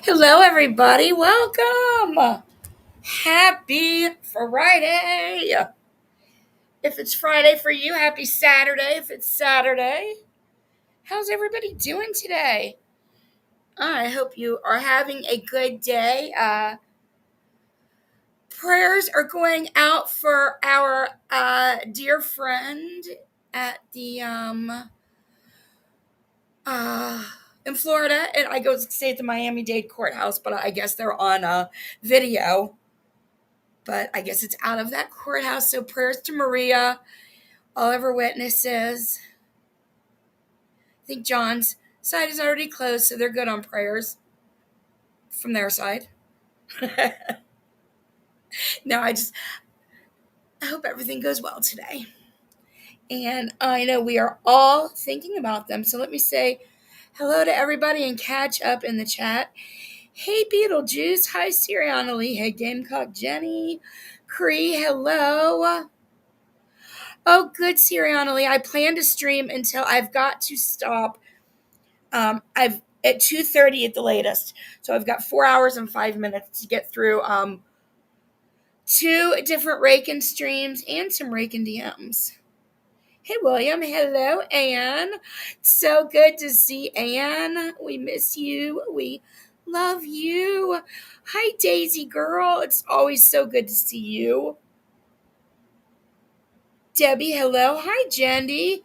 Hello, everybody. Welcome. Happy Friday. If it's Friday for you, happy Saturday. If it's Saturday, how's everybody doing today? I hope you are having a good day. Prayers are going out for our dear friend at the uh, in Florida, and I go say at the Miami-Dade courthouse, but I guess they're on a video. But I guess it's out of that courthouse. So prayers to Maria, all of her witnesses. I think John's side is already closed, so they're good on prayers from their side. No, I hope everything goes well today. And I know we are all thinking about them. So let me say hello to everybody and catch up in the chat. Hey, Beetlejuice. Hi, Siriana Lee. Hey, Gamecock Jenny. Cree, hello. Oh, good, Siriana Lee. I plan to stream until I've got to stop. I've at 2:30 at the latest, so I've got 4 hours and 5 minutes to get through two different Rakin streams and some Rakin DMs. Hey, William. Hello, Anne. So good to see Anne. We miss you. We love you. Hi, Daisy girl. It's always so good to see you. Debbie, hello. Hi, Jandy.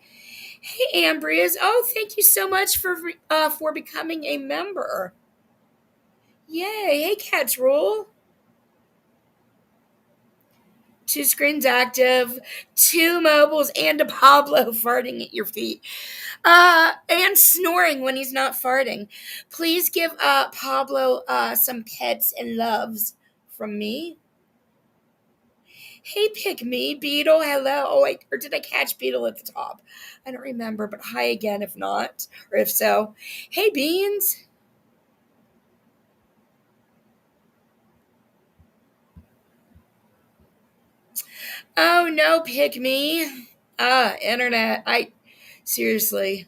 Hey, Ambrias. Oh, thank you so much for becoming a member. Yay. Hey, Cat's Rule. 2 screens active, 2 mobiles, and a Pablo farting at your feet. And snoring when he's not farting. Please give Pablo some pets and loves from me. Hey, pick me, Beetle. Hello. Oh, wait, or did I catch Beetle at the top? I don't remember, but hi again if not, or if so. Hey, Beans. Oh, no, pick me. Internet. Seriously.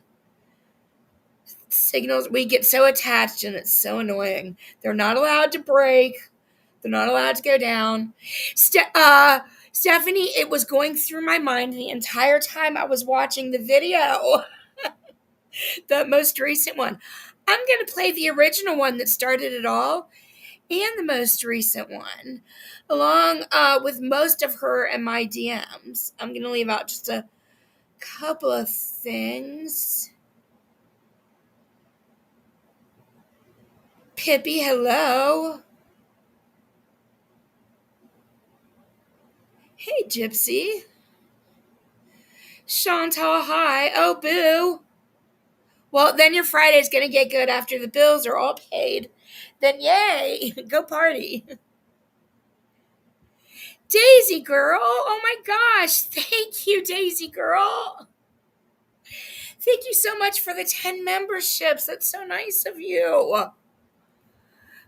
Signals, we get so attached and it's so annoying. They're not allowed to break. They're not allowed to go down. Stephanie, it was going through my mind the entire time I was watching the video. The most recent one. I'm going to play the original one that started it all and the most recent one, along with most of her and my DMs. I'm going to leave out just a couple of things. Pippi, hello. Hey, Gypsy. Chantal, hi. Oh, boo. Well, then your Friday's going to get good after the bills are all paid. Then, yay. Go party. Daisy girl. Oh, my gosh. Thank you, Daisy girl. Thank you so much for the 10 memberships. That's so nice of you.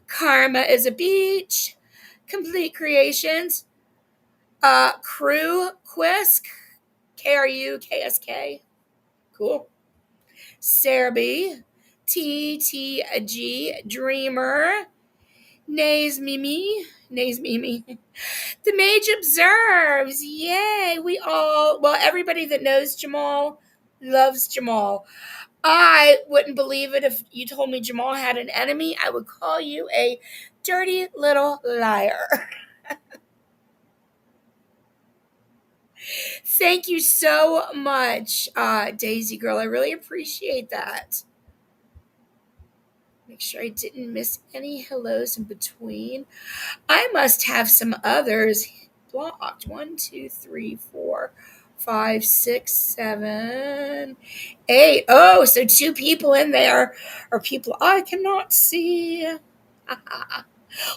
Karma is a beach. Complete Creations. Crew Quisk. KRUKSK. Cool. Serby. TTG. Dreamer. Nays Mimi. The Mage Observes. Yay. Everybody that knows Jamal loves Jamal. I wouldn't believe it if you told me Jamal had an enemy. I would call you a dirty little liar. Thank you so much, Daisy girl. I really appreciate that. Make sure I didn't miss any hellos in between. I must have some others blocked. 1, 2, 3, 4, 5, 6, 7, 8. Oh, so 2 people in there are people I cannot see.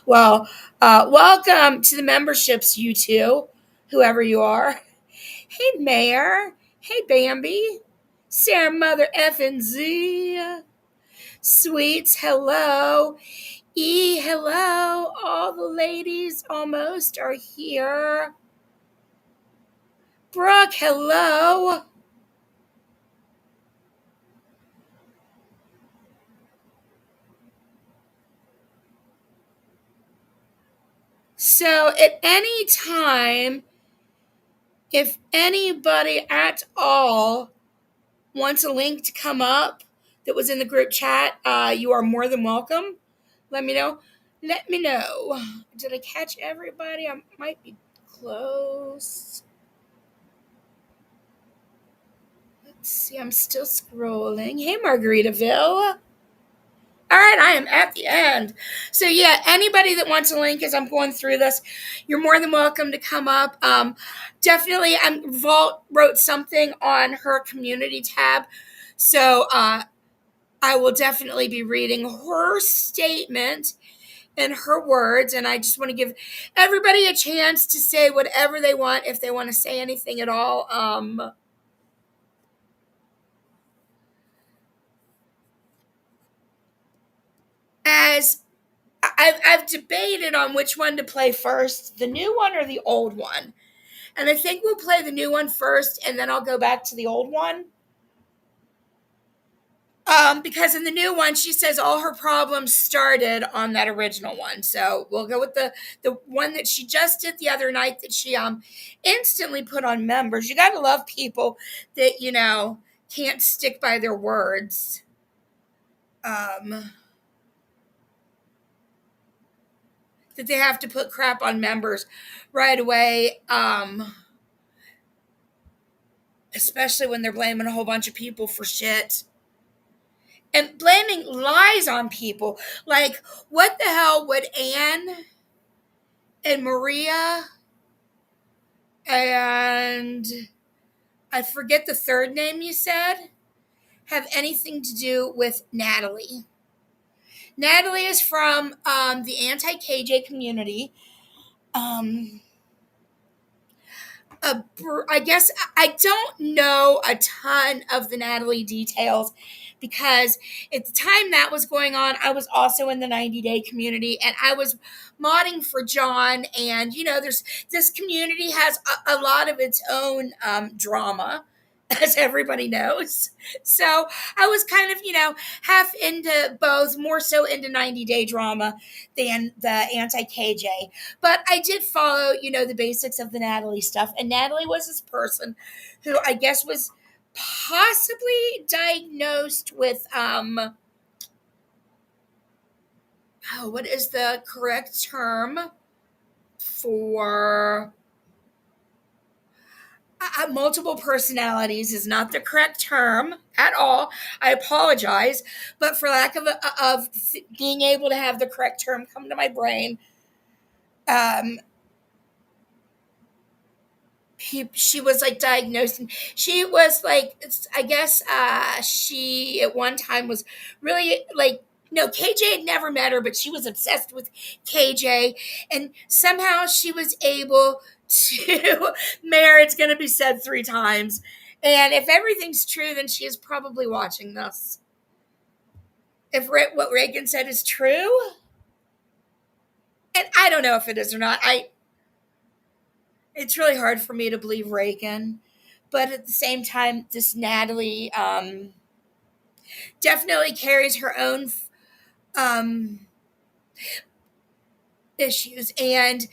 Well, welcome to the memberships, you two, whoever you are. Hey, Mayor. Hey, Bambi. Sarah Mother F and Z. Sweets, hello. Hello. All the ladies almost are here. Brooke, hello. So at any time, if anybody at all wants a link to come up that was in the group chat, you are more than welcome. Let me know. Let me know. Did I catch everybody? I might be close. Let's see. I'm still scrolling. Hey, Margaritaville. All right, I am at the end. So yeah, anybody that wants a link as I'm going through this, you're more than welcome to come up. Definitely, Vault wrote something on her community tab, so I will definitely be reading her statement in her words, and I just want to give everybody a chance to say whatever they want, if they want to say anything at all. As I've debated on which one to play first, the new one or the old one. And I think we'll play the new one first, and then I'll go back to the old one. Because in the new one, she says all her problems started on that original one. So we'll go with the one that she just did the other night that she instantly put on members. You gotta love people that can't stick by their words. That they have to put crap on members right away. Especially when they're blaming a whole bunch of people for shit. And blaming lies on people. Like, what the hell would Anne and Maria and I forget the third name you said have anything to do with Natalie? Natalie is from the anti-KJ community. Um, I guess I don't know a ton of the Natalie details because at the time that was going on, I was also in the 90-day community and I was modding for John. And, there's this community has a lot of its own drama, as everybody knows. So I was kind of, half into both, more so into 90-day drama than the anti KJ. But I did follow, the basics of the Natalie stuff. And Natalie was this person who I guess was possibly diagnosed with what is the correct term for multiple personalities is not the correct term at all. I apologize, but for lack of being able to have the correct term come to my brain, um, she was like diagnosed, and she was like, I guess she at one time was really like, no, KJ had never met her, but she was obsessed with KJ, and somehow she was able to Mayor, it's going to be said 3 times, and if everything's true, then she is probably watching this. If what Reagan said is true, and I don't know if it is or not, it's really hard for me to believe Reagan. But at the same time, this Natalie definitely carries her own issues. And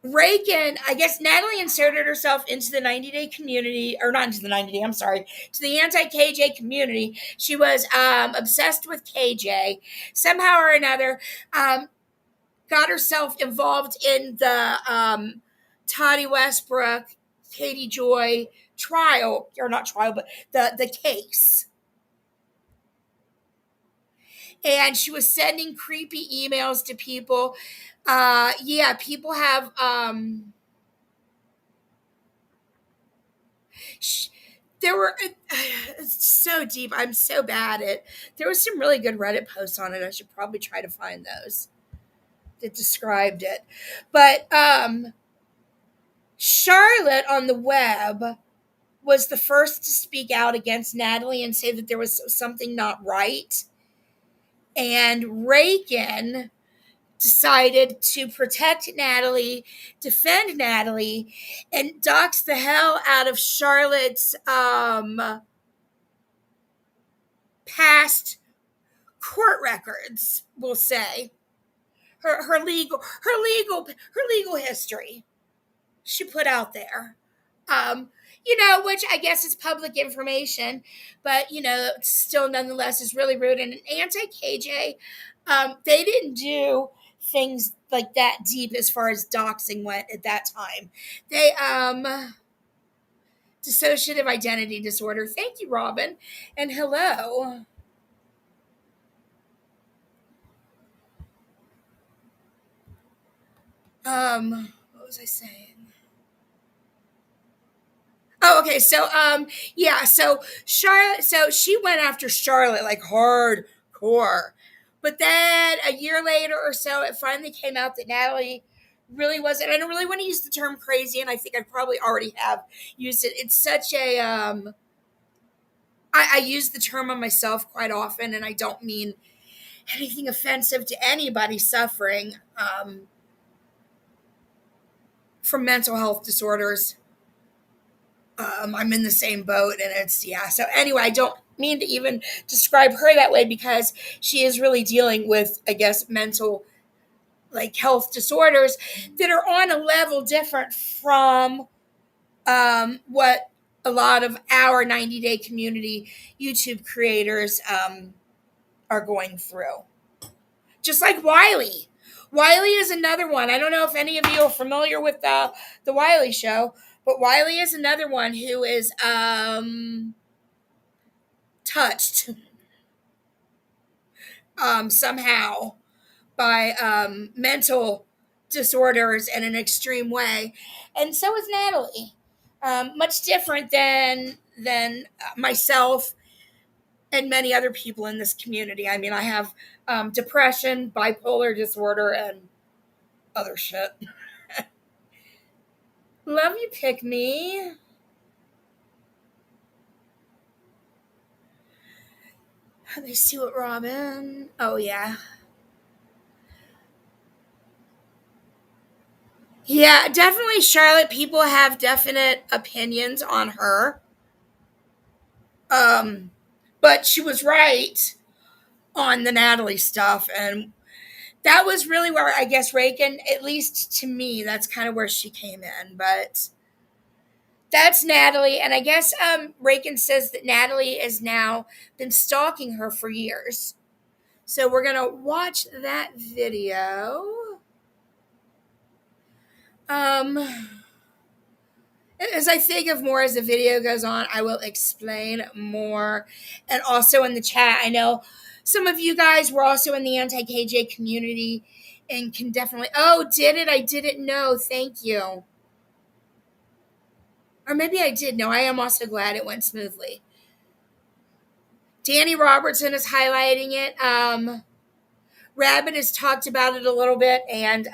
Reagan, I guess Natalie inserted herself into the 90-day community, or not into the 90-day, I'm sorry, to the anti-KJ community. She was obsessed with KJ. Somehow or another, got herself involved in the Toddy Westbrook, Katie Joy trial, or not trial, but the case. And she was sending creepy emails to people. People have there were it's so deep. I'm so bad at there was some really good Reddit posts on it. I should probably try to find those that described it. But Charlotte on the web was the first to speak out against Natalie and say that there was something not right. And Reagan decided to protect Natalie, defend Natalie, and dox the hell out of Charlotte's past court records, we'll say. her legal history she put out there. Um, which I guess is public information, but still nonetheless is really rude. And an anti-KJ, they didn't do things like that deep as far as doxing went at that time. They dissociative identity disorder. Thank you, Robin, and hello. What was I saying? Oh, okay. So, yeah. So Charlotte. So she went after Charlotte like hardcore, but then a year later or so, it finally came out that Natalie really wasn't. I don't really want to use the term crazy, and I think I probably already have used it. It's such a I use the term on myself quite often, and I don't mean anything offensive to anybody suffering from mental health disorders. I'm in the same boat, and it's yeah. So anyway, I don't mean to even describe her that way because she is really dealing with, I guess, mental like health disorders that are on a level different from what a lot of our 90-day community YouTube creators are going through. Just like Wiley. Wiley is another one. I don't know if any of you are familiar with the Wiley show, but Wiley is another one who is touched somehow by mental disorders in an extreme way, and so is Natalie. Much different than myself and many other people in this community. I mean, I have depression, bipolar disorder, and other shit. Love you, pick me. Let me see what Robin. Oh yeah, yeah, definitely Charlotte. People have definite opinions on her. Um, but she was right on the Natalie stuff, and that was really where I guess Rakin, at least to me, that's kind of where she came in. But that's Natalie, and I guess Rakin says that Natalie has now been stalking her for years. So we're gonna watch that video. Um, as I think of more as the video goes on, I will explain more. And also in the chat, I know some of you guys were also in the anti KJ community and can definitely. Oh, did it? I didn't know. Thank you. Or maybe I did know. I am also glad it went smoothly. Danny Robertson is highlighting it. Rabbit has talked about it a little bit, and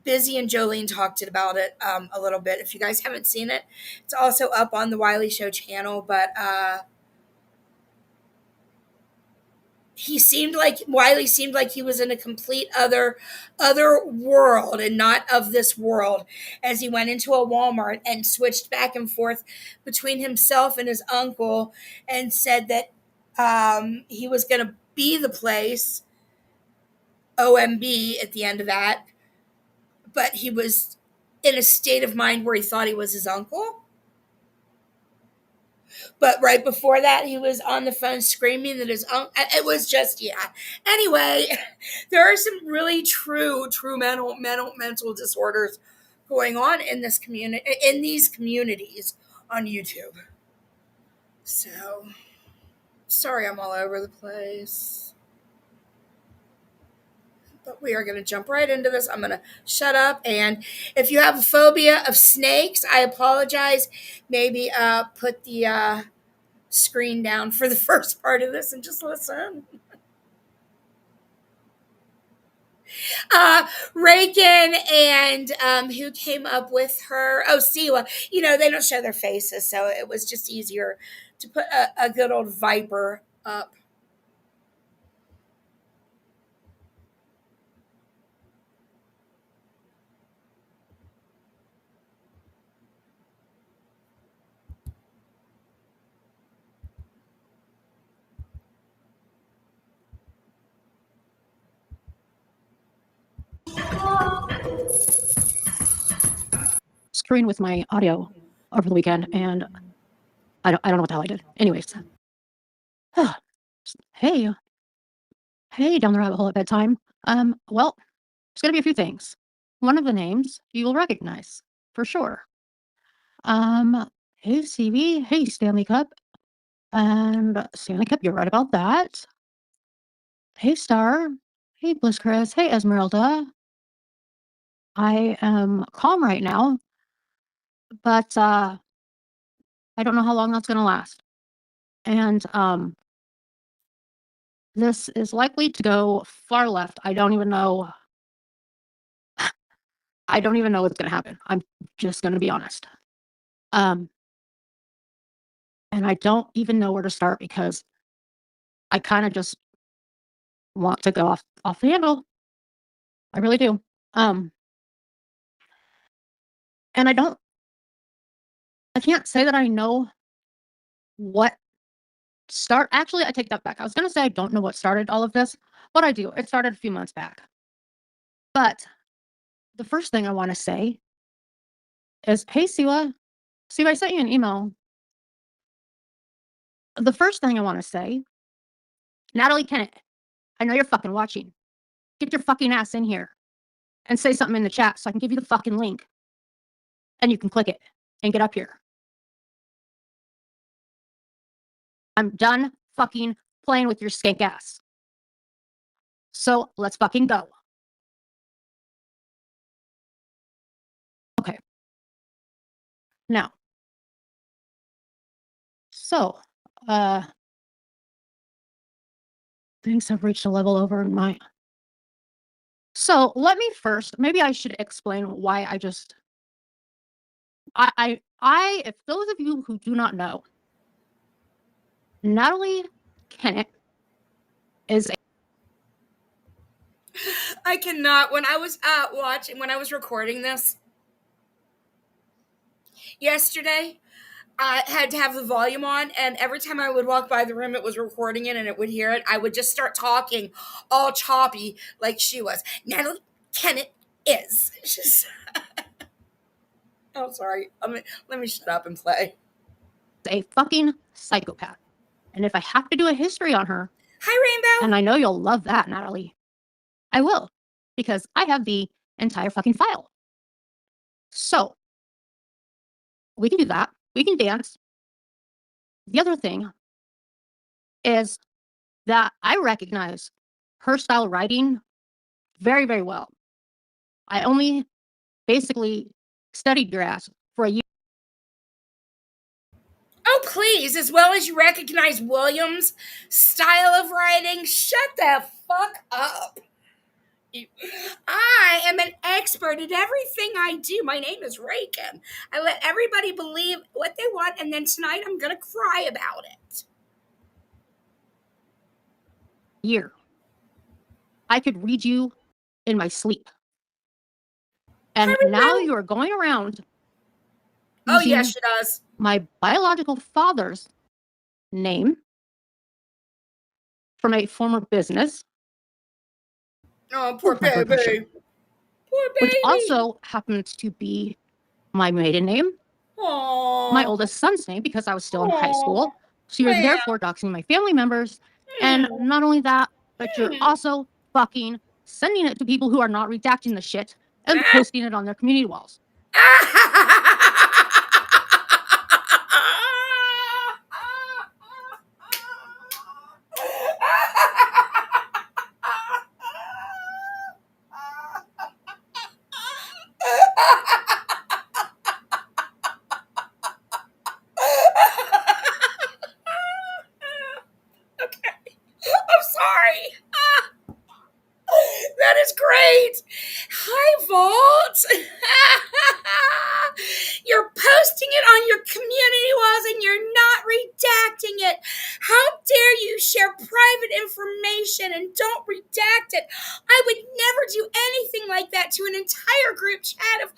Busy and Jolene talked about it a little bit. If you guys haven't seen it, it's also up on the Wiley Show channel. But Wiley seemed like he was in a complete other world and not of this world as he went into a Walmart and switched back and forth between himself and his uncle and said that he was going to be the place OMB at the end of that, but he was in a state of mind where he thought he was his uncle. But right before that, he was on the phone screaming that his uncle. It was just yeah. Anyway, there are some really true mental disorders going on in this community, in these communities on YouTube. So sorry, I'm all over the place. But we are going to jump right into this. I'm going to shut up. And if you have a phobia of snakes, I apologize. Maybe put the screen down for the first part of this and just listen. Rakin and who came up with her? Oh, Siwa. They don't show their faces, so it was just easier to put a good old viper up. screwing with my audio over the weekend, and I don't know what the hell I did. Anyways. Hey, down the rabbit hole at bedtime. Well, there's gonna be a few things. One of the names you will recognize for sure. Hey CV, hey Stanley Cup, and Stanley Cup, you're right about that. Hey Star, hey Bliss Chris, hey Esmeralda. I am calm right now, but I don't know how long that's gonna last. And this is likely to go far left. I don't even know what's gonna happen. I'm just gonna be honest. And I don't even know where to start because I kind of just want to go off the handle. I really do. And I can't say that I know what actually, I take that back. I was going to say I don't know what started all of this, but I do. It started a few months back. But the first thing I want to say is, hey, Siwa, I sent you an email. The first thing I want to say, Natalie Kennett, I know you're fucking watching. Get your fucking ass in here and say something in the chat so I can give you the fucking link and you can click it and get up here. I'm done fucking playing with your skank ass. So let's fucking go. Okay. Now, so, things have reached a level over in my... So let me first, maybe I should explain why I just... if those of you who do not know, Natalie Kennett is a... I cannot. When I was when I was recording this yesterday, I had to have the volume on, and every time I would walk by the room, it was recording it, and it would hear it. I would just start talking all choppy like she was. Natalie Kennett is. Just... Oh, sorry. Let me shut up and play. A fucking psychopath. And if I have to do a history on her... Hi, Rainbow. And I know you'll love that, Natalie. I will, because I have the entire fucking file. So, we can do that. We can dance. The other thing is that I recognize her style of writing very, very well. I only basically studied your ass for a year. Oh, please, as well as you recognize William's style of writing, shut the fuck up. I am an expert at everything I do. My name is Rakin. I let everybody believe what they want, and then tonight I'm going to cry about it. Year. I could read you in my sleep. And now you are going around. Oh, yes, she does. My biological father's name from a former business. Oh, poor baby. Poor baby. Which also happens to be my maiden name. Aww. My oldest son's name, because I was still in high school. So you're therefore doxing my family members. And not only that, but you're also fucking sending it to people who are not redacting the shit and posting it on their community walls. That is great. Hi, Vault. You're posting it on your community walls and you're not redacting it. How dare you share private information and don't redact it? I would never do anything like that to an entire group chat of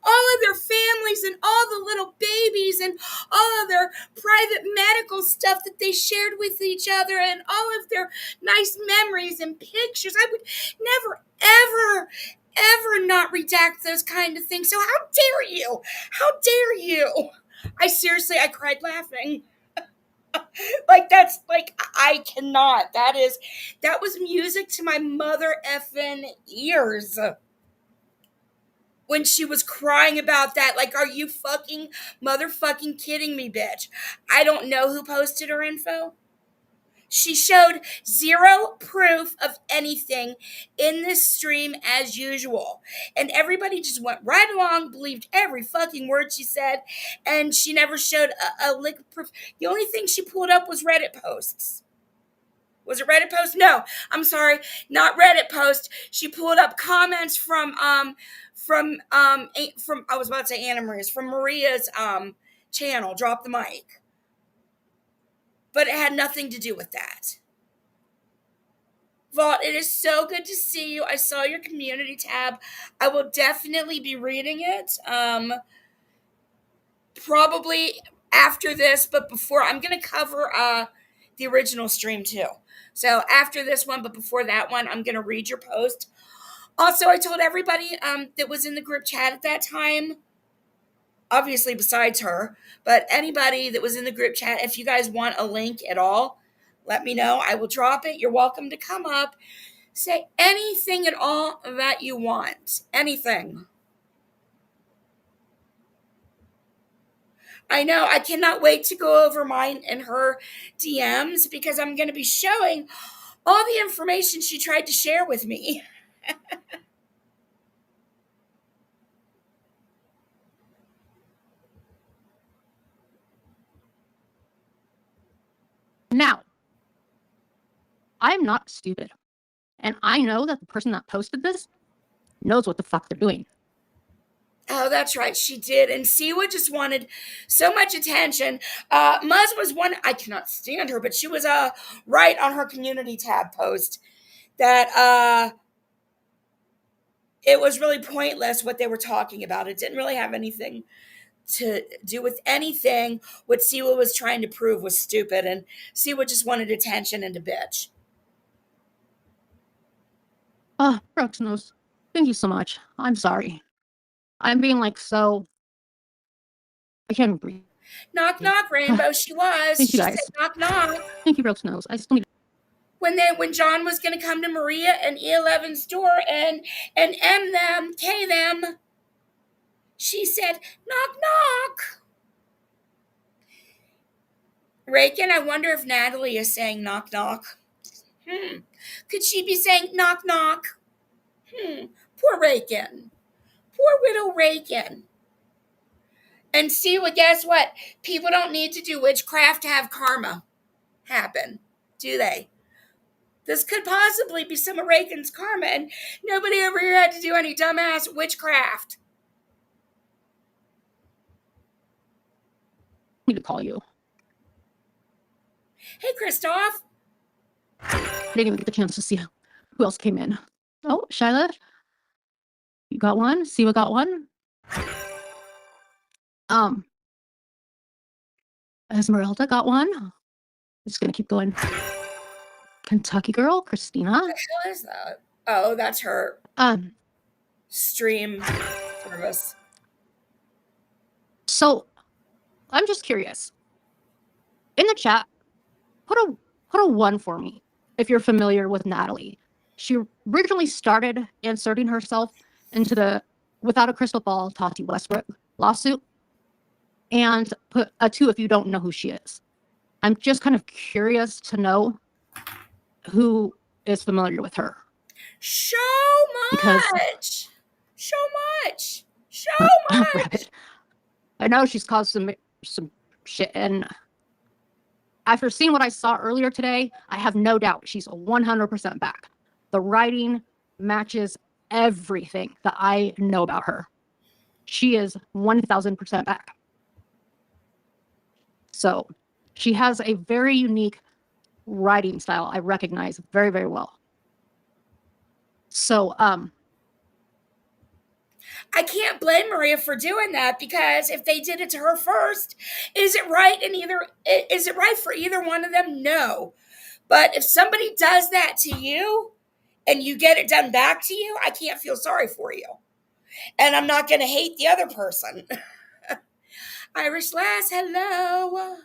all of their families and all the little babies and all of their private medical stuff that they shared with each other and all of their nice memories and pictures. I would never, ever, ever not redact those kind of things. So how dare you? How dare you? I cried laughing. Like, that's like, I cannot. That was music to my mother effing ears when she was crying about that. Like, are you fucking motherfucking kidding me, bitch? I don't know who posted her info. She showed zero proof of anything in this stream as usual. And everybody just went right along, believed every fucking word she said, and she never showed a lick of proof. The only thing she pulled up was Reddit posts. Was it Reddit post? No, I'm sorry, not Reddit post. She pulled up comments from I was about to say Anna Maria's, from Maria's channel, Drop the Mic. But it had nothing to do with that. Vault, it is so good to see you. I saw your community tab. I will definitely be reading it. Probably after this, but before, I'm going to cover the original stream too. So after this one, but before that one, I'm going to read your post. Also, I told everybody that was in the group chat at that time, obviously besides her, but anybody that was in the group chat, if you guys want a link at all, let me know. I will drop it. You're welcome to come up. Say anything at all that you want. Anything. I know. I cannot wait to go over mine and her DMs because I'm going to be showing all the information she tried to share with me. Now, I'm not stupid. And I know that the person that posted this knows what the fuck they're doing. Oh, that's right. She did. And Siwa just wanted so much attention. Muzz was one, I cannot stand her, but she was right on her community tab post that it was really pointless what they were talking about. It didn't really have anything to do with anything. What Siwa was trying to prove was stupid, and Siwa just wanted attention and a bitch. Oh, Brooks knows. Thank you so much. I'm sorry. I'm being like so. I can't breathe. Knock, knock, Rainbow. She was. Thank you She guys. said knock, knock. Thank you, Brooks knows. I still need. When John was going to come to Maria and E11's store and M them, K them, she said, knock, knock. Rakin, I wonder if Natalie is saying knock, knock. Could she be saying knock, knock? Poor Rakin. Poor widow Rakin. And see what, guess what? People don't need to do witchcraft to have karma happen, do they? This could possibly be some of Rakin's karma, and nobody over here had to do any dumbass witchcraft. I need to call you. Hey, Christoph. I didn't even get the chance to see who else came in. Oh, Shyla, you got one? Siwa got one? Esmeralda got one. Just gonna keep going. Kentucky girl, Christina. What the hell is that? Oh, that's her stream service. So I'm just curious. In the chat, put a 1 for me if you're familiar with Natalie. She originally started inserting herself into the Without a Crystal Ball Tati Westbrook lawsuit, and put a 2 if you don't know who she is. I'm just kind of curious to know who is familiar with her. So much. So much. So much. Rabbit. I know she's caused some shit, and after seeing what I saw earlier today, I have no doubt she's 100% back. The writing matches everything that I know about her. She is 1000% back. So she has a very unique writing style I recognize very, very well. So I can't blame Maria for doing that, because if they did it to her first, is it right for either one of them? No. But if somebody does that to you, and you get it done back to you, I can't feel sorry for you. And I'm not going to hate the other person. Irish lass, hello.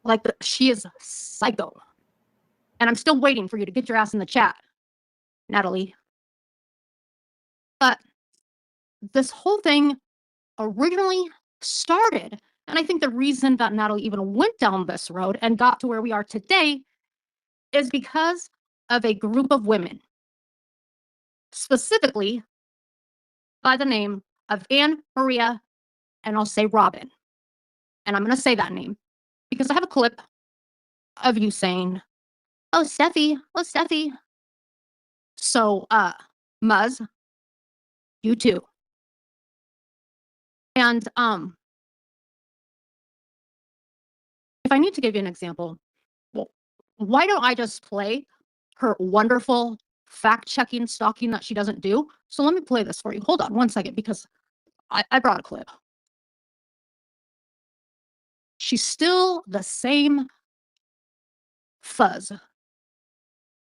Like, she is psycho. And I'm still waiting for you to get your ass in the chat, Natalie. But this whole thing originally started, and I think the reason that Natalie even went down this road and got to where we are today is because of a group of women, specifically by the name of Anne Maria, and I'll say Robin. And I'm going to say that name because I have a clip of you saying, "Oh, Steffi, oh, Steffi." So, Muzz, you too. And if I need to give you an example, well, why don't I just play her wonderful fact-checking stalking that she doesn't do? So let me play this for you. Hold on one second, because I brought a clip. She's still the same fuzz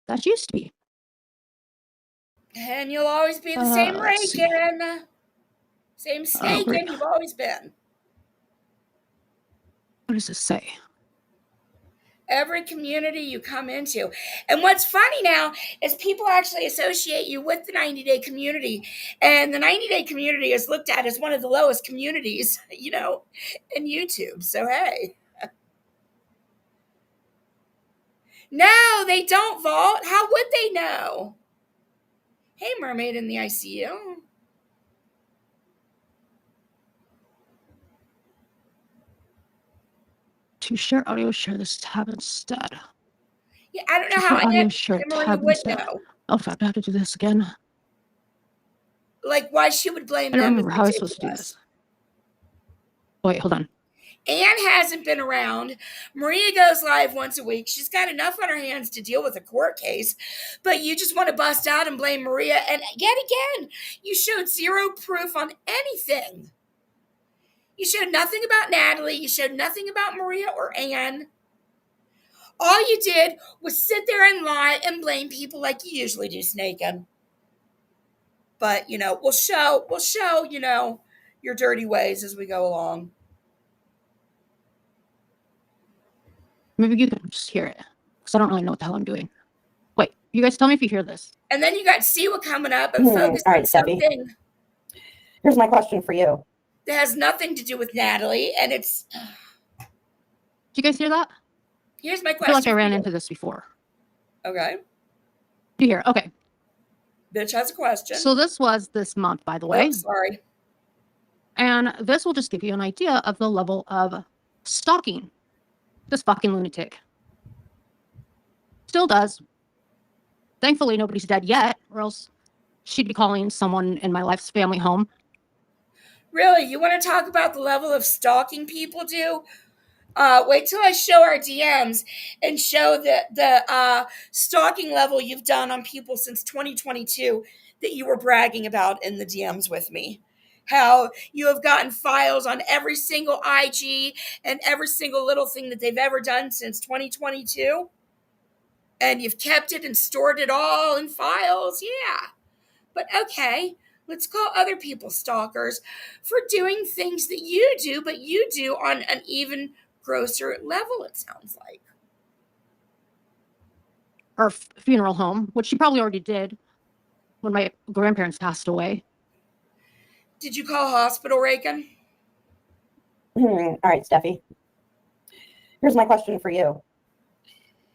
that she used to be. And you'll always be the same rakin'. Same snakin' you've always been. What does this say? Every community you come into. And what's funny now is people actually associate you with the 90-day community. And the 90-day community is looked at as one of the lowest communities, you know, in YouTube. So, hey. No, they don't, Vault. How would they know? Hey, Mermaid in the ICU. To share audio, share this tab instead. Yeah, I don't know how Maria would know. Oh, fuck, I have to do this again. Like, why she would blame them. I don't remember is how I was supposed to do this. Wait, hold on. Anne hasn't been around. Maria goes live once a week. She's got enough on her hands to deal with a court case, but you just want to bust out and blame Maria. And yet again, you showed zero proof on anything. You showed nothing about Natalie. You showed nothing about Maria or Anne. All you did was sit there and lie and blame people like you usually do, Snakin'. But, you know, we'll show, you know, your dirty ways as we go along. Maybe you can just hear it, because I don't really know what the hell I'm doing. Wait, you guys tell me if you hear this. And then you got Siwa coming up and focus on something. Here's my question for you. That has nothing to do with Natalie, and it's... Do you guys hear that? Here's my question. I feel like I ran into this before. Okay. Do you hear? Okay. Bitch has a question. So this was this month, by the way. Oh, sorry. And this will just give you an idea of the level of stalking this fucking lunatic still does. Thankfully, nobody's dead yet, or else she'd be calling someone in my life's family home. Really? You want to talk about the level of stalking people do? Wait till I show our DMs and show the stalking level you've done on people since 2022 that you were bragging about in the DMs with me. How you have gotten files on every single IG and every single little thing that they've ever done since 2022. And you've kept it and stored it all in files. Yeah. But okay, let's call other people stalkers for doing things that you do, but you do on an even grosser level, it sounds like. Or funeral home, which she probably already did when my grandparents passed away. Did you call hospital, Rakin? All right, Steffi. Here's my question for you.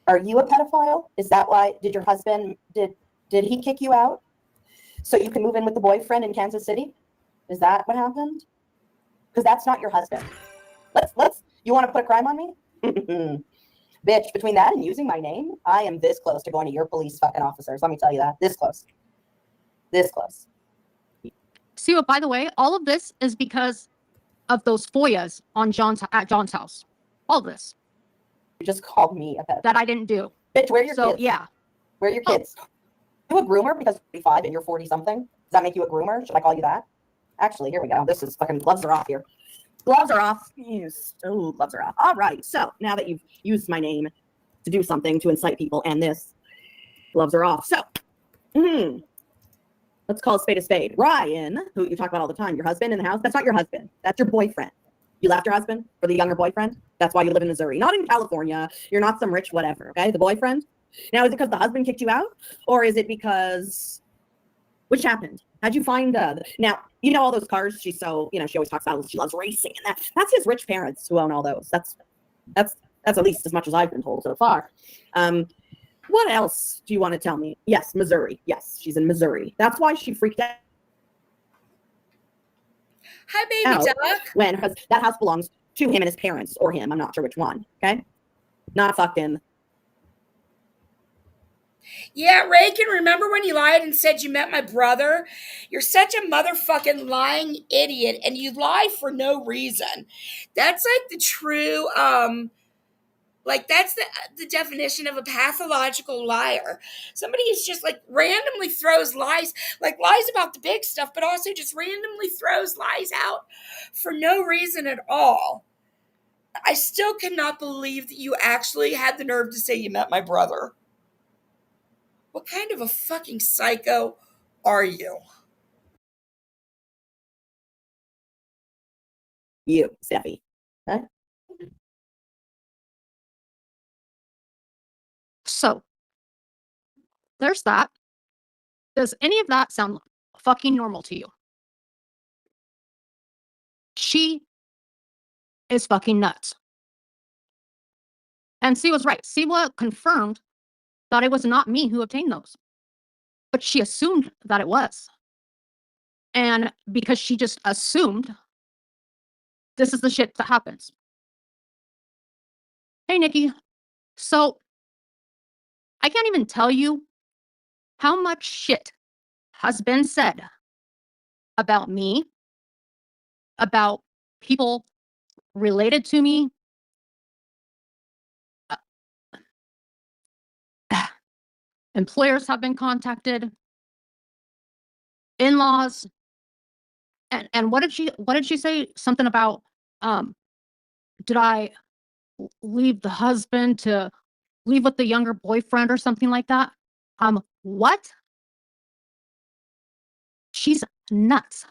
Are you a pedophile? Is that why? Did your husband, did he kick you out so you can move in with the boyfriend in Kansas City? Is that what happened? Because that's not your husband. You want to put a crime on me? Bitch, between that and using my name, I am this close to going to your police fucking officers. Let me tell you that. This close. This close. See, what, by the way, all of this is because of those FOIAs on at John's house. All of this. You just called me a pedophile. That I didn't do. Bitch, where are your kids? Yeah. Where are your kids? You a groomer because you're 45 and you're 40 something? Does that make you a groomer? Should I call you that? Actually, here we go. This is fucking gloves are off here. Gloves are off. Oh, gloves are off. All right. So now that you've used my name to do something to incite people and this, gloves are off. So, let's call a spade a spade. Ryan, who you talk about all the time, your husband in the house, that's not your husband. That's your boyfriend. You left your husband for the younger boyfriend? That's why you live in Missouri. Not in California. You're not some rich whatever, okay? The boyfriend. Now, is it because the husband kicked you out? Or is it because... Which happened? How'd you find now, you know all those cars she always talks about, she loves racing, and that's his rich parents who own all those. That's at least as much as I've been told so far. What else do you want to tell me? Yes, Missouri. Yes, she's in Missouri. That's why she freaked out. Hi, baby duck. When that house belongs to him and his parents, or him. I'm not sure which one. Okay, not fucking. Yeah, Reagan, remember when you lied and said you met my brother? You're such a motherfucking lying idiot, and you lie for no reason. That's like the true, that's the definition of a pathological liar. Somebody who's just like randomly throws lies, like lies about the big stuff, but also just randomly throws lies out for no reason at all. I still cannot believe that you actually had the nerve to say you met my brother. What kind of a fucking psycho are you? You, Steffi. Okay? So there's that. Does any of that sound fucking normal to you? She is fucking nuts. And C was right. Siwa confirmed that it was not me who obtained those. But she assumed that it was. And because she just assumed, this is the shit that happens. Hey, Nikki. So I can't even tell you how much shit has been said about me, about people related to me. Employers have been contacted, in-laws. And what did she say? Something about, did I leave the husband to leave with the younger boyfriend or something like that? What? She's nuts.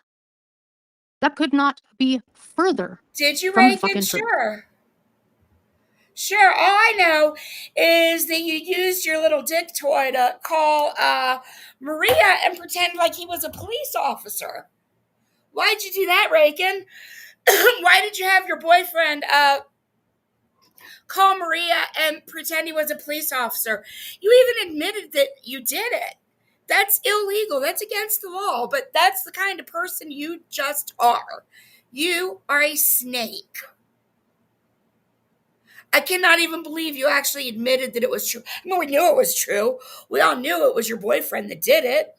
That could not be further. Did you, from the Reagan? fucking truth. Sure. All I know is that you used your little dick toy to call Maria and pretend like he was a police officer. Why'd you do that, Reagan? Why did you have your boyfriend call Maria and pretend he was a police officer? You even admitted that you did it. That's illegal. That's against the law, but that's the kind of person you just are. You are a snake. I cannot even believe you actually admitted that it was true. I mean, we knew it was true. We all knew it was your boyfriend that did it.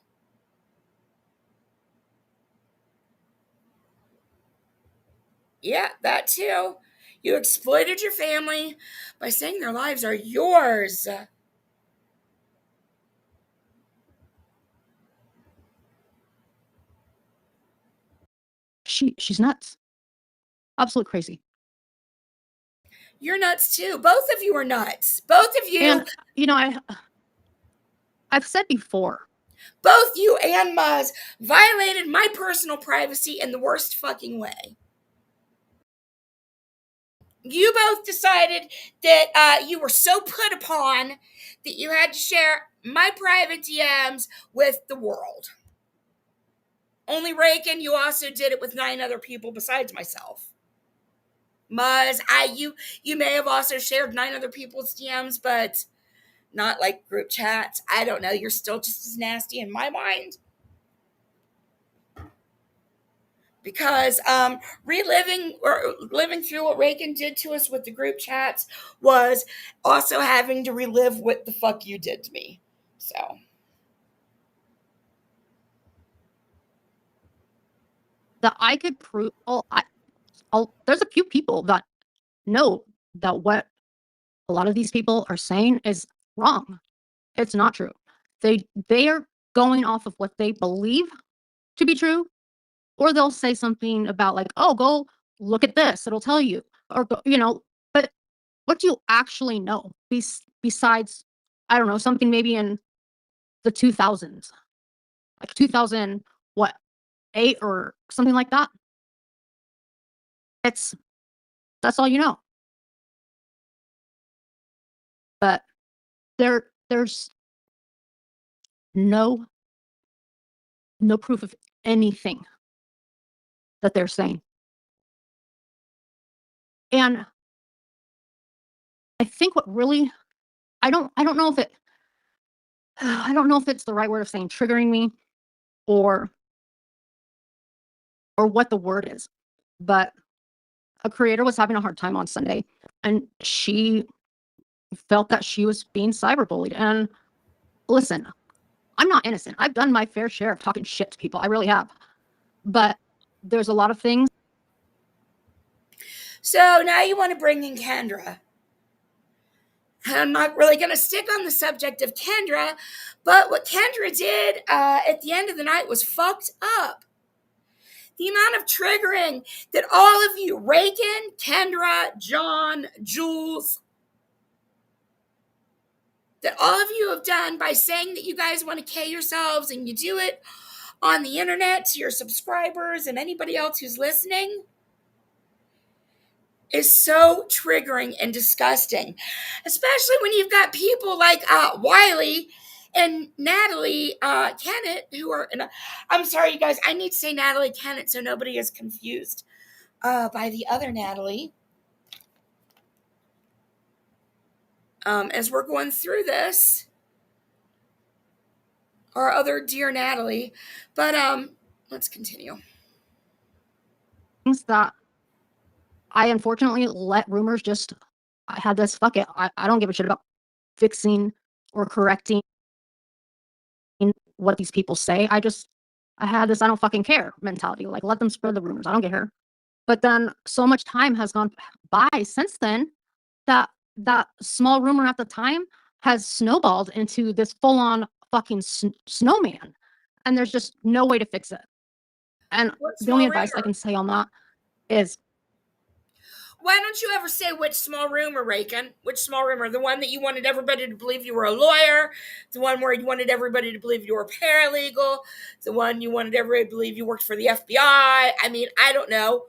Yeah, that too. You exploited your family by saying their lives are yours. She's nuts. Absolute crazy. You're nuts too. Both of you are nuts. Both of you. And, I've said before. Both you and Muzz violated my personal privacy in the worst fucking way. You both decided that you were so put upon that you had to share my private DMs with the world. Only Reagan, you also did it with 9 other people besides myself. Muzz, you may have also shared 9 other people's DMs, but not like group chats. I don't know. You're still just as nasty in my mind. Because reliving or living through what Reagan did to us with the group chats was also having to relive what the fuck you did to me. So. That I could prove. There's a few people that know that what a lot of these people are saying is wrong. It's not true. They are going off of what they believe to be true, or they'll say something about like, oh, go look at this, it'll tell you, or but what do you actually know besides, I don't know, something maybe in the 2000s, like 2000, what, 8 or something like that? That's all you know. But there's no proof of anything that they're saying. And I think what really, I don't know if I don't know if it's the right word of saying triggering me, or what the word is, but a creator was having a hard time on Sunday, and she felt that she was being cyberbullied. And listen, I'm not innocent. I've done my fair share of talking shit to people. I really have. But there's a lot of things. So now you want to bring in Kendra. I'm not really going to stick on the subject of Kendra, but what Kendra did at the end of the night was fucked up. The amount of triggering that all of you, Reagan, Kendra, John, Jules, that all of you have done by saying that you guys want to K yourselves, and you do it on the internet to your subscribers and anybody else who's listening, is so triggering and disgusting, especially when you've got people like Wiley and Natalie Kennett, who are, I'm sorry, you guys, I need to say Natalie Kennett so nobody is confused by the other Natalie. As we're going through this, our other dear Natalie, but let's continue. Things that I unfortunately let rumors just, I had this, fuck it, I don't give a shit about fixing or correcting what these people say. I had this I don't fucking care mentality. Like, let them spread the rumors. I don't care. But then so much time has gone by since then that small rumor at the time has snowballed into this full-on fucking snowman. And there's just no way to fix it. And the only advice I can say on that is, why don't you ever say which small rumor, Reagan? Which small rumor? The one that you wanted everybody to believe you were a lawyer, the one where you wanted everybody to believe you were a paralegal, the one you wanted everybody to believe you worked for the FBI. I mean, I don't know.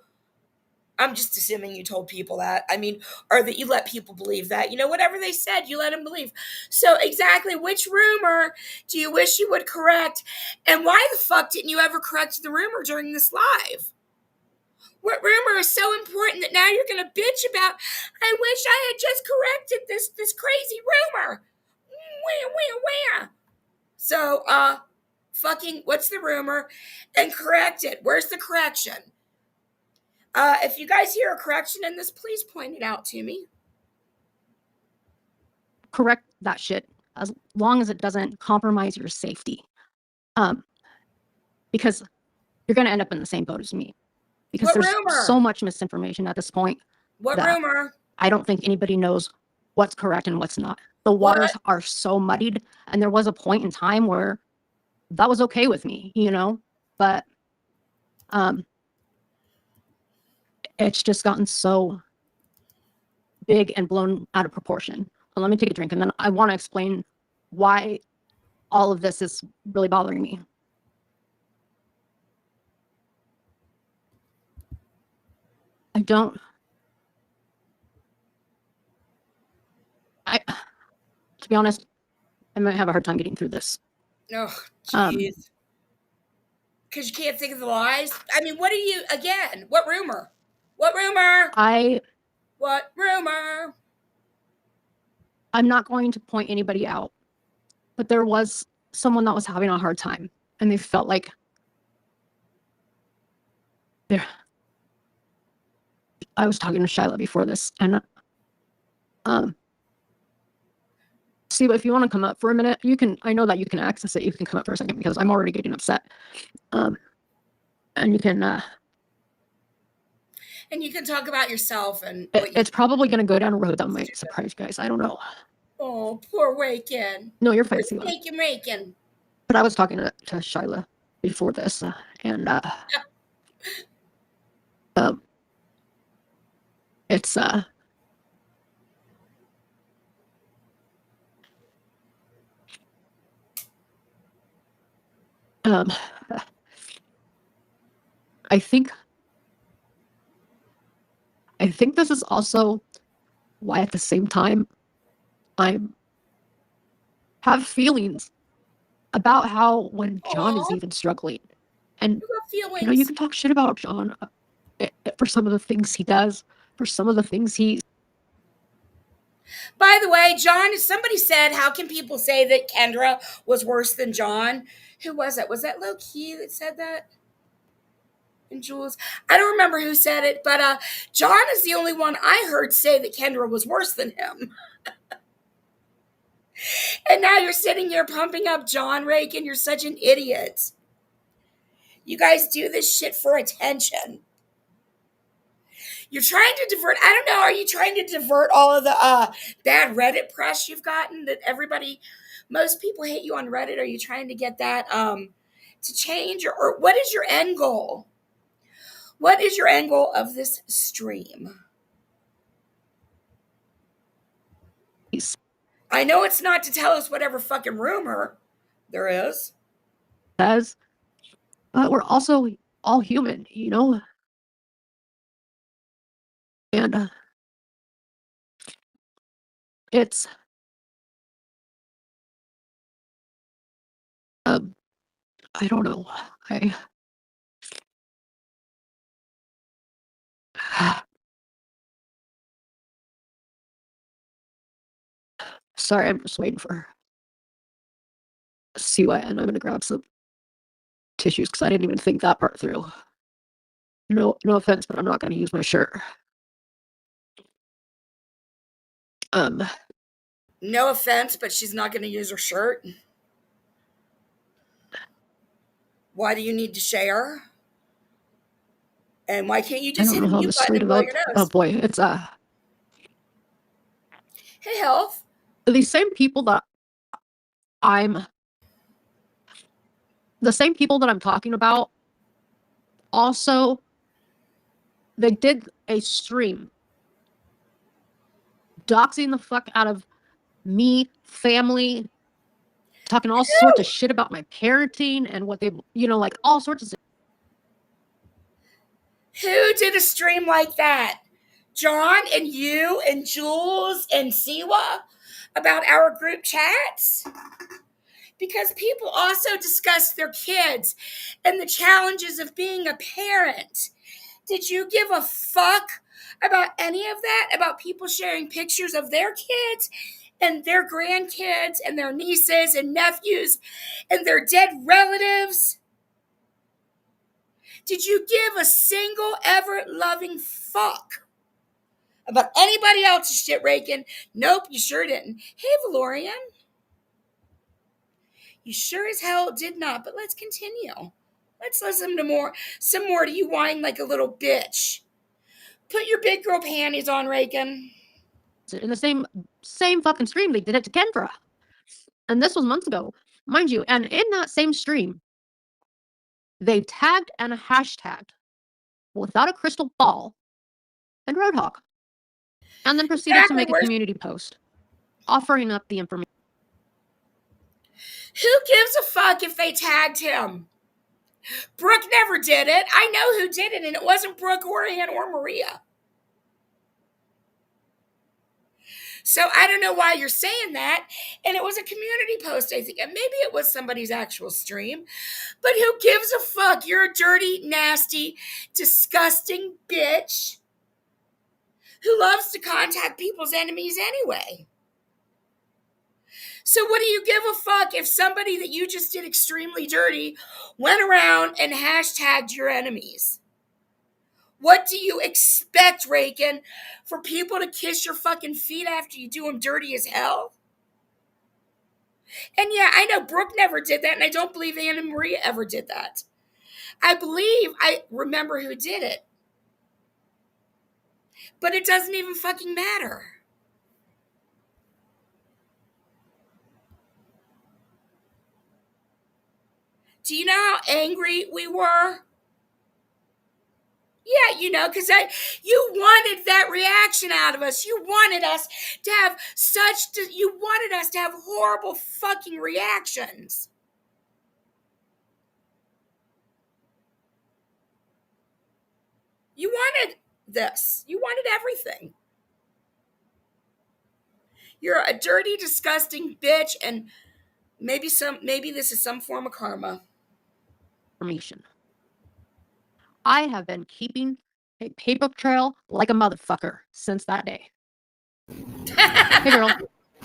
I'm just assuming you told people that. I mean, or that you let people believe that. You know, whatever they said, you let them believe. So exactly which rumor do you wish you would correct? And why the fuck didn't you ever correct the rumor during this live? What rumor is so important that now you're going to bitch about? I wish I had just corrected this crazy rumor. Wah. So, fucking, what's the rumor? And correct it. Where's the correction? If you guys hear a correction in this, please point it out to me. correct that shit as long as it doesn't compromise your safety. Because you're going to end up in the same boat as me. Because What there's rumor? so much misinformation at this point. What that rumor? I don't think anybody knows what's correct and what's not. The waters are so muddied, and there was a point in time where that was okay with me, but it's just gotten so big and blown out of proportion. Well, let me take a drink, and then I want to explain why all of this is really bothering me. To be honest, I might have a hard time getting through this. Oh, jeez. Because you can't think of the lies? I mean, what rumor? What rumor? What rumor? I'm not going to point anybody out, but there was someone that was having a hard time, and they felt like I was talking to Shyla before this, and see, but if you want to come up for a minute, you can. I know that you can access it. You can come up for a second because I'm already getting upset. And you can. And you can talk about yourself and. It's probably going to go down a road that might surprise you guys. I don't know. Oh, poor Waken. No, you're fine. Waken. But I was talking to Shyla before this, and It's I think this is also why at the same time I have feelings about how when John is Aw, even struggling. And you got you feelings. can talk shit about John for some of the things he does, for some of the things he. By the way, John, somebody said, how can people say that Kendra was worse than John? Who was it? Was that Low Key that said that? And Jules? I don't remember who said it, but John is the only one I heard say that Kendra was worse than him. And now you're sitting here pumping up John Rakin. You're such an idiot. You guys do this shit for attention. You're trying to divert. I don't know. Are you trying to divert all of the bad Reddit press you've gotten that most people hate you on Reddit? Are you trying to get that to change, or what is your end goal? What is your end goal of this stream? I know it's not to tell us whatever fucking rumor there is. Says, but we're also all human, and it's I don't know. I sorry, I'm just waiting for CY, and I'm gonna grab some tissues because I didn't even think that part through. No offense, but I'm not gonna use my shirt. No offense, but she's not going to use her shirt. Why do you need to share? And why can't you I just don't hit know a how mute this button straight and blow about. your Oh nose? boy, it's Hey, Health. these same people that I'm talking about. Also, they did a stream doxing the fuck out of me, family, talking all sorts of shit about my parenting and what they, like all sorts of. Who did a stream like that? John and you and Jules and Siwa about our group chats? Because people also discuss their kids and the challenges of being a parent. Did you give a fuck about any of that? About people sharing pictures of their kids and their grandkids and their nieces and nephews and their dead relatives? Did you give a single ever loving fuck about anybody else's shit raking? Nope, you sure didn't. Hey, Valorian. You sure as hell did not, but let's continue. Let's listen to some more to you whine like a little bitch. Put your big girl panties on, Rakin. In the same fucking stream, they did it to Kendra, and this was months ago, mind you. And in that same stream, they tagged and hashtagged without a crystal ball and Roadhog, and then proceeded to make a community post offering up the information. Who gives a fuck if they tagged him? Brooke never did it. I know who did it, and it wasn't Brooke or Ann or Maria. So I don't know why you're saying that. And it was a community post, I think. And maybe it was somebody's actual stream. But who gives a fuck? You're a dirty, nasty, disgusting bitch who loves to contact people's enemies anyway. So what do you give a fuck if somebody that you just did extremely dirty went around and hashtagged your enemies? What do you expect, Rakin? For people to kiss your fucking feet after you do them dirty as hell? And yeah, I know Brooke never did that, and I don't believe Anna Maria ever did that. I remember who did it. But it doesn't even fucking matter. Do you know how angry we were? Yeah, you know, because you wanted that reaction out of us. You wanted us to have you wanted us to have horrible fucking reactions. You wanted this. You wanted everything. You're a dirty, disgusting bitch, and maybe this is some form of karma. Information. I have been keeping a paper trail like a motherfucker since that day. Hey, girl.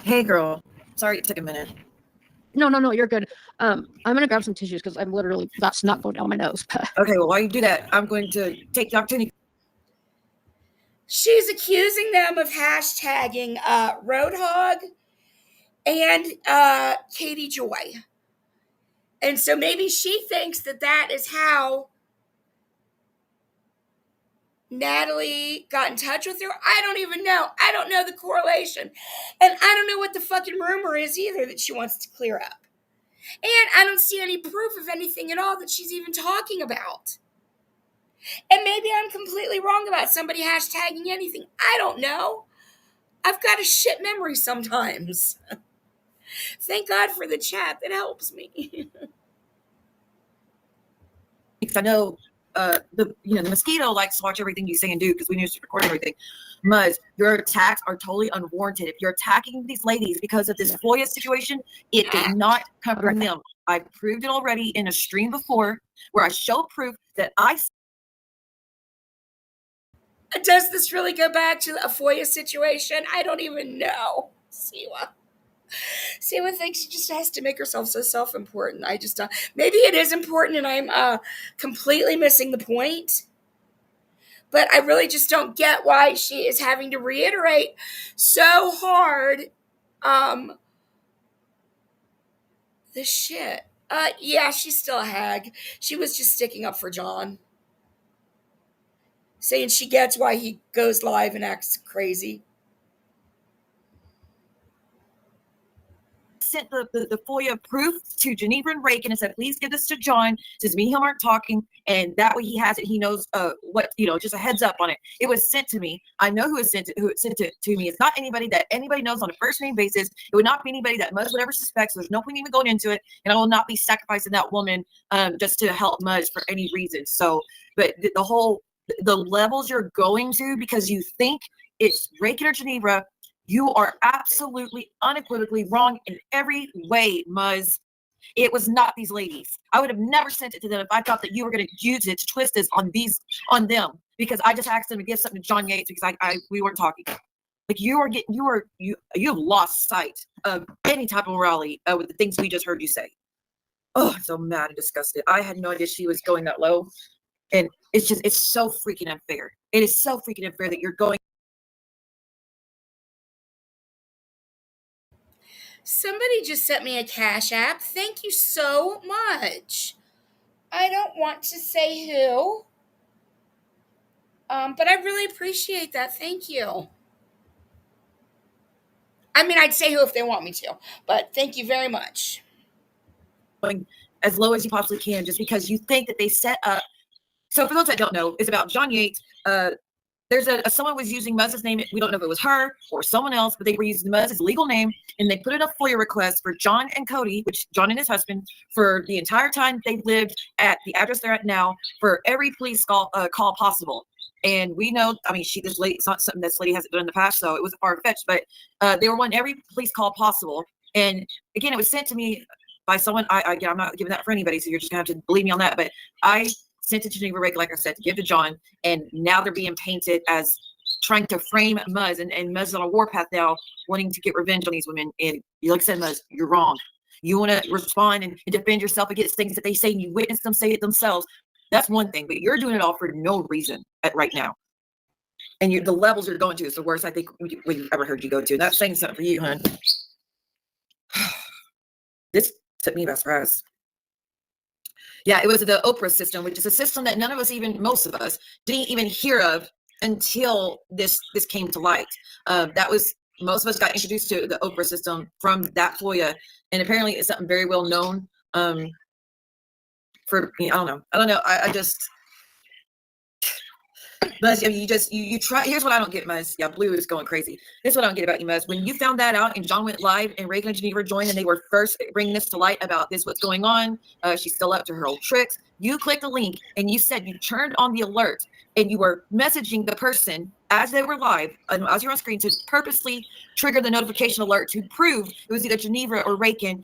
Hey, girl. Sorry it took a minute. No, you're good. I'm gonna grab some tissues because I'm literally got snot going down my nose. Okay, well, while you do that, I'm going to take the opportunity. She's accusing them of hashtagging Roadhog and Katie Joy. And so maybe she thinks that is how Natalie got in touch with her. I don't even know. I don't know the correlation. And I don't know what the fucking rumor is either that she wants to clear up. And I don't see any proof of anything at all that she's even talking about. And maybe I'm completely wrong about somebody hashtagging anything. I don't know. I've got a shit memory sometimes. Thank God for the chat. That helps me. Because I know the mosquito likes to watch everything you say and do because we need to record everything. Muzz, your attacks are totally unwarranted. If you're attacking these ladies because of this FOIA situation, it did not come from them. I proved it already in a stream before where I showed proof that I. Does this really go back to a FOIA situation? I don't even know. Siwa thinks she just has to make herself so self-important. I just maybe it is important and I'm completely missing the point. But I really just don't get why she is having to reiterate so hard this shit. Yeah, she's still a hag. She was just sticking up for John. Saying she gets why he goes live and acts crazy. Sent the FOIA proof to Geneva and Rakin and said, please give this to John since me and him aren't talking, and that way he has it. He knows what, just a heads up on it. It was sent to me. I know who sent it to me. It's not anybody that anybody knows on a first name basis. It would not be anybody that Muzz would ever suspect. So there's no point even going into it, and I will not be sacrificing that woman just to help Muzz for any reason. So, but the levels you're going to because you think it's Rakin or Geneva, you are absolutely unequivocally wrong in every way, Muzz. It was not these ladies. I would have never sent it to them if I thought that you were going to use it to twist this on them because I just asked them to give something to John Yates because we weren't talking. Like you have lost sight of any type of morality with the things we just heard you say. Oh, I'm so mad and disgusted. I had no idea she was going that low. And it's so freaking unfair. It is so freaking unfair that you're going. Somebody just sent me a Cash App. Thank you so much. I don't want to say who, but I really appreciate that. Thank you. I mean, I'd say who if they want me to, but thank you very much. Going as low as you possibly can just because you think that they set up. So for those that don't know, it's about John Yates. There's someone was using Muzz's name. We don't know if it was her or someone else, but they were using Muzz's legal name, and they put in a FOIA request for John and Cody, which John and his husband, for the entire time they lived at the address they're at now, for every police call possible. And we know, I mean, it's not something this lady hasn't done in the past, so it was far-fetched, but they were wanting every police call possible. And again, it was sent to me by someone. I'm not giving that for anybody, so you're just gonna have to believe me on that. But I sent it to Geneva Rake, like I said, to give to John, and now they're being painted as trying to frame Muzz, and Muzz is on a warpath now, wanting to get revenge on these women. And like I said, Muzz, you're wrong. You want to respond and defend yourself against things that they say, and you witness them say it themselves. That's one thing, but you're doing it all for no reason right now. And the levels you're going to is the worst I think we've ever heard you go to. That's saying something for you, hon. This took me by surprise. Yeah, it was the Oprah system, which is a system that none of us, most of us, didn't even hear of until this came to light. Most of us got introduced to the Oprah system from that FOIA, and apparently it's something very well known. I don't know. I just Muzz, I mean, you try. Here's what I don't get, Muzz. Yeah, Blue is going crazy. This is what I don't get about you, Muzz. When you found that out and John went live and Reagan and Geneva joined and they were first bringing this to light about this, what's going on. She's still up to her old tricks. You clicked the link and you said you turned on the alert and you were messaging the person as they were live, as you're on screen, to purposely trigger the notification alert to prove it was either Geneva or Reagan.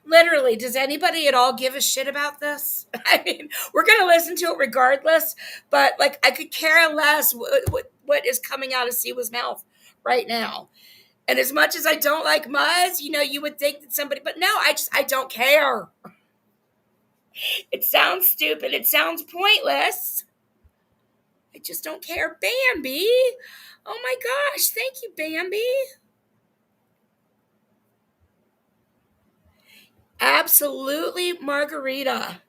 Literally, does anybody at all give a shit about this? I mean, we're going to listen to it regardless, but like, I could care less what is coming out of Siwa's mouth right now. And as much as I don't like Muzz, you know, you would think that somebody, but no, I don't care. It sounds stupid. It sounds pointless. I just don't care. Bambi. Oh my gosh. Thank you, Bambi. Absolutely, Margarita.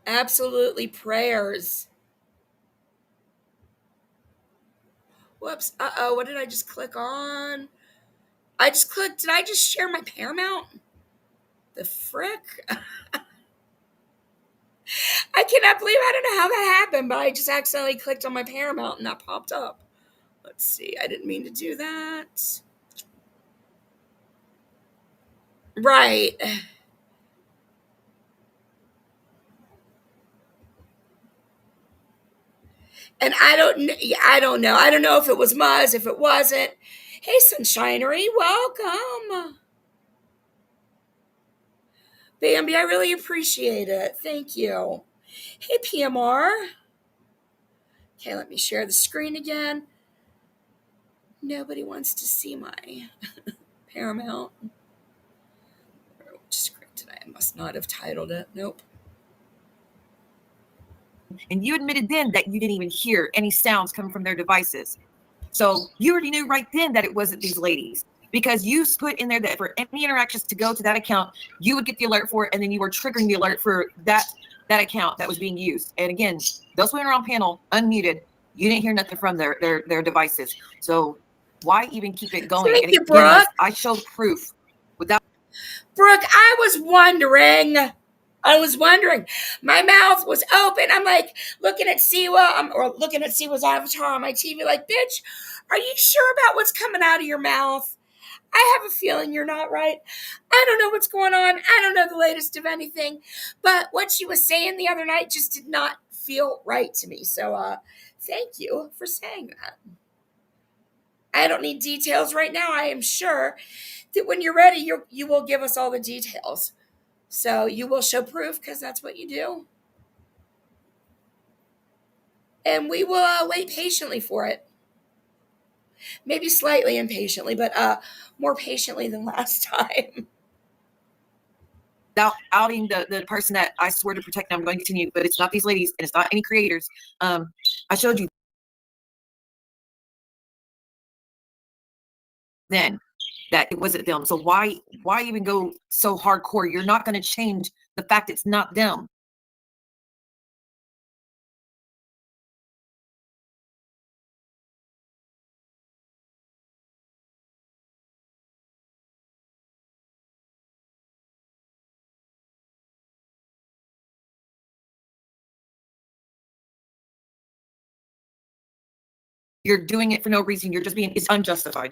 Absolutely, prayers. Whoops. Uh-oh, what did I just click on? Did I just share my Paramount? The frick? I cannot believe, I don't know how that happened, but I just accidentally clicked on my Paramount and that popped up. Let's see, I didn't mean to do that. Right. And I don't know. I don't know if it was Muzz, if it wasn't. Hey, Sunshinery, welcome. Bambi, I really appreciate it. Thank you. Hey, PMR. Okay, let me share the screen again. Nobody wants to see my Paramount. Which screen did I must not have titled it. Nope. And you admitted then that you didn't even hear any sounds coming from their devices. So you already knew right then that it wasn't these ladies, because you put in there that for any interactions to go to that account, you would get the alert for it, and then you were triggering the alert for that account that was being used. And again, those women are on panel, unmuted. You didn't hear nothing from their devices. So why even keep it going? Thank and you, again, Brooke. I showed proof without. Brooke, I was wondering. My mouth was open. I'm like looking at Siwa, or looking at Siwa's avatar on my TV, like, bitch, are you sure about what's coming out of your mouth? I have a feeling you're not right. I don't know what's going on. I don't know the latest of anything. But what she was saying the other night just did not feel right to me. So thank you for saying that. I don't need details right now. I am sure that when you're ready, you will give us all the details. So you will show proof, because that's what you do. And we will wait patiently for it. Maybe slightly impatiently, but more patiently than last time. Without outing the person that I swear to protect, I'm going to continue, but it's not these ladies and it's not any creators. I showed you then that it wasn't them. So why even go so hardcore? You're not going to change the fact it's not them. You're doing it for no reason. You're just it's unjustified.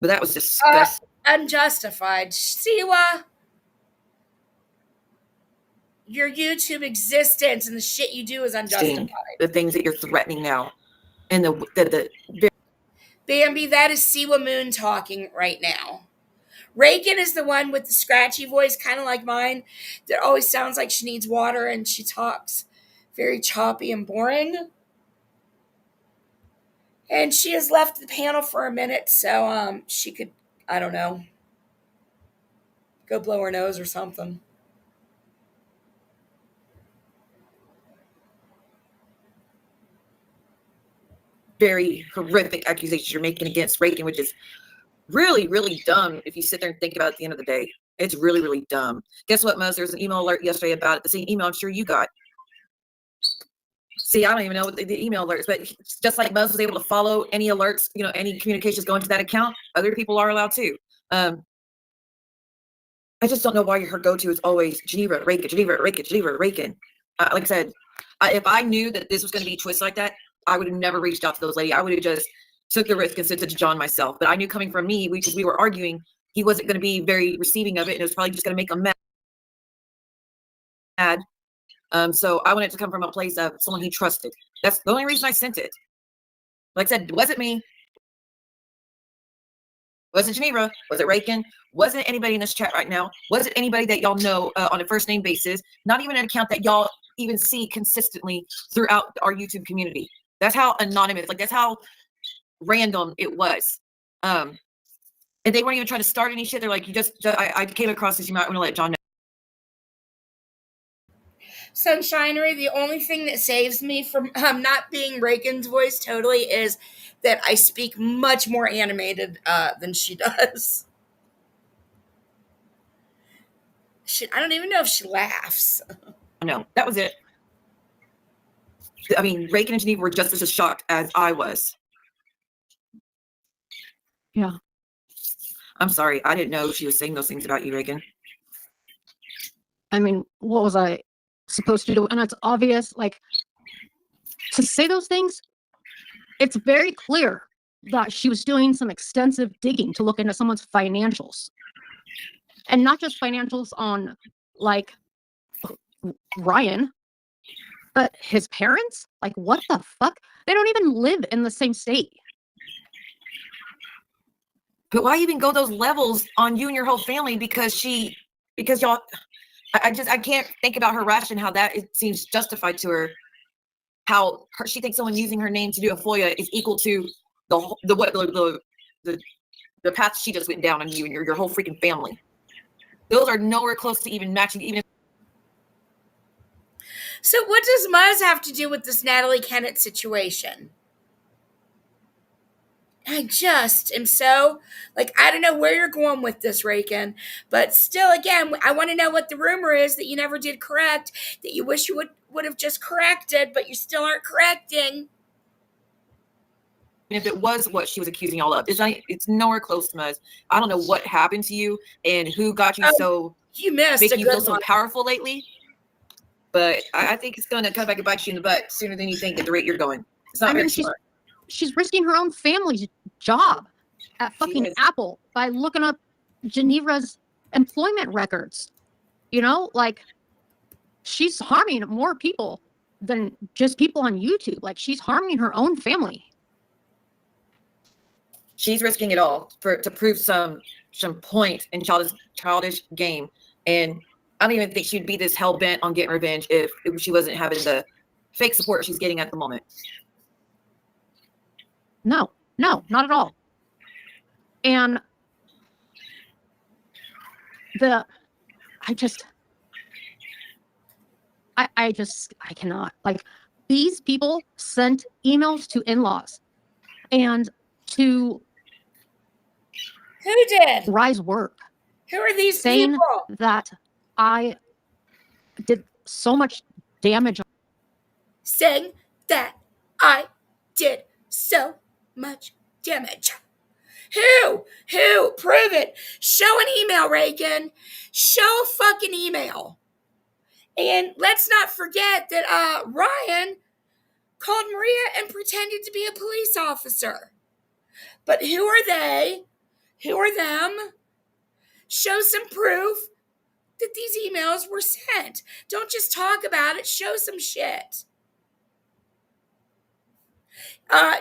But that was disgusting. Unjustified. Siwa, your YouTube existence and the shit you do is unjustified. The things that you're threatening now, and the Bambi, that is Siwa Moon talking right now. Reagan is the one with the scratchy voice, kind of like mine, that always sounds like she needs water, and she talks very choppy and boring. And she has left the panel for a minute, so she could, I don't know, go blow her nose or something. very horrific accusations you're making against Reagan, which is really, really dumb if you sit there and think about it at the end of the day. It's really, really dumb. Guess what, Muzz? There's an email alert yesterday about it. The same email I'm sure you got. See, I don't even know what the email alerts, but just like Muzz was able to follow any alerts, any communications going to that account, other people are allowed to. I just don't know why her go-to is always Geneva Rakin, Geneva Rakin, Geneva Rakin. Like I said, if I knew that this was going to be twists like that, I would have never reached out to those ladies. I would have just took the risk and sent it to John myself. But I knew coming from me, because we were arguing, he wasn't going to be very receiving of it, and it was probably just going to make him mad. So I wanted it to come from a place of someone he trusted. That's the only reason I sent it. Like I said, was it me? Was it Geneva? Was it Rakin? Wasn't anybody in this chat right now? Was it anybody that y'all know on a first name basis? Not even an account that y'all even see consistently throughout our YouTube community. That's how anonymous, like that's how random it was. And they weren't even trying to start any shit. They're like, I came across this, you might want to let John know. Sunshinery, the only thing that saves me from not being Reagan's voice totally is that I speak much more animated than she does. I don't even know if she laughs. No, that was it. I mean, Rakin and Geneva were just as shocked as I was. Yeah. I'm sorry. I didn't know she was saying those things about you, Rakin. I mean, what was I supposed to do? And it's obvious, like, to say those things, it's very clear that she was doing some extensive digging to look into someone's financials. And not just financials on, like, Ryan, but his parents? Like, what the fuck? They don't even live in the same state. But why even go those levels on you and your whole family? Because y'all, I can't think about her ration, how that it seems justified to her. How she thinks someone using her name to do a FOIA is equal to the path she just went down on you and your whole freaking family. Those are nowhere close to even matching. Even so, what does Muzz have to do with this Natalie Kennett situation? I just am so, like, I don't know where you're going with this, Rakin, but still, again, I want to know what the rumor is that you never did correct, that you wish you would have just corrected, but you still aren't correcting. if it was what she was accusing y'all of, it's nowhere close to Muzz. I don't know what happened to you and who got you you missed making you feel one. so powerful lately. But I think it's going to come back and bite you in the butt sooner than you think at the rate you're going. It's not very smart. She's risking her own family's job at fucking Apple by looking up Geneva's employment records. You know, like, she's harming more people than just people on YouTube. Like, she's harming her own family. She's risking it all to prove some point in childish game. And I don't even think she'd be this hell bent on getting revenge if she wasn't having the fake support she's getting at the moment. No, not at all. And I cannot. Like, these people sent emails to in-laws and to who did Rise work. Who are these saying people? That I did so much damage. Saying that I did so much damage. Who? Prove it. Show an email, Reagan. Show a fucking email. And let's not forget that Ryan called Maria and pretended to be a police officer. But who are they? Who are them? Show some proof that these emails were sent. Don't just talk about it. Show some shit.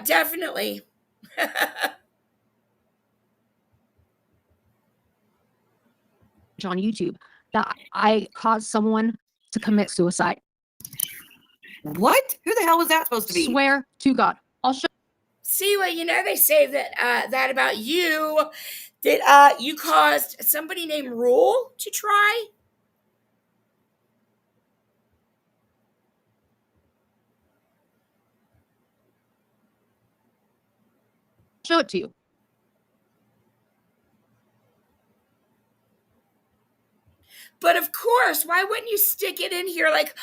Definitely. On YouTube that I caused someone to commit suicide. What? Who the hell was that supposed to be? Swear to God. I'll show. See, well, you know, they say that that about you, that you caused somebody named Rule to try. Show it to you. But of course, why wouldn't you stick it in here like,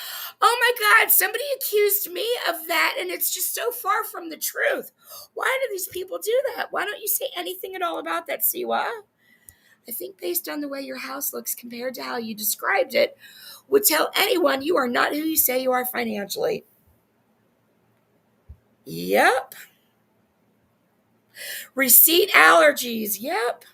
oh my God, somebody accused me of that and it's just so far from the truth. Why do these people do that? Why don't you say anything at all about that, Siwa? I think based on the way your house looks compared to how you described it, would tell anyone you are not who you say you are financially. Yep. Receipt allergies. Yep.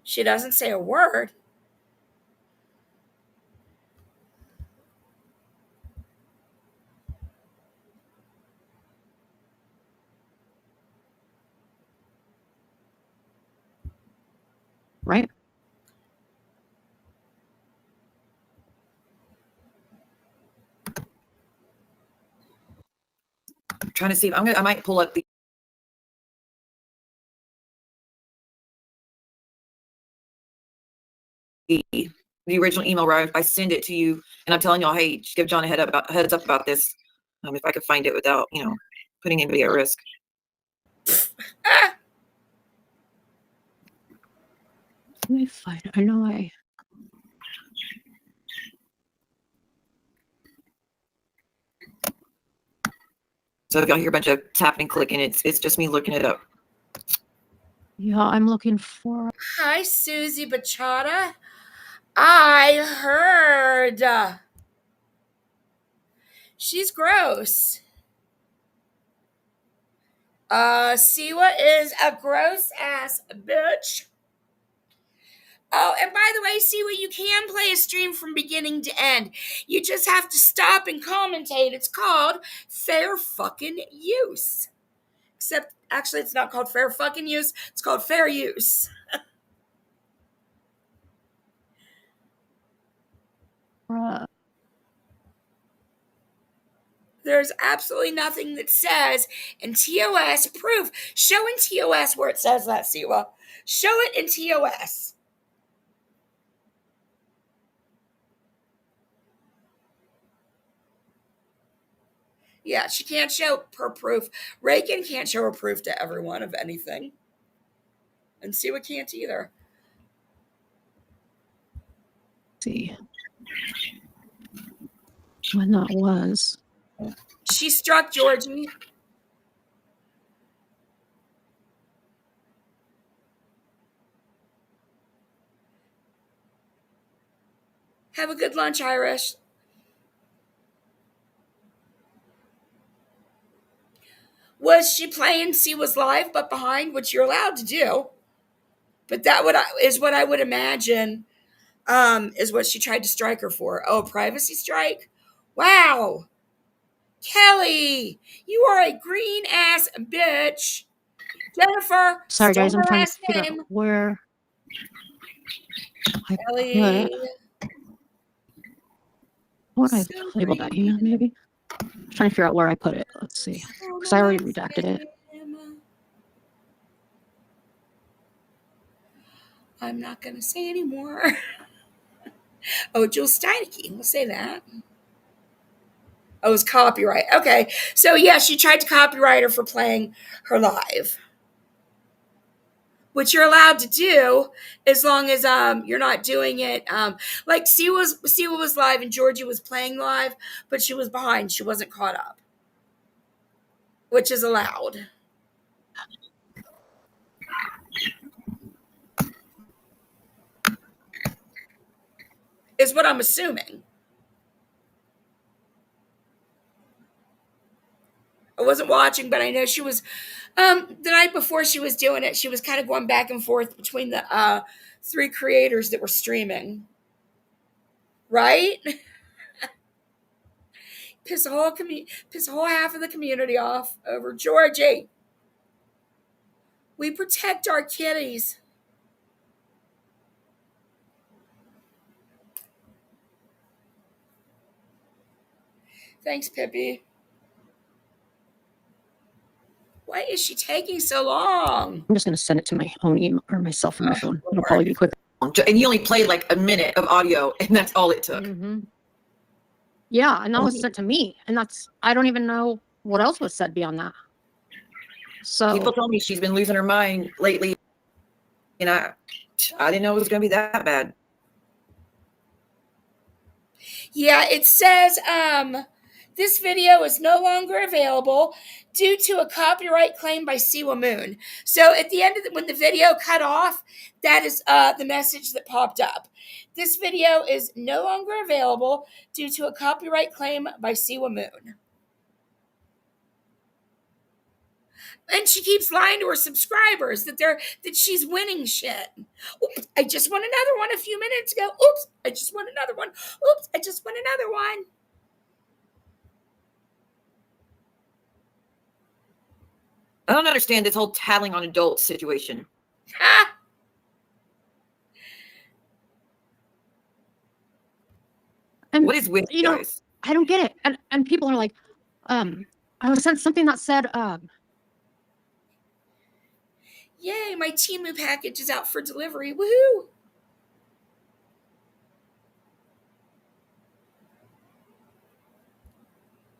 She doesn't say a word. Right? I'm trying to see if I might pull up the original email where I send it to you and I'm telling y'all, hey, just give John a heads up about this. If I could find it without, putting anybody at risk. Ah, Let me find it. I know So if y'all hear a bunch of tapping, clicking, it's just me looking it up. Yeah, I'm looking for. hi, Susie Bachata. I heard. She's gross. Siwa is a gross ass bitch. Oh, and by the way, Siwa, you can play a stream from beginning to end. You just have to stop and commentate. It's called fair fucking use. Except, actually, it's not called fair fucking use. It's called fair use. There's absolutely nothing that says in TOS proof. Show in TOS where it says that, Siwa. Show it in TOS. Yeah, she can't show her proof. Rakin can't show her proof to everyone of anything. And Siwa can't either. See when that was. She struck Georgie. Have a good lunch, Irish. Was she playing Siwa's live but behind, which you're allowed to do? But that is what I would imagine is what she tried to strike her for. Oh, a privacy strike? Wow. Kelly, you are a green ass bitch. Jennifer, Sorry, still guys. I'm her trying to last figure name. out where. Kelly. What I labeled that email, maybe. Trying to figure out where I put it. Let's see, because I already redacted it. I'm not going to say anymore. Oh, Jules Steineke. We'll say that. Oh, it was copyright. Okay. So, yeah, she tried to copyright her for playing her live. Which you're allowed to do as long as you're not doing it. Like Siwa was live and Georgie was playing live, but she was behind. She wasn't caught up. Which is allowed. Is what I'm assuming. I wasn't watching, but I know she was the night before she was doing it, she was kind of going back and forth between the three creators that were streaming. Right? Piss a whole half of the community off over Georgie. We protect our kitties. Thanks, Pippi. Why is she taking so long? I'm just going to send it to my own email or myself on my phone. It'll probably be quick. And you only played like a minute of audio, and that's all it took. Mm-hmm. Yeah, and that was sent to me, and I don't even know what else was said beyond that. So People told me she's been losing her mind lately, and I didn't know it was going to be that bad. Yeah, it says this video is no longer available due to a copyright claim by Siwa Moon. So at the end of when the video cut off, that is the message that popped up. This video is no longer available due to a copyright claim by Siwa Moon. And she keeps lying to her subscribers that she's winning shit. Oops, I just won another one a few minutes ago. Oops, I just won another one. Oops, I just won another one. I don't understand this whole tattling on adults situation. Ha! and What is with you guys? I don't get it. And people are like, I was sent something that said, Yay, my Temu package is out for delivery. Woohoo!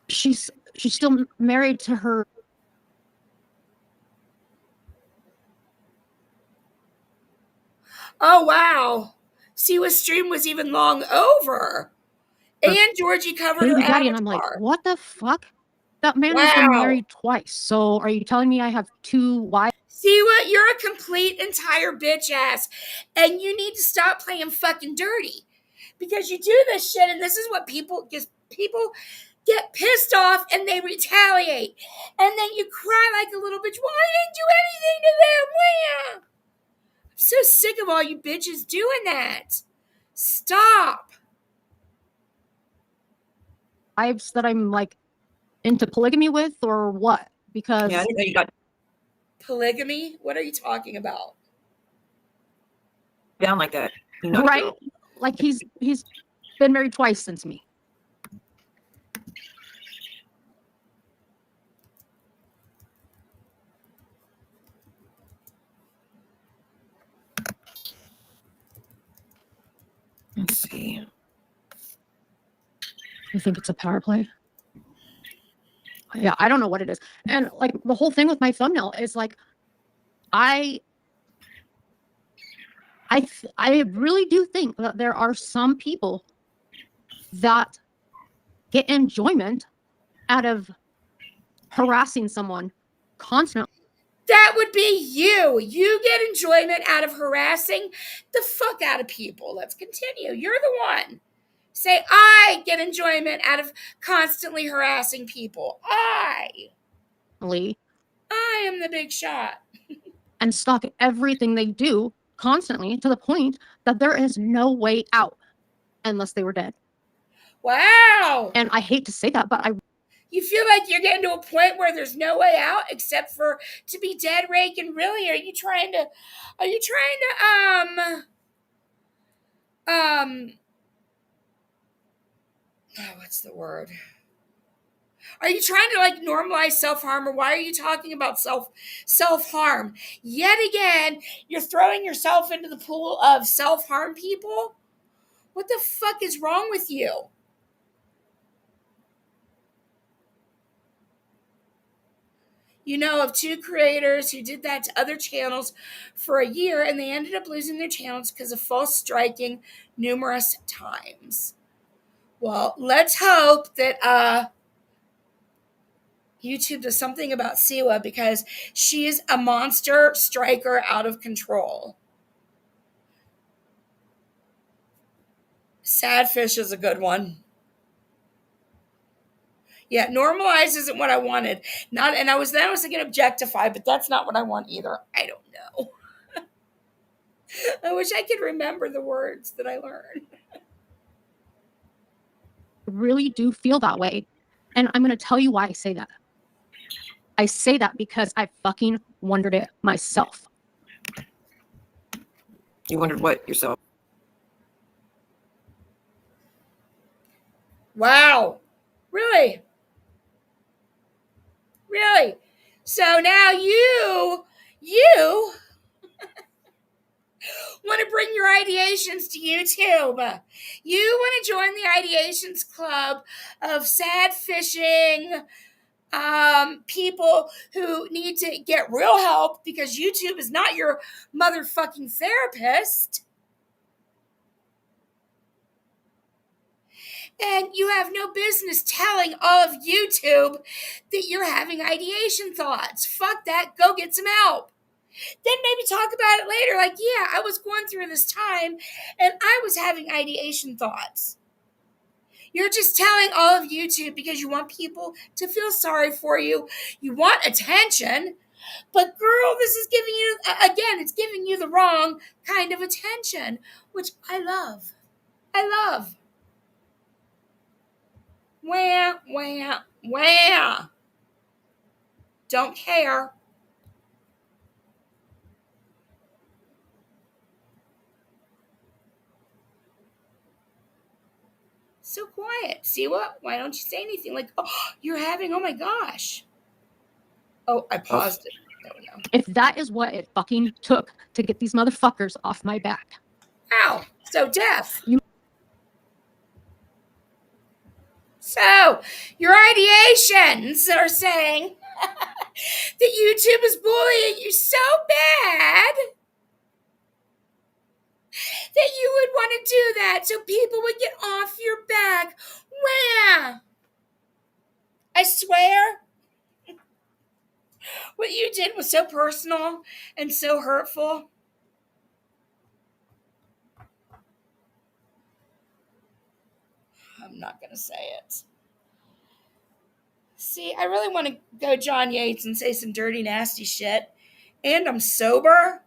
she's still married to her. Oh, wow. Siwa's stream was even long over. And Georgie covered her baby daddy, avatar. and I'm like, what the fuck? That man has Wow. been married twice. So are you telling me I have 2 wives? Siwa, you're a complete entire bitch ass. And you need to stop playing fucking dirty. Because you do this shit, and this is what people get pissed off and they retaliate. And then you cry like a little bitch. Well, I didn't do anything to them. Well, I'm so sick of all you bitches doing that. Stop. Wives that I'm like into polygamy with, or what? Because Yeah, I didn't know you got Polygamy? What are you talking about? down like that. You know, right? Like he's been married twice since me. Let's see. You think it's a power play? Yeah, I don't know what it is. And like the whole thing with my thumbnail is like, I really do think that there are some people that get enjoyment out of harassing someone constantly. That would be you. You get enjoyment out of harassing the fuck out of people. Let's continue. You're the one. Say, I get enjoyment out of constantly harassing people. I am the big shot. And stalk everything they do constantly to the point that there is no way out unless they were dead. Wow. And I hate to say that, but You feel like you're getting to a point where there's no way out except for to be dead, Reagan. Really? Are you trying to what's the word? Are you trying to like normalize self-harm, or why are you talking about self-harm? Yet again, you're throwing yourself into the pool of self-harm people? What the fuck is wrong with you? You know of 2 creators who did that to other channels for a year, and they ended up losing their channels because of false striking numerous times. Well, let's hope that YouTube does something about Siwa, because she is a monster striker out of control. Sadfish is a good one. Yeah, normalize isn't what I wanted. I was thinking objectify, but that's not what I want either. I don't know. I wish I could remember the words that I learned. really do feel that way. And I'm going to tell you why I say that. I say that because I fucking wondered it myself. You wondered what yourself? Wow. Really? Really? So now you want to bring bring your ideations to YouTube. You want to join the ideations club of sad fishing people who need to get real help because YouTube is not your motherfucking therapist. And you have no business telling all of YouTube that you're having ideation thoughts. Fuck that. Go get some help. Then maybe talk about it later. Like, yeah, I was going through this time and I was having ideation thoughts. You're just telling all of YouTube because you want people to feel sorry for you. You want attention. But girl, this is giving you, again, it's giving you the wrong kind of attention, which I love. I love. Wah, wah, wah. Don't care. So quiet. See what? Why don't you say anything? Like, oh, you're having, oh my gosh. Oh, I paused it. There we go. If that is what it fucking took to get these motherfuckers off my back. Ow, so deaf. So, your ideations are saying that YouTube is bullying you so bad that you would want to do that so people would get off your back. Wah! I swear, what you did was so personal and so hurtful. I'm not going to say it. See, I really want to go John Yates and say some dirty, nasty shit. And I'm sober.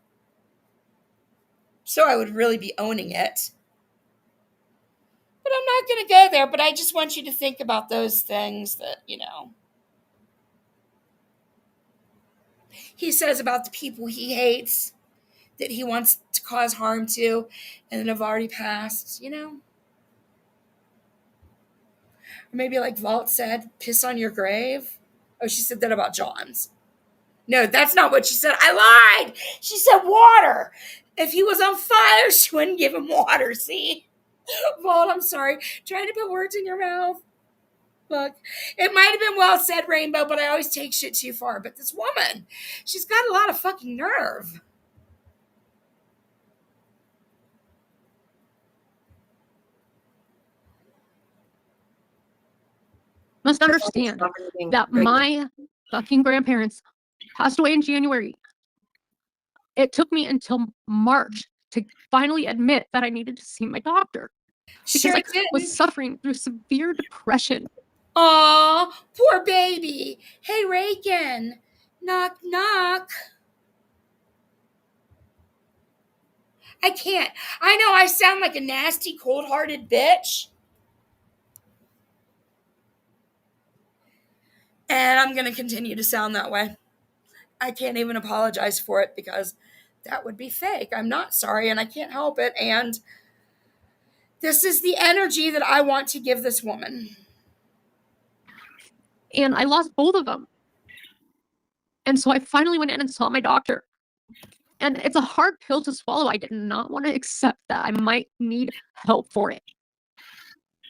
So I would really be owning it. But I'm not going to go there. But I just want you to think about those things that, he says about the people he hates, that he wants to cause harm to, and that have already passed, Or maybe like Vault said, piss on your grave. Oh, she said that about John's. No, that's not what she said. I lied. She said water. If he was on fire, she wouldn't give him water, see? Vault, I'm sorry. Trying to put words in your mouth. Look, it might have been well said, Rainbow, but I always take shit too far. But this woman, she's got a lot of fucking nerve. Must understand that my fucking grandparents passed away in January. It took me until March to finally admit that I needed to see my doctor. Because Sure I did. was suffering through severe depression. Aw, poor baby. Hey, Rakin. Knock, knock. I can't. I know I sound like a nasty, cold-hearted bitch. And I'm going to continue to sound that way. I can't even apologize for it because that would be fake. I'm not sorry and I can't help it. And this is the energy that I want to give this woman. And I lost both of them. And so I finally went in and saw my doctor. And it's a hard pill to swallow. I did not want to accept that I might need help for it.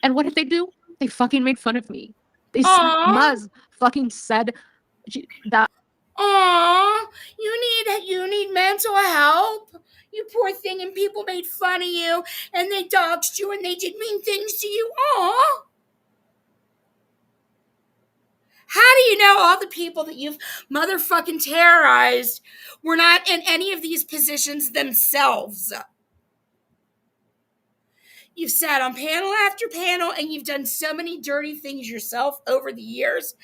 And what did they do? They fucking made fun of me. They Muzz fucking said that. Aw, you need mental help. You poor thing, and people made fun of you, and they doxed you, and they did mean things to you. Aw. How do you know all the people that you've motherfucking terrorized were not in any of these positions themselves? You've sat on panel after panel and you've done so many dirty things yourself over the years.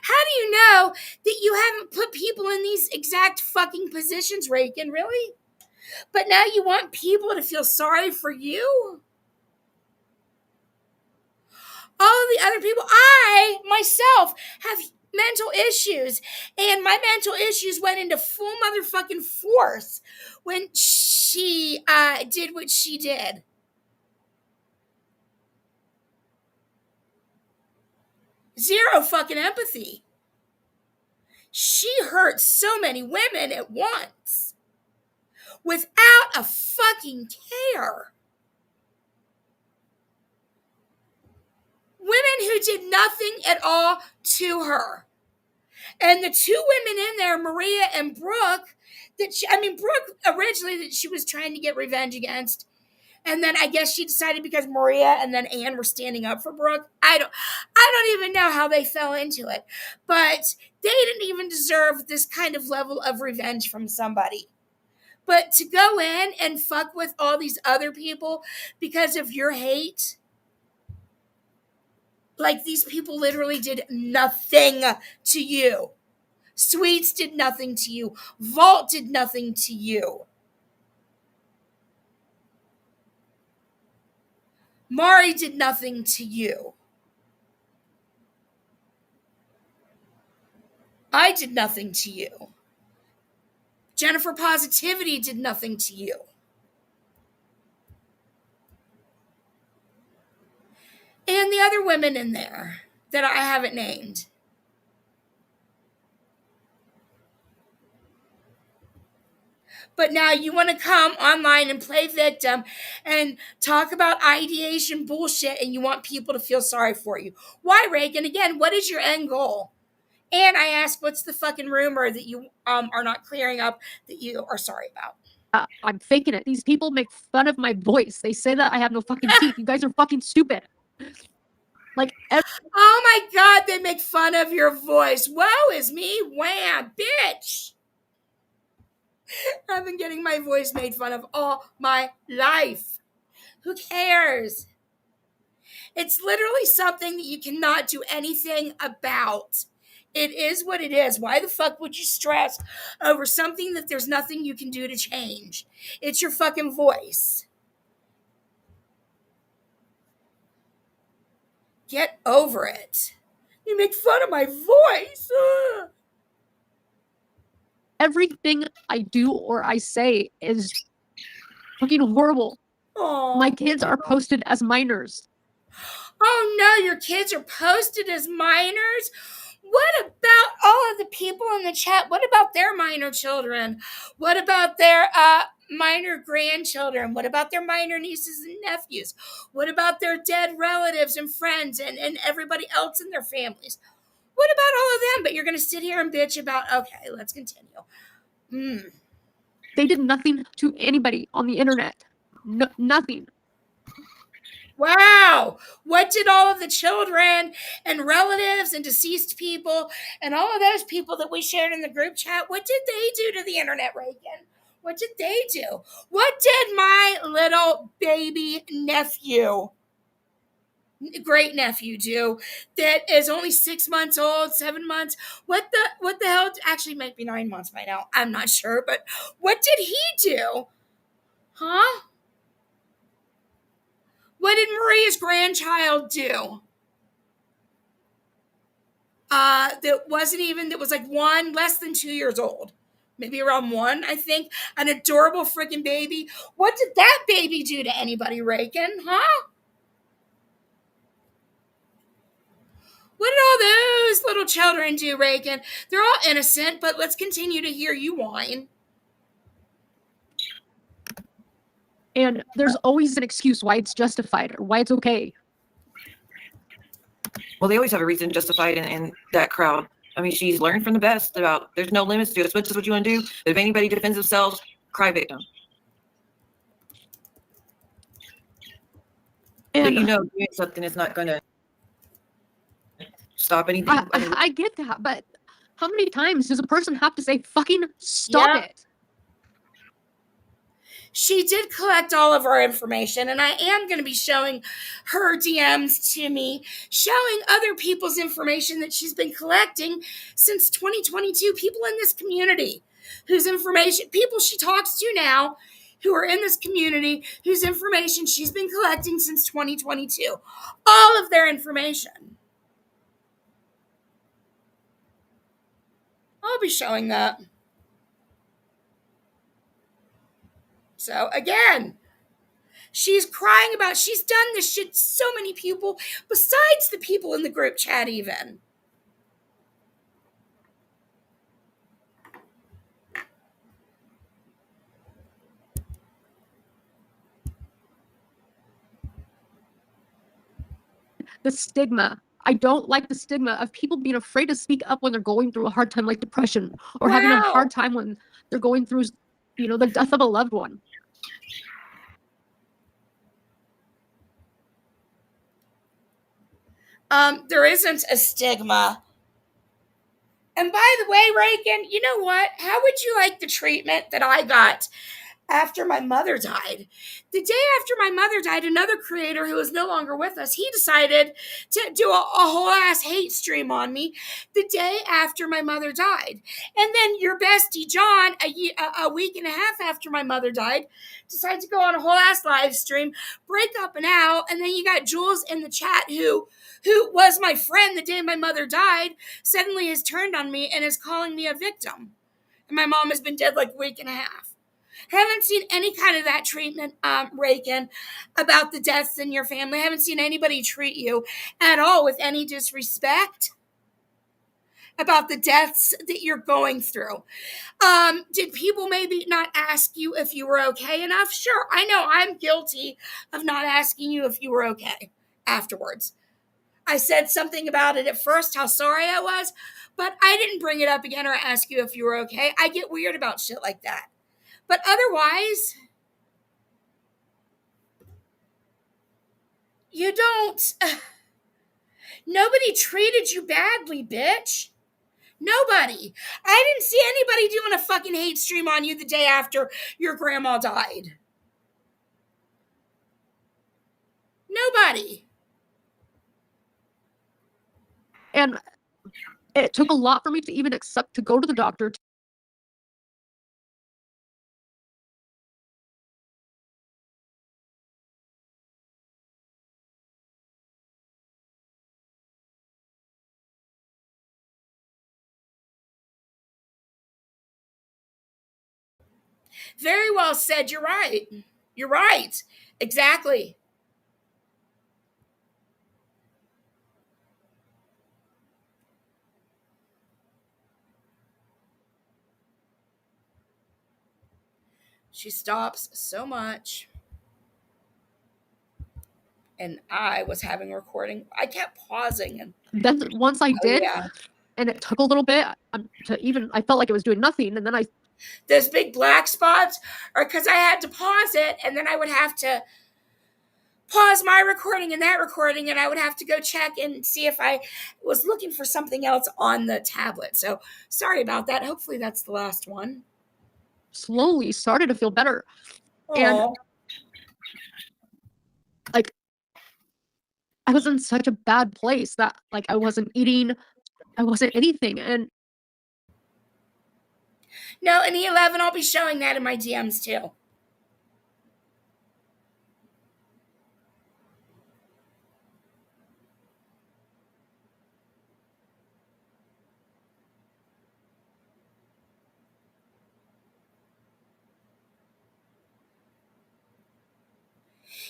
How do you know that you haven't put people in these exact fucking positions, Rakin? Really? But now you want people to feel sorry for you? All of the other people, I, myself, have mental issues. And my mental issues went into full motherfucking force when she did what she did. Zero fucking empathy. She hurt so many women at once without a fucking care. Women who did nothing at all to her. And the two women in there, Maria and Brooke, Brooke originally that she was trying to get revenge against. And then I guess she decided because Maria and then Anne were standing up for Brooke. I don't even know how they fell into it. But they didn't even deserve this kind of level of revenge from somebody. But to go in and fuck with all these other people because of your hate, like these people literally did nothing to you. Sweets did nothing to you. Vault did nothing to you. Mari did nothing to you. I did nothing to you. Jennifer Positivity did nothing to you. And the other women in there that I haven't named. But now you want to come online and play victim and talk about ideation bullshit and you want people to feel sorry for you. Why, Reagan? Again, what is your end goal? And I ask, what's the fucking rumor that you are not clearing up that you are sorry about? I'm faking it. These people make fun of my voice. They say that I have no fucking teeth. You guys are fucking stupid. Like, oh my God, they make fun of your voice. Woe is me, wham, bitch. I've been getting my voice made fun of all my life. Who cares? It's literally something that you cannot do anything about. It is what it is. Why the fuck would you stress over something that there's nothing you can do to change? It's your fucking voice. Get over it. You make fun of my voice. Ugh. Everything I do or I say is fucking horrible. Aww. My kids are posted as minors. Oh no, your kids are posted as minors? What about all of the people in the chat? What about their minor children? What about their minor grandchildren? What about their minor nieces and nephews? What about their dead relatives and friends and everybody else in their families? What about all of them? But you're going to sit here and bitch about, okay, let's continue. They did nothing to anybody on the internet. No, nothing. Wow. What did all of the children and relatives and deceased people and all of those people that we shared in the group chat, what did they do to the internet, Reagan? What did they do? What did my little baby nephew, great nephew do that is only 6 months old, 7 months? What the hell? Actually, might be 9 months by now. I'm not sure, but what did he do? Huh? What did Maria's grandchild do? That was like less than 2 years old. Maybe around 1, I think. An adorable freaking baby. What did that baby do to anybody, Reagan? Huh? What did all those little children do, Reagan? They're all innocent, but let's continue to hear you whine. And there's always an excuse why it's justified or why it's okay. Well, they always have a reason justified in that crowd. I mean, she's learned from the best about there's no limits to it. This is what you want to do. If anybody defends themselves, cry victim. And but doing something is not going to stop anything. I get that, but how many times does a person have to say fucking stop it? She did collect all of our information, and I am going to be showing her DMs to me, showing other people's information that she's been collecting since 2022. People in this community whose information, people she talks to now who are in this community, whose information she's been collecting since 2022. All of their information. I'll be showing that. So again, she's crying about, she's done this shit to so many people besides the people in the group chat even. the stigma. I don't like the stigma of people being afraid to speak up when they're going through a hard time like depression or having a hard time when they're going through, the death of a loved one. There isn't a stigma. And by the way, Reagan, you know what? How would you like the treatment that I got after my mother died? The day after my mother died, another creator who is no longer with us, he decided to do a whole ass hate stream on me the day after my mother died. And then your bestie, John, a week and a half after my mother died, decided to go on a whole ass live stream, break up and out. And then you got Jules in the chat who was my friend the day my mother died, suddenly has turned on me and is calling me a victim. And my mom has been dead like a week and a half. Haven't seen any kind of that treatment, Reagan, about the deaths in your family. Haven't seen anybody treat you at all with any disrespect about the deaths that you're going through. Did people maybe not ask you if you were okay enough? Sure, I know I'm guilty of not asking you if you were okay afterwards. I said something about it at first, how sorry I was, but I didn't bring it up again or ask you if you were okay. I get weird about shit like that. But otherwise, you don't. Nobody treated you badly, bitch. Nobody. I didn't see anybody doing a fucking hate stream on you the day after your grandma died. Nobody. And it took a lot for me to even accept to go to the doctor. Very well said. You're right. You're right. Exactly. She stops so much. And I was having a recording. I kept pausing. And then once I did, and it took a little bit I felt like it was doing nothing. And then those big black spots are because I had to pause it, and then I would have to pause my recording and that recording, and I would have to go check and see if I was looking for something else on the tablet. So sorry about that. Hopefully that's the last one. Slowly started to feel better. Aww. And like I was in such a bad place that like I wasn't eating, I wasn't anything. And no, in E11, I'll be showing that in my DMs too.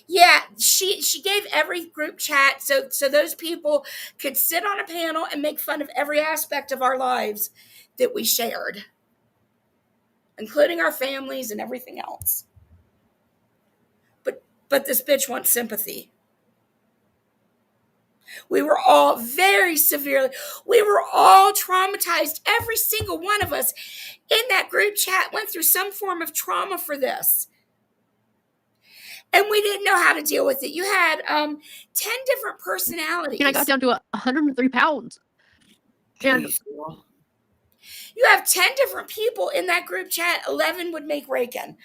Yeah, she gave every group chat so those people could sit on a panel and make fun of every aspect of our lives that we shared, including our families and everything else. But this bitch wants sympathy. We were all very severely, we were all traumatized. Every single one of us in that group chat went through some form of trauma for this. And we didn't know how to deal with it. You had 10 different personalities. And I got down to 103 pounds. And you have 10 different people in that group chat. 11 would make Reagan.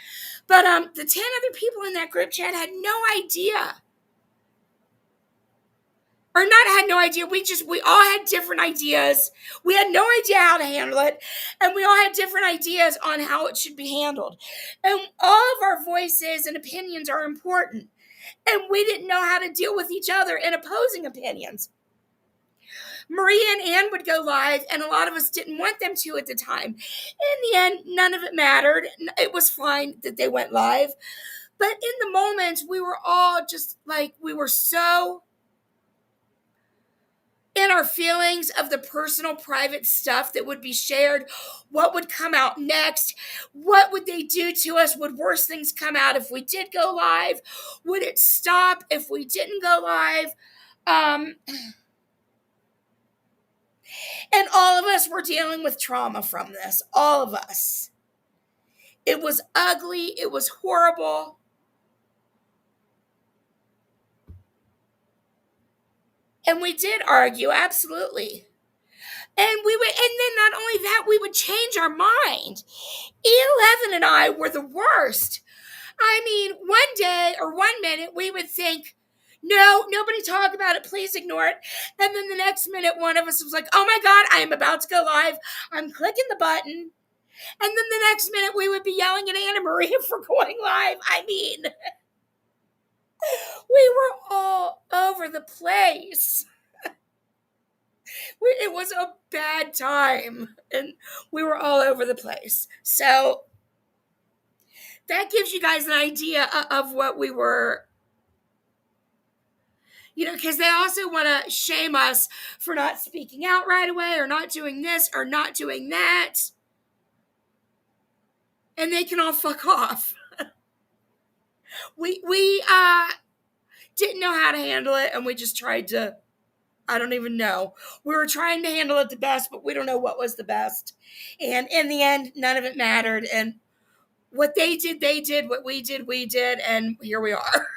But the 10 other people in that group chat had no idea. Or not had no idea. We all had different ideas. We had no idea how to handle it. And we all had different ideas on how it should be handled. And all of our voices and opinions are important. And we didn't know how to deal with each other in opposing opinions. Maria and Ann would go live, and a lot of us didn't want them to at the time. In the end, none of it mattered. It was fine that they went live. But in the moment, we were all just like, we were so in our feelings of the personal, private stuff that would be shared. What would come out next? What would they do to us? Would worse things come out if we did go live? Would it stop if we didn't go live? And all of us were dealing with trauma from this. All of us. It was ugly. It was horrible. And we did argue, absolutely. And then not only that, we would change our mind. 11 and I were the worst. I mean, one day or 1 minute we would think, no, nobody talk about it, please ignore it. And then the next minute one of us was like, oh my God, I am about to go live. I'm clicking the button. And then the next minute we would be yelling at Anna Maria for going live. I mean, we were all over the place. It was a bad time, and we were all over the place. So that gives you guys an idea of what we were, because they also want to shame us for not speaking out right away or not doing this or not doing that. And they can all fuck off. We didn't know how to handle it, and we just tried to, I don't even know. We were trying to handle it the best, but we don't know what was the best. And in the end, none of it mattered. And what they did, they did. What we did. And here we are.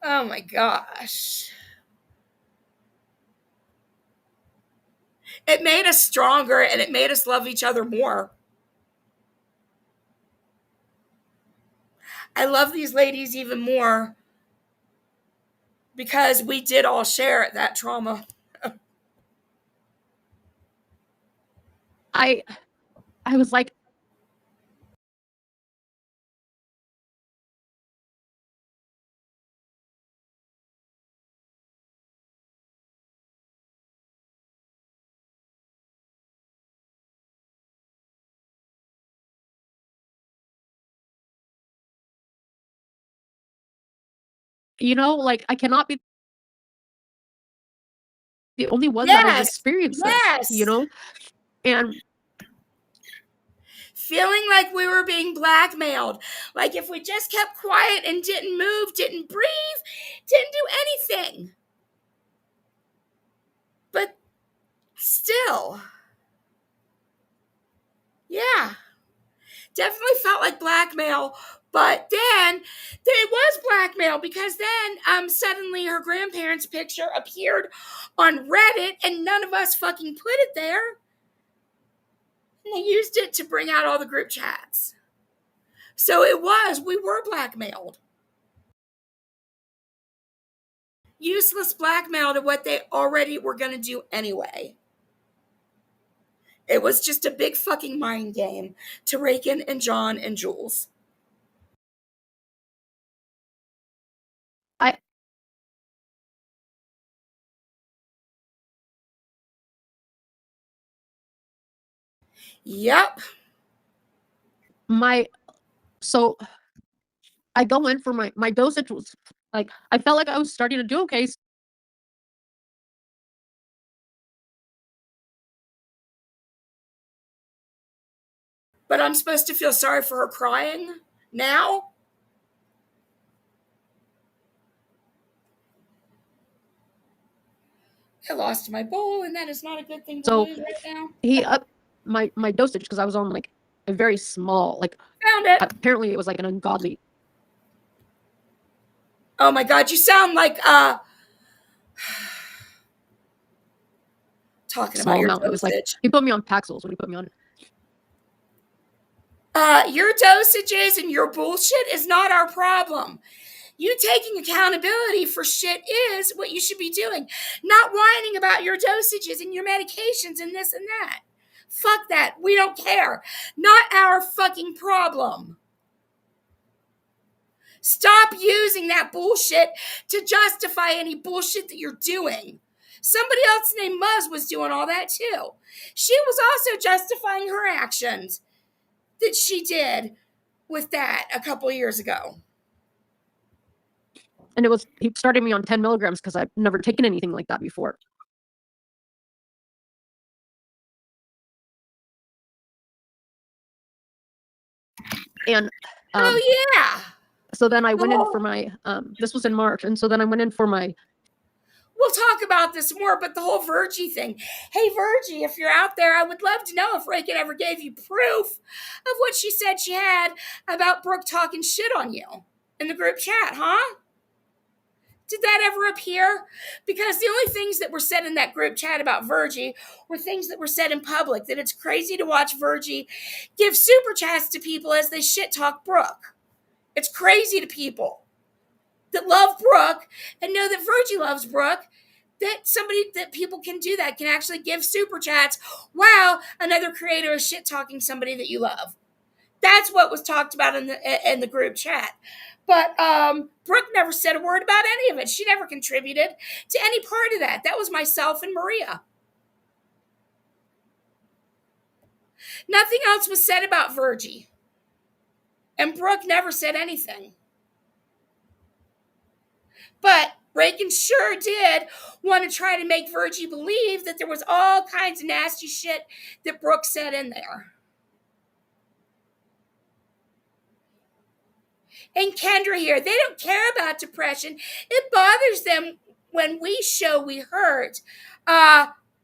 Oh my gosh. It made us stronger, and it made us love each other more. I love these ladies even more because we did all share that trauma. I was like, like I cannot be the only one that has experienced this, and feeling like we were being blackmailed. Like if we just kept quiet and didn't move, didn't breathe, didn't do anything. But still, yeah, definitely felt like blackmail. But then it was blackmail because then suddenly her grandparents' picture appeared on Reddit and none of us fucking put it there. And they used it to bring out all the group chats. So we were blackmailed. Useless blackmail to what they already were going to do anyway. It was just a big fucking mind game to Rakin and John and Jules. Yep. So I go in for my dosage was like, I felt like I was starting to do okay. But I'm supposed to feel sorry for her crying now? I lost my bowl, and that is not a good thing to lose right now. He upped my dosage because I was on like a very small, like Found it. Apparently it was like an ungodly. Oh my God, you sound like talking Small about your amount. It was like dosage. he put me on Paxils when he put me on. Your dosages and your bullshit is not our problem. You taking accountability for shit is what you should be doing. Not whining about your dosages and your medications and this and that. Fuck that. We don't care. Not our fucking problem. Stop using that bullshit to justify any bullshit that you're doing. Somebody else named Muzz was doing all that too. She was also justifying her actions that she did with that a couple years ago. And he started me on 10 milligrams because I've never taken anything like that before. And oh yeah. So then I went in for my, this was in March. And so then I went in for my, We'll talk about this more, but the whole Virgie thing. Hey, Virgie, if you're out there, I would love to know if Reagan ever gave you proof of what she said she had about Brooke talking shit on you in the group chat, huh? Did that ever appear? Because the only things that were said in that group chat about Virgie were things that were said in public, that it's crazy to watch Virgie give super chats to people as they shit talk Brooke. It's crazy to people that love Brooke and know that Virgie loves Brooke, that people can do that, can actually give super chats while another creator is shit talking somebody that you love. That's what was talked about in the group chat. But Brooke never said a word about any of it. She never contributed to any part of that. That was myself and Maria. Nothing else was said about Virgie. And Brooke never said anything. But Reagan sure did want to try to make Virgie believe that there was all kinds of nasty shit that Brooke said in there. And Kendra here, they don't care about depression. It bothers them when we show we hurt.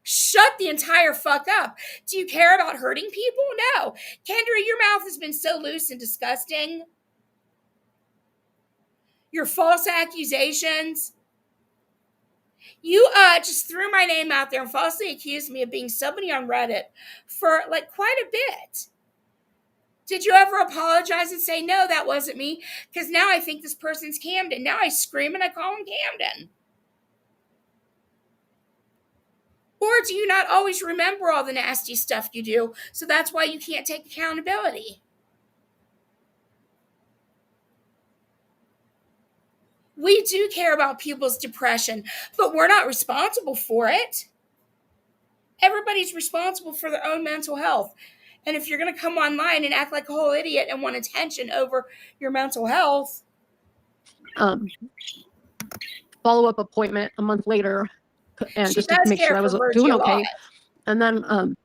Shut the entire fuck up. Do you care about hurting people? No. Kendra, your mouth has been so loose and disgusting. Your false accusations. You just threw my name out there and falsely accused me of being somebody on Reddit for like quite a bit. Did you ever apologize and say, no, that wasn't me? Because now I think this person's Camden. Now I scream and I call him Camden. Or do you not always remember all the nasty stuff you do, so that's why you can't take accountability? We do care about people's depression, but we're not responsible for it. Everybody's responsible for their own mental health. And if you're going to come online and act like a whole idiot and want attention over your mental health. follow-up appointment a month later, and She just to does make care sure I for was Virgie doing a okay. lot. And then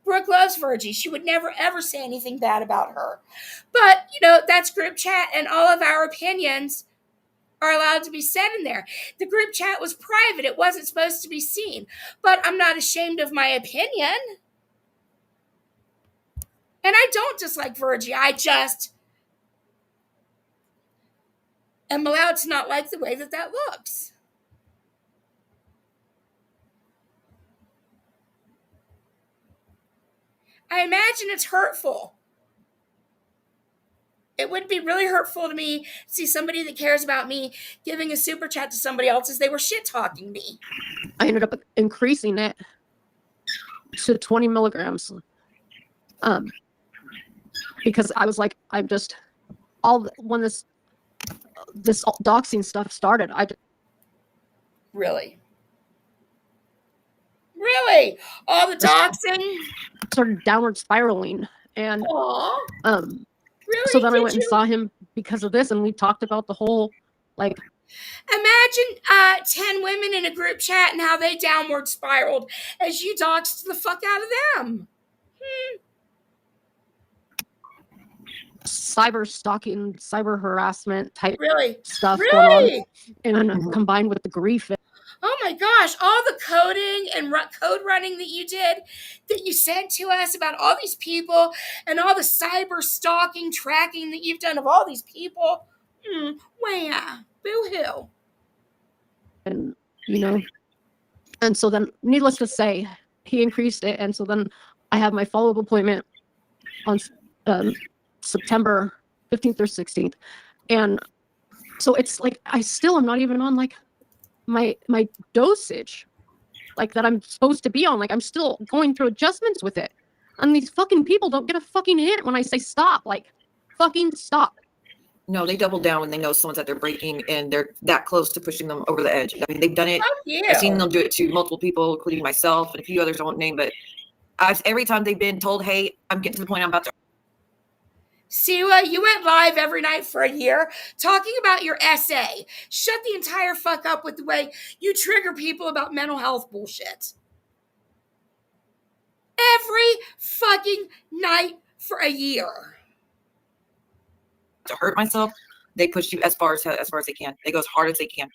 Brooke loves Virgie. She would never, ever say anything bad about her. But, you know, that's group chat, and all of our opinions are allowed to be said in there. The group chat was private. It wasn't supposed to be seen. But I'm not ashamed of my opinion. And I don't dislike Virgie. I just am allowed to not like the way that that looks. I imagine it's hurtful. It would be really hurtful to me to see somebody that cares about me giving a super chat to somebody else as they were shit talking me. I ended up increasing it to 20 milligrams. Because I was like, I'm just when this doxing stuff started, Really? All the doxing? started downward spiraling. And Aww. Really? so then I went and saw him because of this, and we talked about the whole, like, imagine 10 women in a group chat and how they downward spiraled as you doxed the fuck out of them. cyber stalking, cyber harassment type stuff Really? going on, and combined with the grief. Oh my gosh, all the coding and code running that you did, that you sent to us about all these people and all the cyber stalking, tracking that you've done of all these people. Wow. Boo-hoo. And, you know, and so then, needless to say, he increased it. And so then I have my follow-up appointment on September 15th or 16th. And so it's like, I still am not even on like my dosage, like that I'm supposed to be on. Like I'm still going through adjustments with it. And these fucking people don't get a fucking hint when I say stop, like fucking stop. No, they double down when they know someone's out there breaking and they're that close to pushing them over the edge. I mean, they've done it. I've seen them do it to multiple people, including myself and a few others I won't name, but every time they've been told, hey, I'm getting to the point I'm about to. Siwa, you went live every night for a year talking about your essay. Shut the entire fuck up with the way you trigger people about mental health bullshit. Every fucking night for a year. to hurt myself, they push you as far as they can. They go as hard as they can.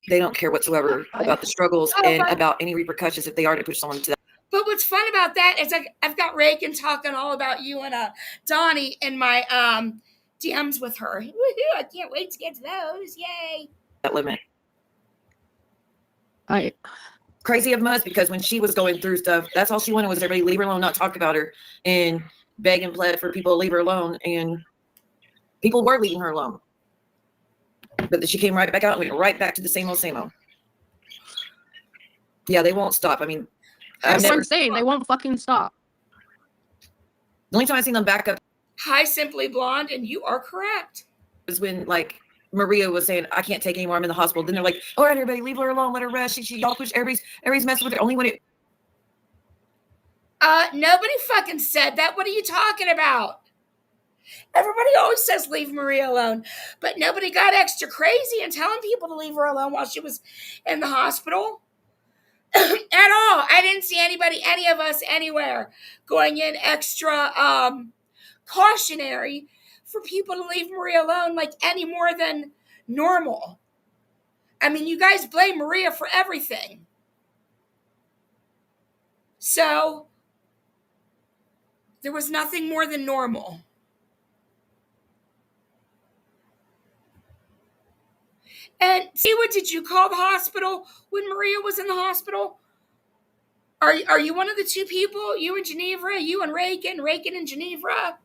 They don't care whatsoever about the struggles and about any repercussions if they are to push someone to that. But what's fun about that is I've got Reagan talking all about you and Donnie in my DMs with her. Woohoo, I can't wait to get to those. Yay. That limit. I Crazy of Muzz, because when she was going through stuff, that's all she wanted was everybody leave her alone, not talk about her, and beg and plead for people to leave her alone. And people were leaving her alone. But she came right back out and went right back to the same old, same old. Yeah, they won't stop. I mean, that's what I'm saying. They won't fucking stop. The only time I've seen them back up Hi, Simply Blonde, and you are correct. is when, like, Maria was saying, I can't take anymore, I'm in the hospital. Then they're like, all right, everybody, leave her alone, let her rest. She y'all push, everybody's messing with her. Only when it. Nobody fucking said that. What are you talking about? Everybody always says leave Maria alone, but nobody got extra crazy and telling people to leave her alone while she was in the hospital. At all. I didn't see any of us anywhere going in extra cautionary for people to leave Maria alone like any more than normal. I mean, you guys blame Maria for everything. So there was nothing more than normal. And Siwa, did you call the hospital when Maria was in the hospital? Are you one of the two people? You and Geneva? You and Reagan and Geneva?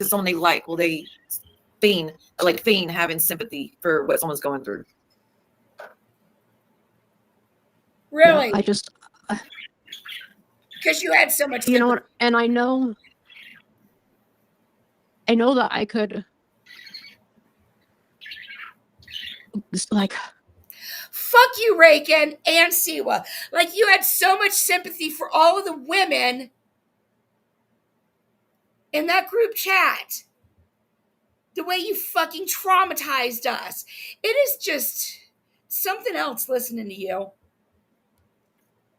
Someone they like, will they feign having sympathy for what someone's going through? Really? Yeah, I just because you had so much sympathy. You know what? And I know that I could like fuck you, Reagan and Siwa. Like, you had so much sympathy for all of the women in that group chat. The way you fucking traumatized us. It is just something else listening to you.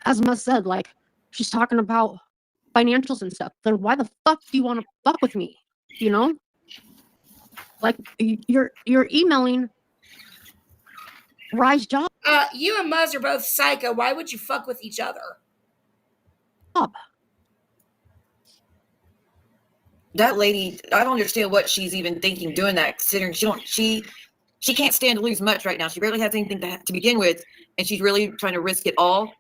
As Maz said, like, she's talking about financials and stuff. Then why the fuck do you want to fuck with me? You know? Like, you're emailing Rye's job. You and Muzz are both psycho. Why would you fuck with each other? That lady, I don't understand what she's even thinking doing that, considering she can't stand to lose much right now. She barely has anything to begin with, and she's really trying to risk it all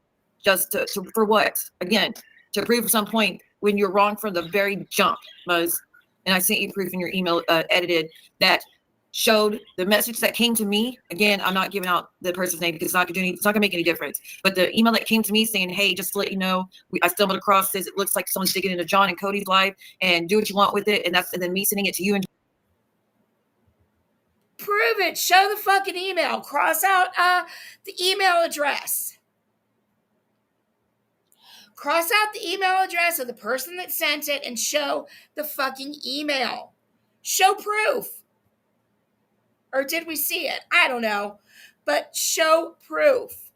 just to for what? Again, to prove at some point when you're wrong from the very jump, Muzz. And I sent you proof in your email edited that showed the message that came to me. Again, I'm not giving out the person's name because it's not gonna make any difference. But the email that came to me saying, hey, just to let you know, I stumbled across this. It looks like someone's digging into John and Cody's life, and do what you want with it. And then me sending it to you. And prove it. Show the fucking email. Cross out the email address. Cross out the email address of the person that sent it and show the fucking email. Show proof. Or did we see it? I don't know. But show proof.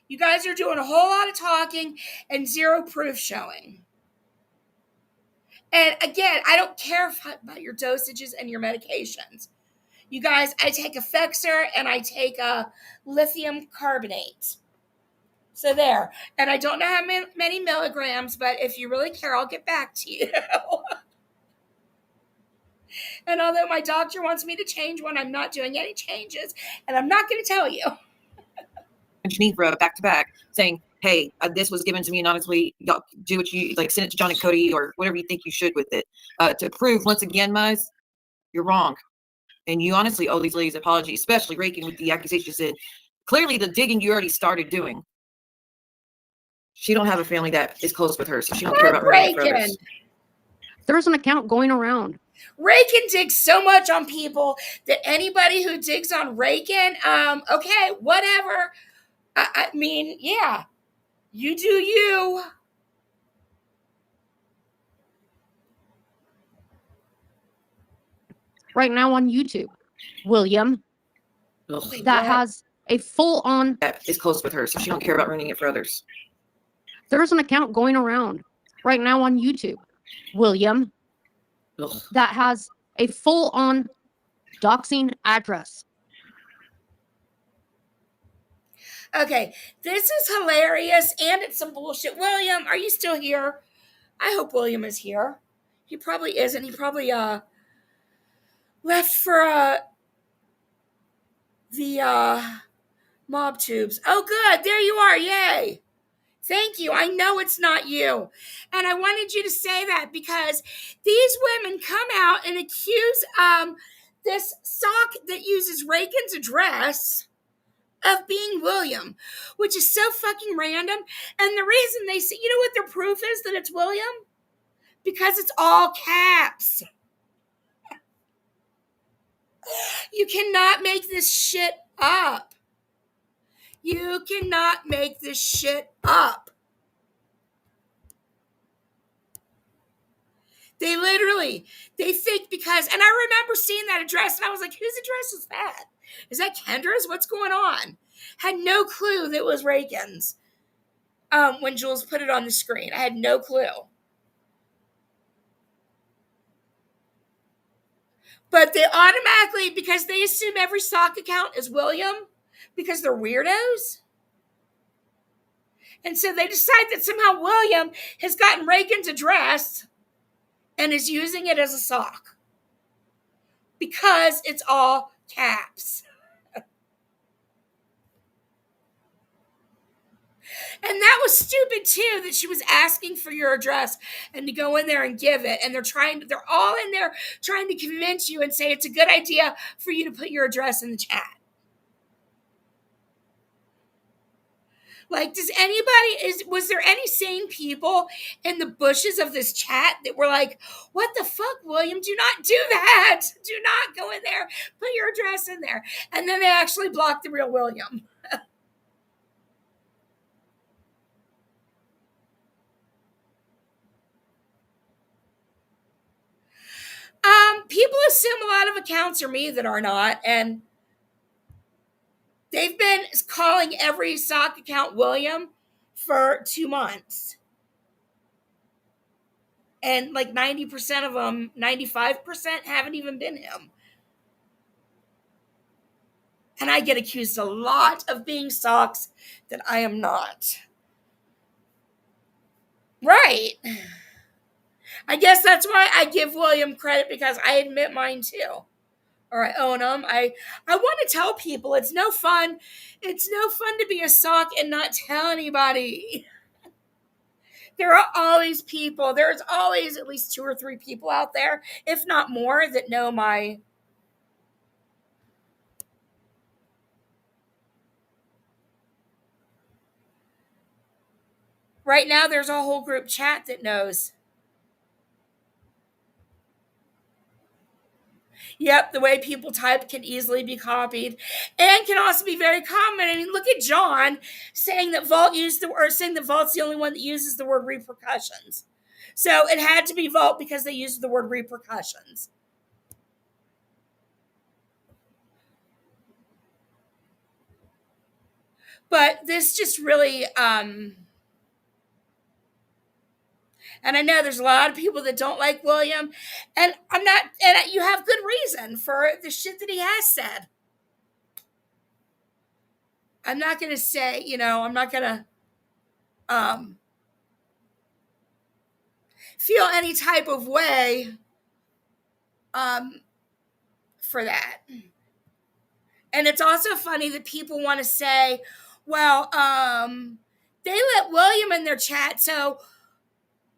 You guys are doing a whole lot of talking and zero proof showing. And again, I don't care about your dosages and your medications. You guys, I take Effexor and I take a lithium carbonate. So there. And I don't know how many milligrams, but if you really care, I'll get back to you. And although my doctor wants me to change one, I'm not doing any changes. And I'm not going to tell you. Geneva back to back saying, hey, this was given to me anonymously. Y'all do what you like, send it to John and Cody or whatever you think you should with it. To prove once again, Muzz, you're wrong. And you honestly owe these ladies an apology, especially Reagan with the accusations that clearly the digging you already started doing. She don't have a family that is close with her, so she don't care about Reagan. There's an account going around. Reagan digs so much on people that anybody who digs on Reagan, okay, whatever. I mean, yeah, you do you. Right now on YouTube, William, that has a full-on that is close with her, so she don't care about ruining it for others. There's an account going around right now on YouTube, William, Ugh. that has a full-on doxing address. Okay, this is hilarious and it's some bullshit. William, are you still here? I hope William is here. He probably isn't. He probably left for the mob tubes. Oh good, there you are. Yay. Thank you. I know it's not you. And I wanted you to say that because these women come out and accuse this sock that uses Reagan's address of being William, which is so fucking random. And the reason they say, you know what their proof is that it's William? Because it's all caps. You cannot make this shit up. You cannot make this shit up. They think because, and I remember seeing that address and I was like, whose address is that? Is that Kendra's? What's going on? Had no clue that it was Reagan's when Jules put it on the screen. I had no clue. But they automatically, because they assume every sock account is William, because they're weirdos. And so they decide that somehow William has gotten Reagan's address and is using it as a sock. Because it's all caps. And that was stupid too, that she was asking for your address and to go in there and give it. And they're all in there trying to convince you and say it's a good idea for you to put your address in the chat. Like, was there any sane people in the bushes of this chat that were like, what the fuck, William? Do not do that. Do not go in there. Put your address in there. And then they actually blocked the real William. People assume a lot of accounts are me that are not, and they've been calling every sock account William for 2 months. And like 90% of them, 95% haven't even been him. And I get accused a lot of being socks that I am not. Right. I guess that's why I give William credit, because I admit mine too. Or I own them. I want to tell people it's no fun. It's no fun to be a sock and not tell anybody. There are always people. There's always at least 2 or 3 people out there, if not more, that know my. Right now, there's a whole group chat that knows. Yep, the way people type can easily be copied and can also be very common. I mean, look at John saying that saying that Vault's the only one that uses the word repercussions. So it had to be Vault because they used the word repercussions. But this just really, and I know there's a lot of people that don't like William, and you have good reason for the shit that he has said. I'm not going to say, I'm not going to feel any type of way for that. And it's also funny that people want to say, well, they let William in their chat, so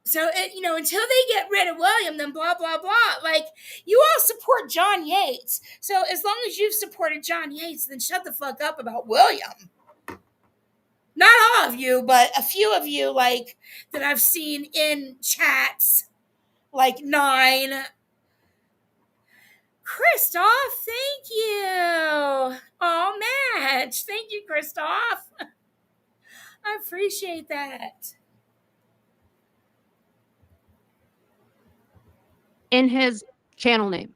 until they get rid of William, then blah, blah, blah. Like, you all support John Yates. So as long as you've supported John Yates, then shut the fuck up about William. Not all of you, but a few of you, like, that I've seen in chats, like 9. Christoph, thank you. Oh, Match. Thank you, Christoph. I appreciate that. In his channel name,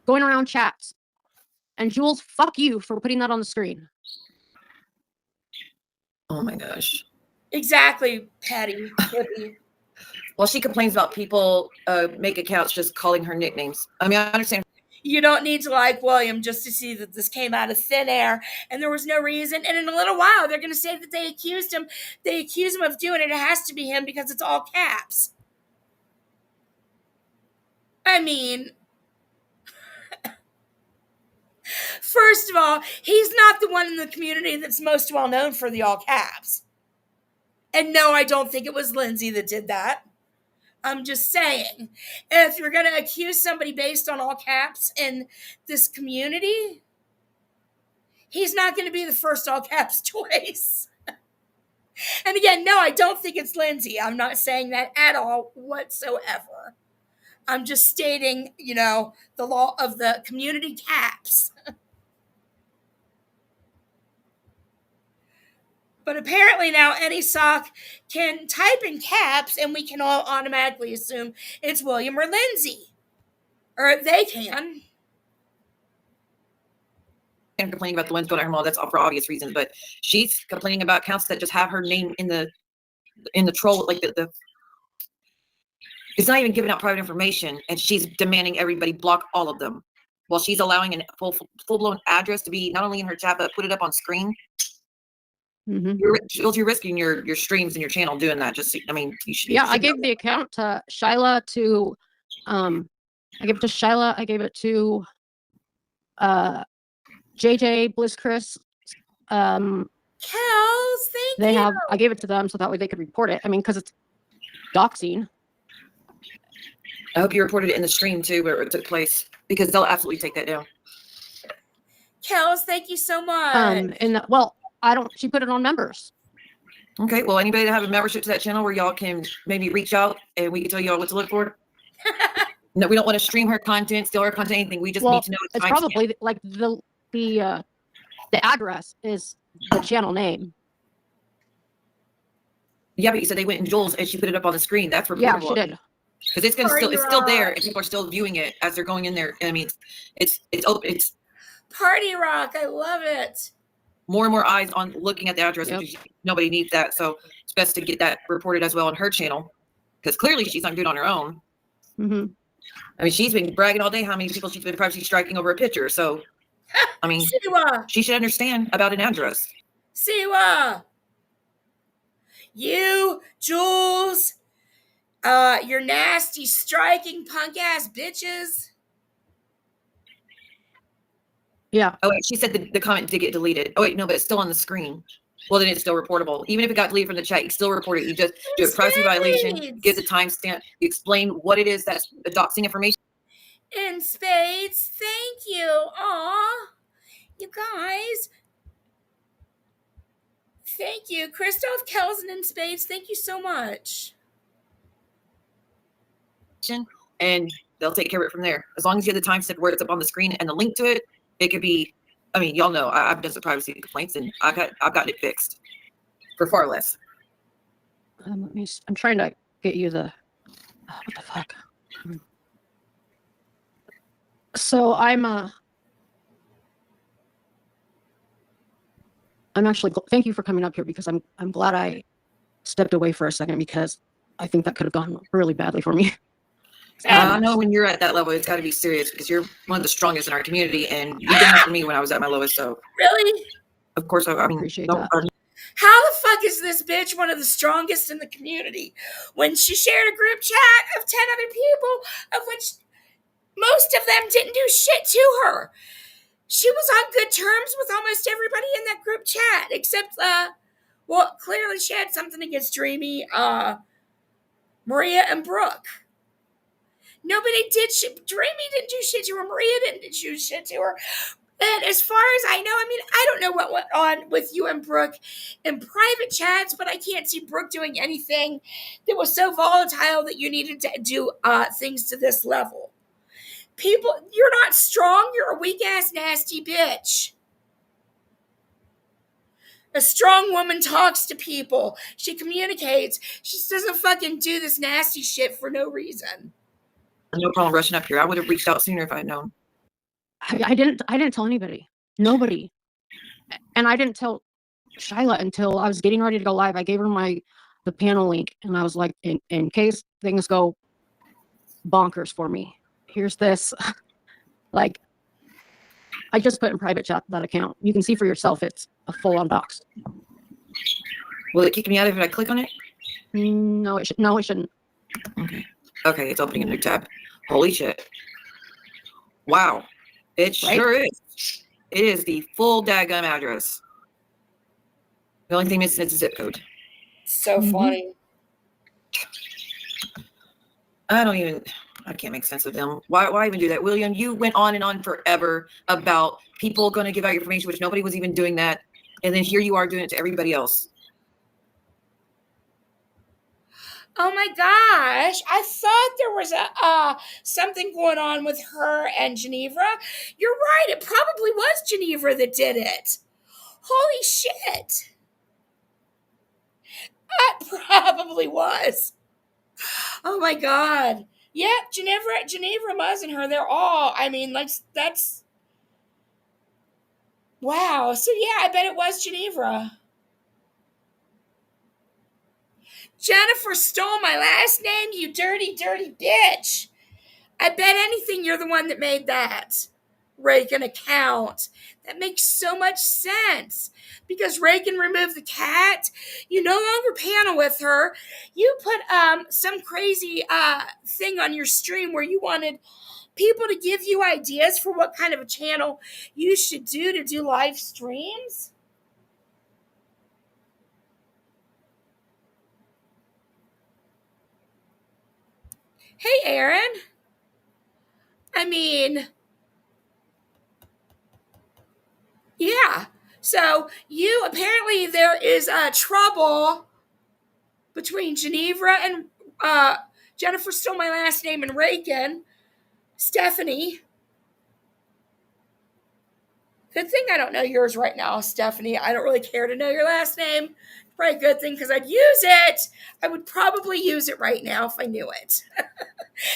going around chats. And Jules, fuck you for putting that on the screen. Oh my gosh. Exactly, Patty. Hippie. Well, she complains about people make accounts just calling her nicknames. I mean, I understand. You don't need to like William just to see that this came out of thin air and there was no reason. And in a little while, they're going to say that they accused him. They accuse him of doing it. It has to be him because it's all caps. I mean, first of all, he's not the one in the community that's most well known for the all caps. And no, I don't think it was Lindsay that did that. I'm just saying, if you're going to accuse somebody based on all caps in this community, he's not going to be the first all caps choice. And again, no, I don't think it's Lindsay. I'm not saying that at all whatsoever. I'm just stating, the law of the community caps. But apparently now any sock can type in caps and we can all automatically assume it's William or Lindsay. Or they can. And complaining about the ones going to her mall, that's all for obvious reasons, but she's complaining about accounts that just have her name in the troll, like the it's not even giving out private information, and she's demanding everybody block all of them while she's allowing a full-blown address to be not only in her chat but put it up on screen. You're risking your streams and your channel doing that. You should. Yeah, I gave the account to Shyla to I gave it to Shyla, I gave it to JJ, Bliss Chris. Kels, thank you. I gave it to them so that way they could report it. I mean, because it's doxing. I hope you reported it in the stream too where it took place, because they'll absolutely take that down. Kels, thank you so much. She put it on members. Okay, well, anybody that have a membership to that channel where y'all can maybe reach out and we can tell y'all what to look for. No, we don't want to stream her content, steal her content, anything. We just need to know it's probably like the address is the channel name. Yeah, but you said they went in Joel's and she put it up on the screen. That's reportable. Yeah, she did. Because it's still there and people are still viewing it as they're going in there. I mean, it's open. It's Party Rock. I love it. More and more eyes on looking at the address. Yep. Nobody needs that, so it's best to get that reported as well on her channel, because clearly she's not doing it on her own. I mean, she's been bragging all day how many people she's been privacy striking over a picture. So, I mean, she should understand about an address. Siwa, you, Jules, you're nasty, striking, punk ass bitches. Yeah. Oh, wait, she said the comment did get deleted. Oh, wait, no, but it's still on the screen. Well, then it's still reportable. Even if it got deleted from the chat, you still report it. You just do a privacy violation, gives a timestamp, you explain what it is that's doxing information. In spades, thank you. Aw, you guys. Thank you. Christoph Kelsen in spades, thank you so much. And they'll take care of it from there. As long as you have the timestamp where it's up on the screen and the link to it, it could be, I mean, y'all know I've done some privacy complaints and I've gotten it fixed for far less. I'm trying to get you the, what the fuck? So I'm actually, thank you for coming up here, because I'm glad I stepped away for a second, because I think that could have gone really badly for me. I know when you're at that level, it's got to be serious, because you're one of the strongest in our community, and you did that for me when I was at my lowest. So really, of course, I mean, appreciate that. How the fuck is this bitch one of the strongest in the community when she shared a group chat of 10 other people, of which most of them didn't do shit to her? She was on good terms with almost everybody in that group chat, except, clearly she had something against Dreamy, Maria, and Brooke. Nobody did shit. Dreamy didn't do shit to her. Maria didn't do shit to her. And as far as I know, I mean, I don't know what went on with you and Brooke in private chats, but I can't see Brooke doing anything that was so volatile that you needed to do things to this level. People, you're not strong. You're a weak-ass, nasty bitch. A strong woman talks to people. She communicates. She doesn't fucking do this nasty shit for no reason. No problem rushing up here. I would have reached out sooner if I'd known. I didn't tell anybody. Nobody. And I didn't tell Shyla until I was getting ready to go live. I gave her my the panel link, and I was like, in case things go bonkers for me, here's this. Like, I just put in private chat that account. You can see for yourself, it's a full-on dox. Will it kick me out if I click on it? No, it shouldn't. Okay. Okay, it's opening a new tab. Holy shit. Wow. It sure is. It is the full daggum address. The only thing missing is the zip code. So funny. I can't make sense of them. Why even do that? William, you went on and on forever about people going to give out your information, which nobody was even doing that. And then here you are doing it to everybody else. Oh my gosh. I thought there was something going on with her and Geneva. You're right. It probably was Geneva that did it. Holy shit. It probably was. Oh my God. Yeah, Geneva, Muzz, and her, they're all, I mean, like, that's, wow. So yeah, I bet it was Geneva. Jennifer stole my last name, you dirty, dirty bitch. I bet anything you're the one that made that Reagan account. That makes so much sense. Because Reagan removed the cat. You no longer panel with her. You put some crazy thing on your stream where you wanted people to give you ideas for what kind of a channel you should do to do live streams. Hey, Aaron. I mean, yeah. So you apparently there is trouble between Geneva and Jennifer stole my last name and Reagan. Stephanie. Good thing I don't know yours right now, Stephanie. I don't really care to know your last name. Probably a good thing because I'd use it. I would probably use it right now if I knew it.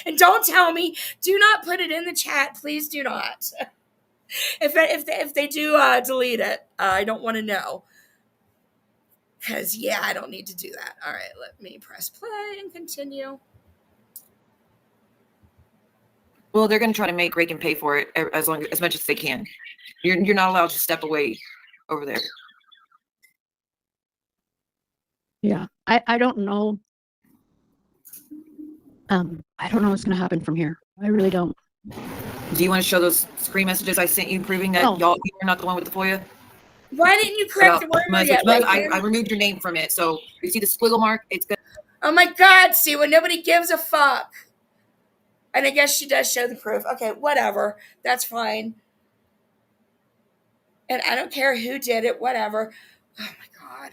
And don't tell me. Do not put it in the chat. Please do not. If they do delete it, I don't want to know. Because, yeah, I don't need to do that. All right, let me press play and continue. Well, they're going to try to make Reagan pay for it as much as they can. You're not allowed to step away over there. Yeah, I don't know. I don't know what's going to happen from here. I really don't. Do you want to show those screen messages I sent you proving that you were not the one with the FOIA? Why didn't you correct the word yet? I removed your name from it, so you see the squiggle mark. It's good. Oh my God, see, when nobody gives a fuck. And I guess she does show the proof. Okay, whatever. That's fine. And I don't care who did it, whatever. Oh my God.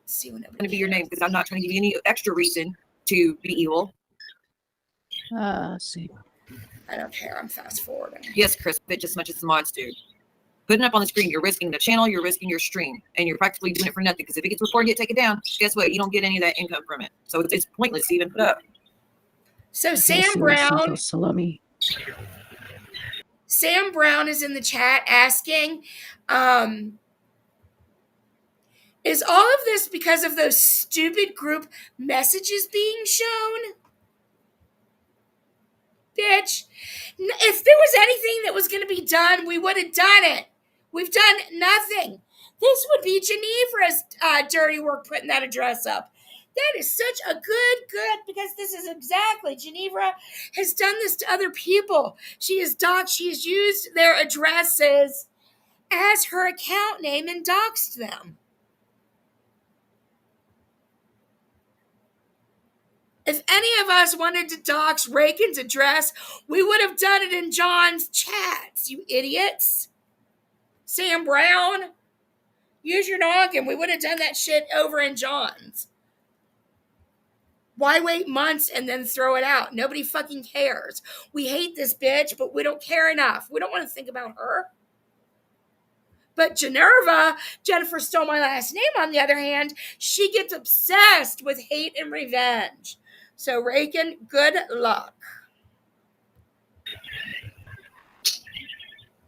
Let's see when nobody. It's going to be your name because I'm not trying to give you any extra reason to be evil. Let's see. I don't care. I'm fast forwarding. Yes, Chris, just as much as the mods do. Putting up on the screen, you're risking the channel, you're risking your stream, and you're practically doing it for nothing. Because if it gets reported, you take it down. Guess what? You don't get any of that income from it. So it's pointless to even put up. So Sam Brown is in the chat asking, is all of this because of those stupid group messages being shown? Bitch, if there was anything that was going to be done, we would have done it. We've done nothing. This would be Geneva's dirty work putting that address up. That is such a good, because this is exactly, Geneva has done this to other people. She has used their addresses as her account name and doxed them. If any of us wanted to dox Reagan's address, we would have done it in John's chats, you idiots. Sam Brown, use your noggin. We would have done that shit over in John's. Why wait months and then throw it out? Nobody fucking cares. We hate this bitch, but we don't care enough. We don't want to think about her. But Jennifer stole my last name, on the other hand, she gets obsessed with hate and revenge. So, Reagan, good luck.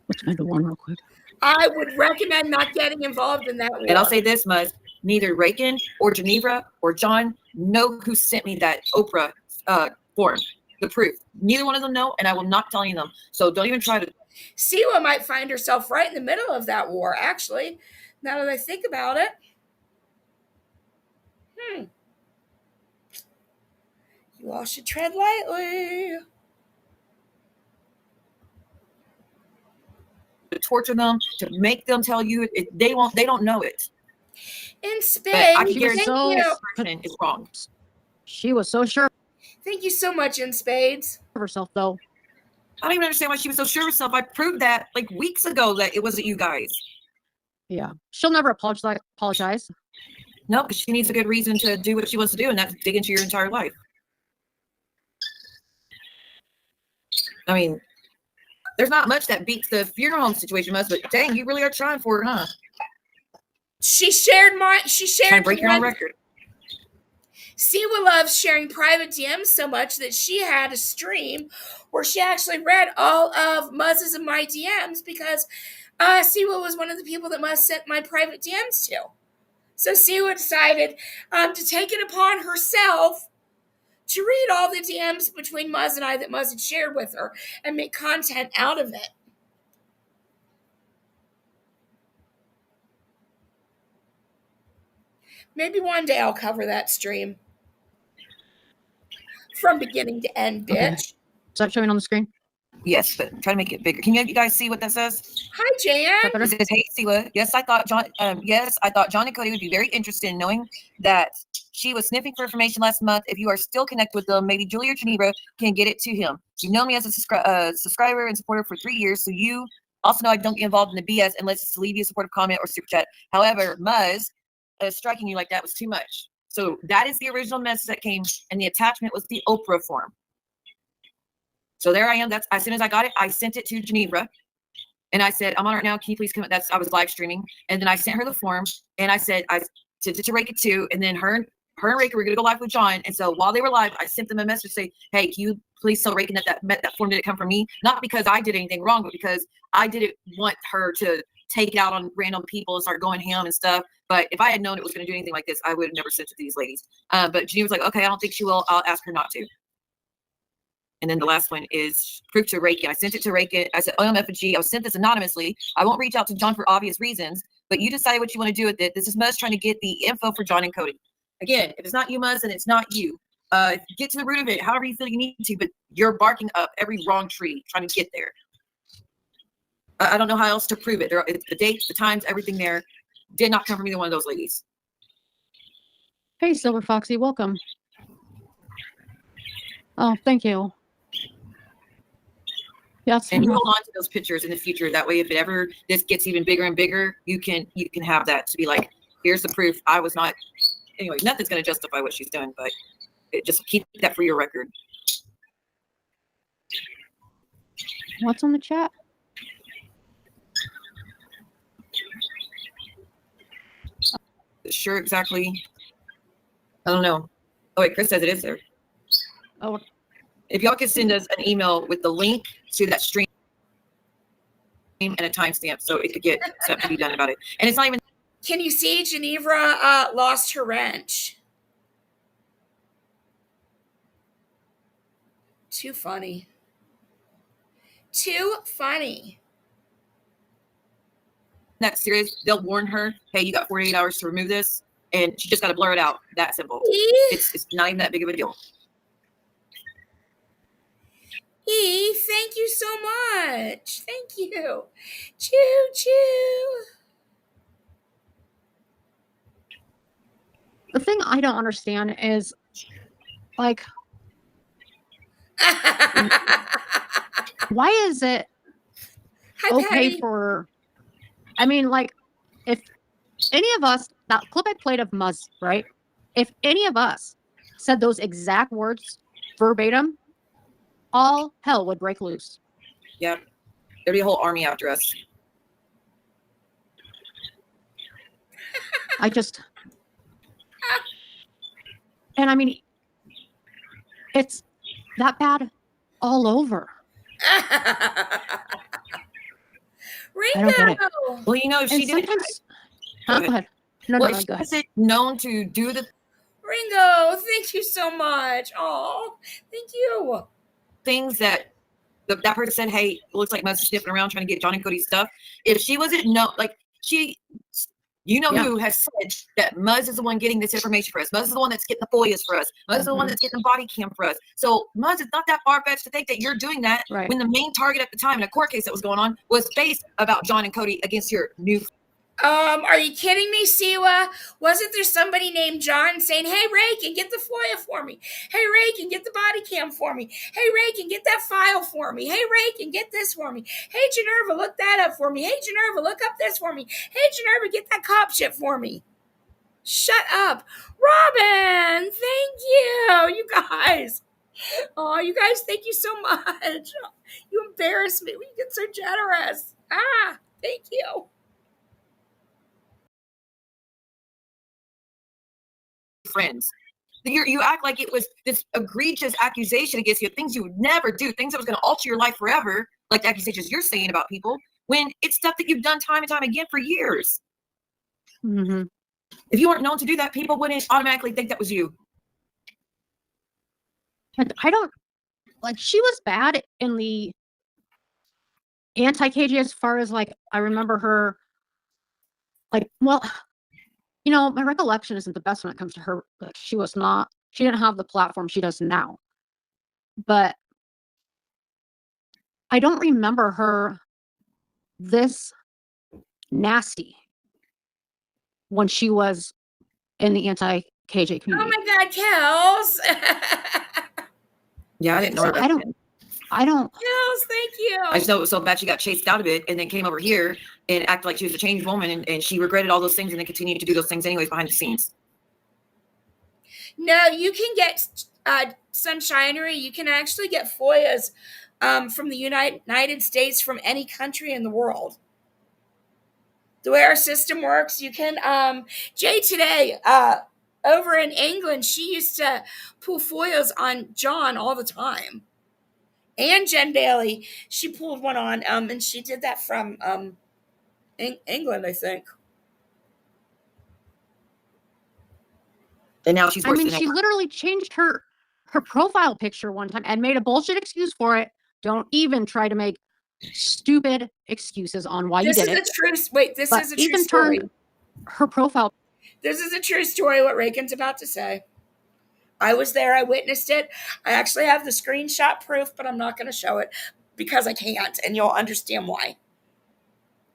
Let's find the one real quick. I would recommend not getting involved in that war. And I'll say this much. neither Rakin or Geneva or John know who sent me that Oprah form, the proof. Neither one of them know, and I will not tell any of them. So don't even try to. Siwa might find herself right in the middle of that war, actually, now that I think about it. You all should tread lightly. To torture them, to make them tell you they don't know it. In But I spades, can guarantee thank you. person is wrong. She was so sure Thank you so much, in spades. of herself, though. I don't even understand why she was so sure of herself. I proved that like weeks ago that it wasn't you guys. Yeah. She'll never apologize. No, because she needs a good reason to do what she wants to do, and that's dig into your entire life. I mean, there's not much that beats the funeral home situation much, but dang, you really are trying for it, huh? She shared Trying to break your own record. Siwa loves sharing private DMs so much that she had a stream where she actually read all of Muzz's and my DMs because Siwa was one of the people that Muzz sent my private DMs to. So Siwa decided to take it upon herself to read all the DMs between Muzz and I that Muzz had shared with her and make content out of it. Maybe one day I'll cover that stream. From beginning to end, bitch. Okay. Is that showing on the screen? Yes, but try to make it bigger. Can you guys see what that says? Hi, Jan. It says, "Hey, Siwa. Yes, I thought John and Cody would be very interested in knowing that she was sniffing for information last month. If you are still connected with them, maybe Julie or Geneva can get it to him. You know me as a subscriber and supporter for 3 years, so you also know I don't get involved in the BS unless it's to leave you a supportive comment or super chat. However, Muzz striking you like that was too much. So that is the original message that came, and the attachment was the Oprah form. So there I am. That's as soon as I got it, I sent it to Geneva. And I said, I'm on right now. Can you please come? I was live streaming. And then I sent her the form. And I said, I sent it to Raka too. And then her and Raka were going to go live with John. And so while they were live, I sent them a message say, hey, can you please tell Raka that form didn't come from me? Not because I did anything wrong, but because I didn't want her to take it out on random people and start going ham and stuff. But if I had known it was going to do anything like this, I would have never sent it to these ladies. But Geneva was like, okay, I don't think she will. I'll ask her not to. And then the last one is proof to Raka. I sent it to Raka. I said, OMFG, I was sent this anonymously. I won't reach out to John for obvious reasons, but you decide what you want to do with it. This is Muzz trying to get the info for John and Cody. Again, if it's not you, Muzz, then it's not you. Get to the root of it, however you feel you need to, but you're barking up every wrong tree trying to get there. I don't know how else to prove it. The dates, the times, everything there did not come from either one of those ladies. Hey, Silver Foxy, welcome. Oh, thank you. Yes. And you hold on to those pictures in the future. That way, if it ever this gets even bigger and bigger, you can have that to be like, here's the proof. I was not. Anyway, nothing's going to justify what she's done, but just keep that for your record. What's on the chat? Sure, exactly. I don't know. Oh wait, Chris says it is there. Oh. If y'all could send us an email with the link to that stream and a timestamp so it could get something to be done about it. And it's not even. Can you see Geneva lost her wrench? Too funny. Too funny. That serious, they'll warn her, hey, you got 48 hours to remove this, and she just got to blur it out. That simple. It's not even that big of a deal. Thank you so much. Thank you. Choo choo. The thing I don't understand is, like, why is it okay Patty. for, I mean, like, if any of us, that clip I played of Muzz, right? If any of us said those exact words verbatim, all hell would break loose. Yeah. There'd be a whole army after us. And I mean, it's that bad all over. Ringo. I don't get it. Well, you know, if she And did it. sometimes, huh? Go ahead. No, Well, no, she go ahead. wasn't known to do the Ringo, thank you so much. Oh, thank you. things that that person said, hey, it looks like Muzz is sniffing around trying to get John and Cody's stuff. If she wasn't Yeah. who has said that Muzz is the one getting this information for us. Muzz is the one that's getting the FOIAs for us. Muzz is the one that's getting the body cam for us. So Muzz is not that far-fetched to think that you're doing that Right. when the main target at the time in a court case that was going on was based about John and Cody against your new. Are you kidding me, Siwa? Wasn't there somebody named John saying, hey, Ray, can get the FOIA for me? Hey, Ray, can get the body cam for me? Hey, Ray, can get that file for me? Hey, Ray, can get this for me? Hey, Generva, look that up for me. Hey, Generva, look up this for me. Hey, Generva, get that cop shit for me. Shut up. Robin, thank you. You guys. Oh, you guys, thank you so much. You embarrass me when you get so generous. Thank you. Friends. You act like it was this egregious accusation against you, things you would never do, things that was going to alter your life forever, like the accusations you're saying about people, when it's stuff that you've done time and time again for years. Mm-hmm. If you weren't known to do that, people wouldn't automatically think that was you. I don't like. She was bad in the anti-KJ as far as like I remember her. Like, well, my recollection isn't the best when it comes to her. Like, she didn't have the platform she does now. But I don't remember her this nasty when she was in the anti-KJ community. Oh my God, Kels. Yeah, I didn't know So her. I don't. Kels, thank you. I just know it was so bad she got chased out of it and then came over here and acted like she was a changed woman and she regretted all those things and then continued to do those things anyways behind the scenes. No, you can get Sunshinery. You can actually get FOIAs from the United States, from any country in the world. The way our system works, you can. Jay today, over in England, she used to pull FOIAs on John all the time. And Jen Bailey, she pulled one on, and she did that from England, I think. And now she's worse than she ever. literally changed her profile picture one time and made a bullshit excuse for it. Don't even try to make stupid excuses on why you did it. This is a true story. Turned her profile. This is a true story, what Reagan's about to say. I was there. I witnessed it. I actually have the screenshot proof, but I'm not going to show it because I can't, and you'll understand why.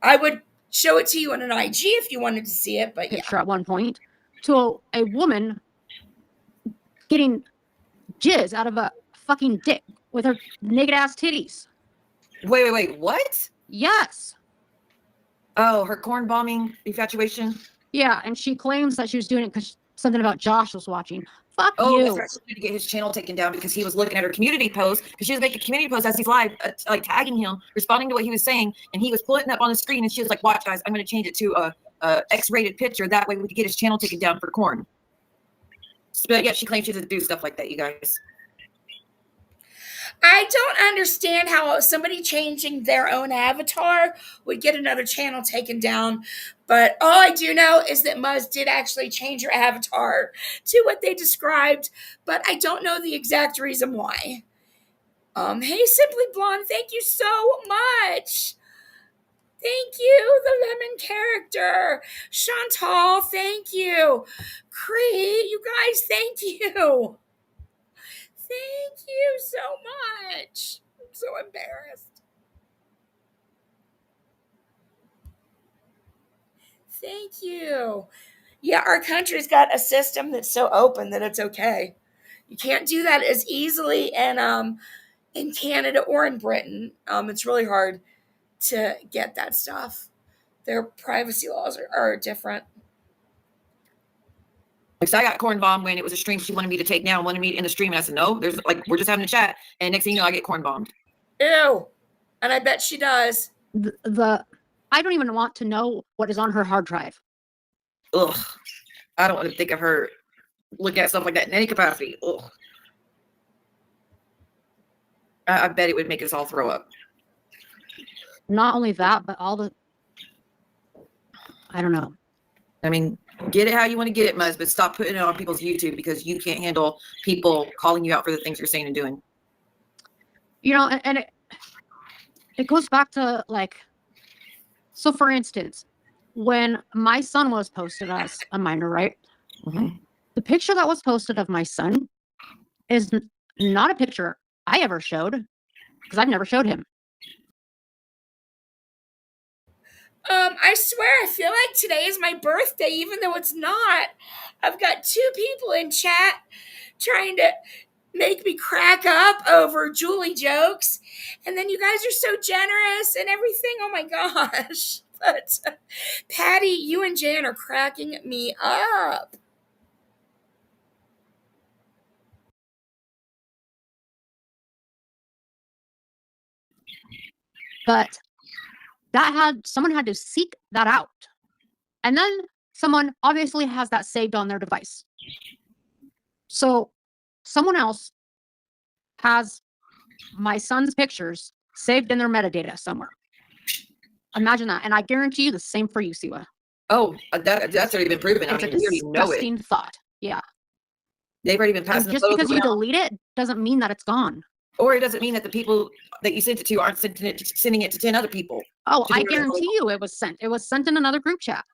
I would show it to you in an IG if you wanted to see it, but picture at one point to a woman getting jizz out of a fucking dick with her naked ass titties. Wait, what? Yes. Oh, her corn bombing infatuation? Yeah, and she claims that she was doing it because something about Josh was watching. Fuck Oh, you. that's right. She wanted to get his channel taken down because he was looking at her community post, because she was making community posts as he's live, like tagging him, responding to what he was saying, and he was pulling it up on the screen, and she was like, watch, guys, I'm going to change it to a X-rated picture. That way we can get his channel taken down for corn. But yeah, she claims she doesn't do stuff like that, you guys. I don't understand how somebody changing their own avatar would get another channel taken down. But all I do know is that Muzz did actually change her avatar to what they described, but I don't know the exact reason why. Hey, Simply Blonde, thank you so much. Thank you, the lemon character. Chantal, thank you. Cree, you guys, thank you. Thank you so much. I'm so embarrassed. Thank you. Yeah, our country's got a system that's so open that it's okay. You can't do that as easily in Canada or in Britain. It's really hard to get that stuff. Their privacy laws are different. Like, so I got corn bombed when it was a stream she wanted me to take down, wanted me in the stream, and I said, no, there's like, we're just having a chat, and next thing you know, I get corn bombed. Ew. And I bet she does. I don't even want to know what is on her hard drive. Ugh. I don't want to think of her looking at stuff like that in any capacity. Ugh. I bet it would make us all throw up. Not only that, but all the, I don't know. I mean, get it how you want to get it, Muzz, but stop putting it on people's YouTube because you can't handle people calling you out for the things you're saying and doing. You know, and it goes back to like, so for instance, when my son was posted as a minor, right? Mm-hmm. The picture that was posted of my son is not a picture I ever showed because I've never showed him. I swear, I feel like today is my birthday, even though it's not. I've got 2 people in chat trying to make me crack up over Julie jokes. And then you guys are so generous and everything. Oh my gosh. But Patty, you and Jan are cracking me up. But someone had to seek that out. And then someone obviously has that saved on their device. So someone else has my son's pictures saved in their metadata somewhere. Imagine that. And I guarantee you the same for you, Siwa. Oh, that's already been proven. It's I mean, a we already know it. disgusting thought. Yeah. They've already been And passing just the because you around. delete it doesn't mean that it's gone. Or it doesn't mean that the people that you sent it to aren't sending it to 10 other people. Oh, I guarantee you it was sent. It was sent in another group chat.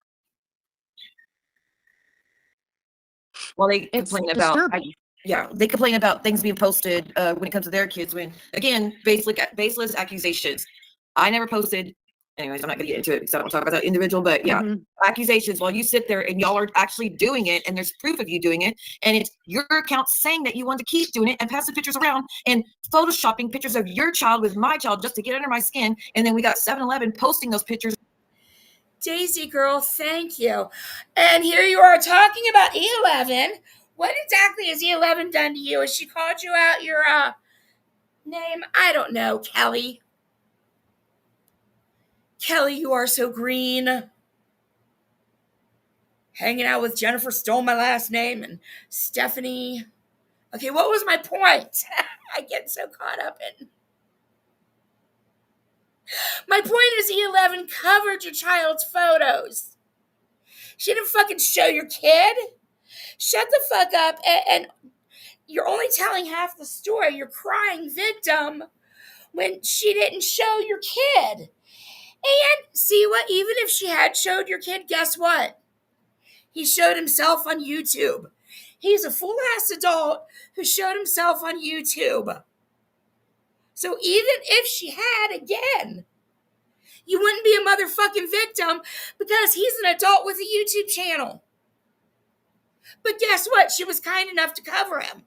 Well, they It's complain disturbing. they complain about things being posted when it comes to their kids. When again, baseless accusations. I never posted. Anyways, I'm not gonna get into it because I don't want to talk about that individual. But yeah, accusations. While you sit there and y'all are actually doing it, and there's proof of you doing it, and it's your account saying that you want to keep doing it and passing pictures around and photoshopping pictures of your child with my child just to get under my skin, and then we got 7-Eleven posting those pictures. Daisy girl, thank you. And here you are talking about E11. What exactly has E11 done to you? Has she called you out your name? I don't know, Kelly. Kelly, you are so green. Hanging out with Jennifer stole my last name and Stephanie. Okay, what was my point? I get so caught up in. My point is E11 covered your child's photos. She didn't fucking show your kid. Shut the fuck up and you're only telling half the story. You're crying victim when she didn't show your kid. And see what? Even if she had showed your kid, guess what? He showed himself on YouTube. He's a full-ass adult who showed himself on YouTube. So even if she had, again, you wouldn't be a motherfucking victim because he's an adult with a YouTube channel. But guess what? She was kind enough to cover him.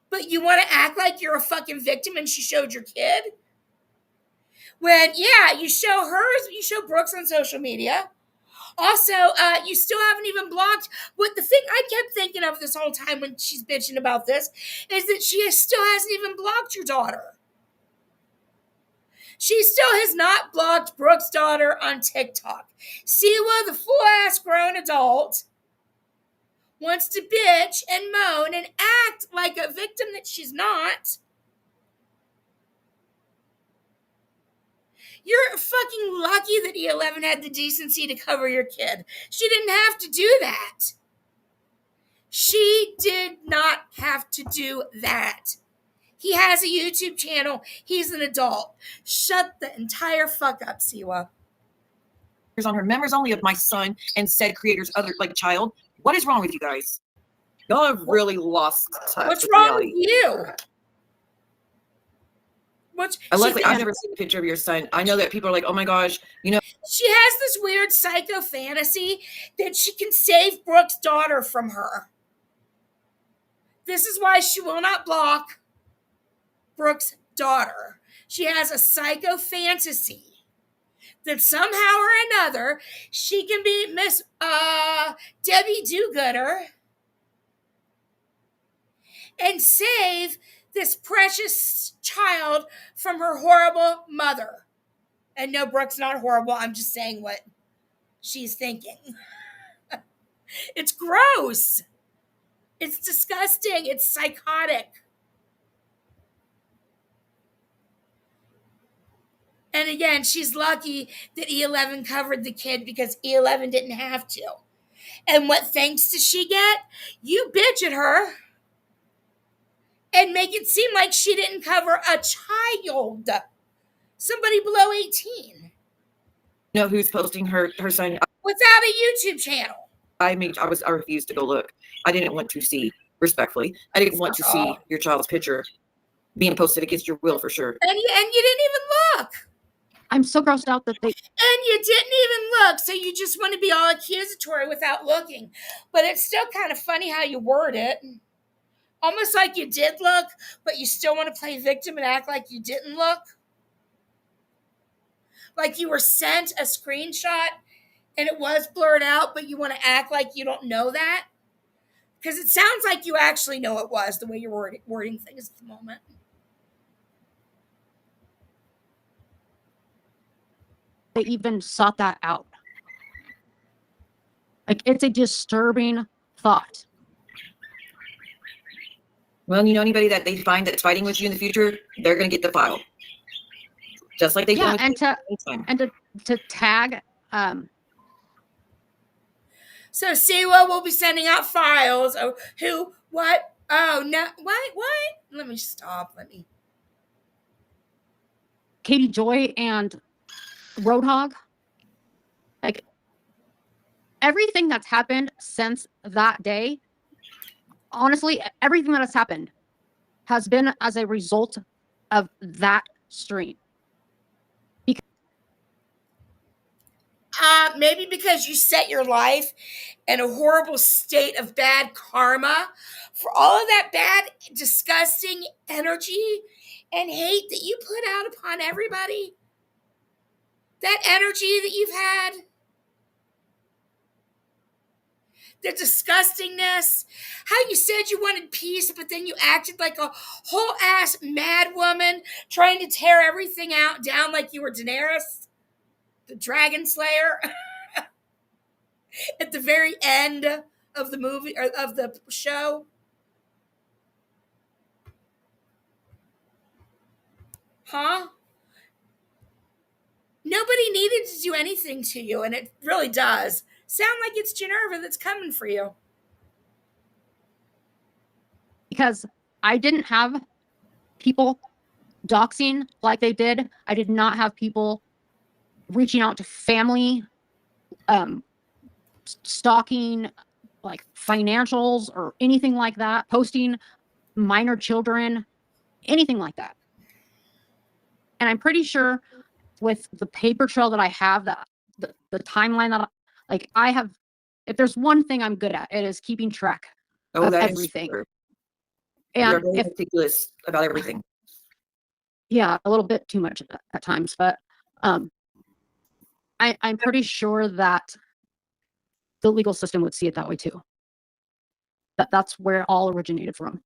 But you want to act like you're a fucking victim and she showed your kid? When, yeah, you show hers, you show Brooks on social media. Also, you still haven't even blocked. What the thing I kept thinking of this whole time when she's bitching about this is that she still hasn't even blocked your daughter. She still has not blocked Brooks' daughter on TikTok. Siwa, the full-ass grown adult, wants to bitch and moan and act like a victim that she's not. You're fucking lucky that E11 had the decency to cover your kid. She didn't have to do that. She did not have to do that. He has a YouTube channel. He's an adult. Shut the entire fuck up, Siwa. On her members only of my son and said creator's other child. What is wrong with you guys? Y'all have really lost touch. What's wrong with you? Leslie, I've never seen a picture of your son. I know that people are like, oh my gosh, She has this weird psycho fantasy that she can save Brooks' daughter from her. This is why she will not block Brooks' daughter. She has a psycho fantasy that somehow or another she can be Miss Debbie Do-Gooder and save this precious child from her horrible mother. And no, Brooke's not horrible. I'm just saying what she's thinking. It's gross. It's disgusting. It's psychotic. And again, she's lucky that E11 covered the kid because E11 didn't have to. And what thanks does she get? You bitch at her and make it seem like she didn't cover a child, somebody below 18. You know who's posting her son? Without a YouTube channel. I refused to go look. I didn't want to see, respectfully. I didn't want to see your child's picture being posted against your will for sure. And you didn't even look. I'm so grossed out that they. And you didn't even look, so you just want to be all accusatory without looking. But it's still kind of funny how you word it. Almost like you did look, but you still want to play victim and act like you didn't look. Like you were sent a screenshot and it was blurred out, but you want to act like you don't know that. Because it sounds like you actually know it was, the way you're wording things at the moment. They even sought that out. Like, it's a disturbing thought. Well, you know anybody that they find that's fighting with you in the future, they're going to get the file. Just like they've done and to tag. So Siwa will be sending out files. Oh, who? What? Oh, no. What? Let me stop. Katie Joy and Roadhog. Like, everything that's happened since that day, honestly, everything that has happened has been as a result of that stream. Maybe because you set your life in a horrible state of bad karma for all of that bad, disgusting energy and hate that you put out upon everybody. That energy that you've had. The disgustingness. How you said you wanted peace, but then you acted like a whole ass mad woman trying to tear everything down like you were Daenerys, the Dragon Slayer. At the very end of the movie or of the show. Huh? Nobody needed to do anything to you, and it really does sound like it's Generva that's coming for you. Because I didn't have people doxing like they did. I did not have people reaching out to family, stalking like financials or anything like that, posting minor children, anything like that. And I'm pretty sure with the paper trail that I have, that the timeline that I have, if there's one thing I'm good at, it is keeping track of everything. And you're very meticulous about everything. Yeah, a little bit too much at times, but I'm pretty sure that the legal system would see it that way too. That's where it all originated from.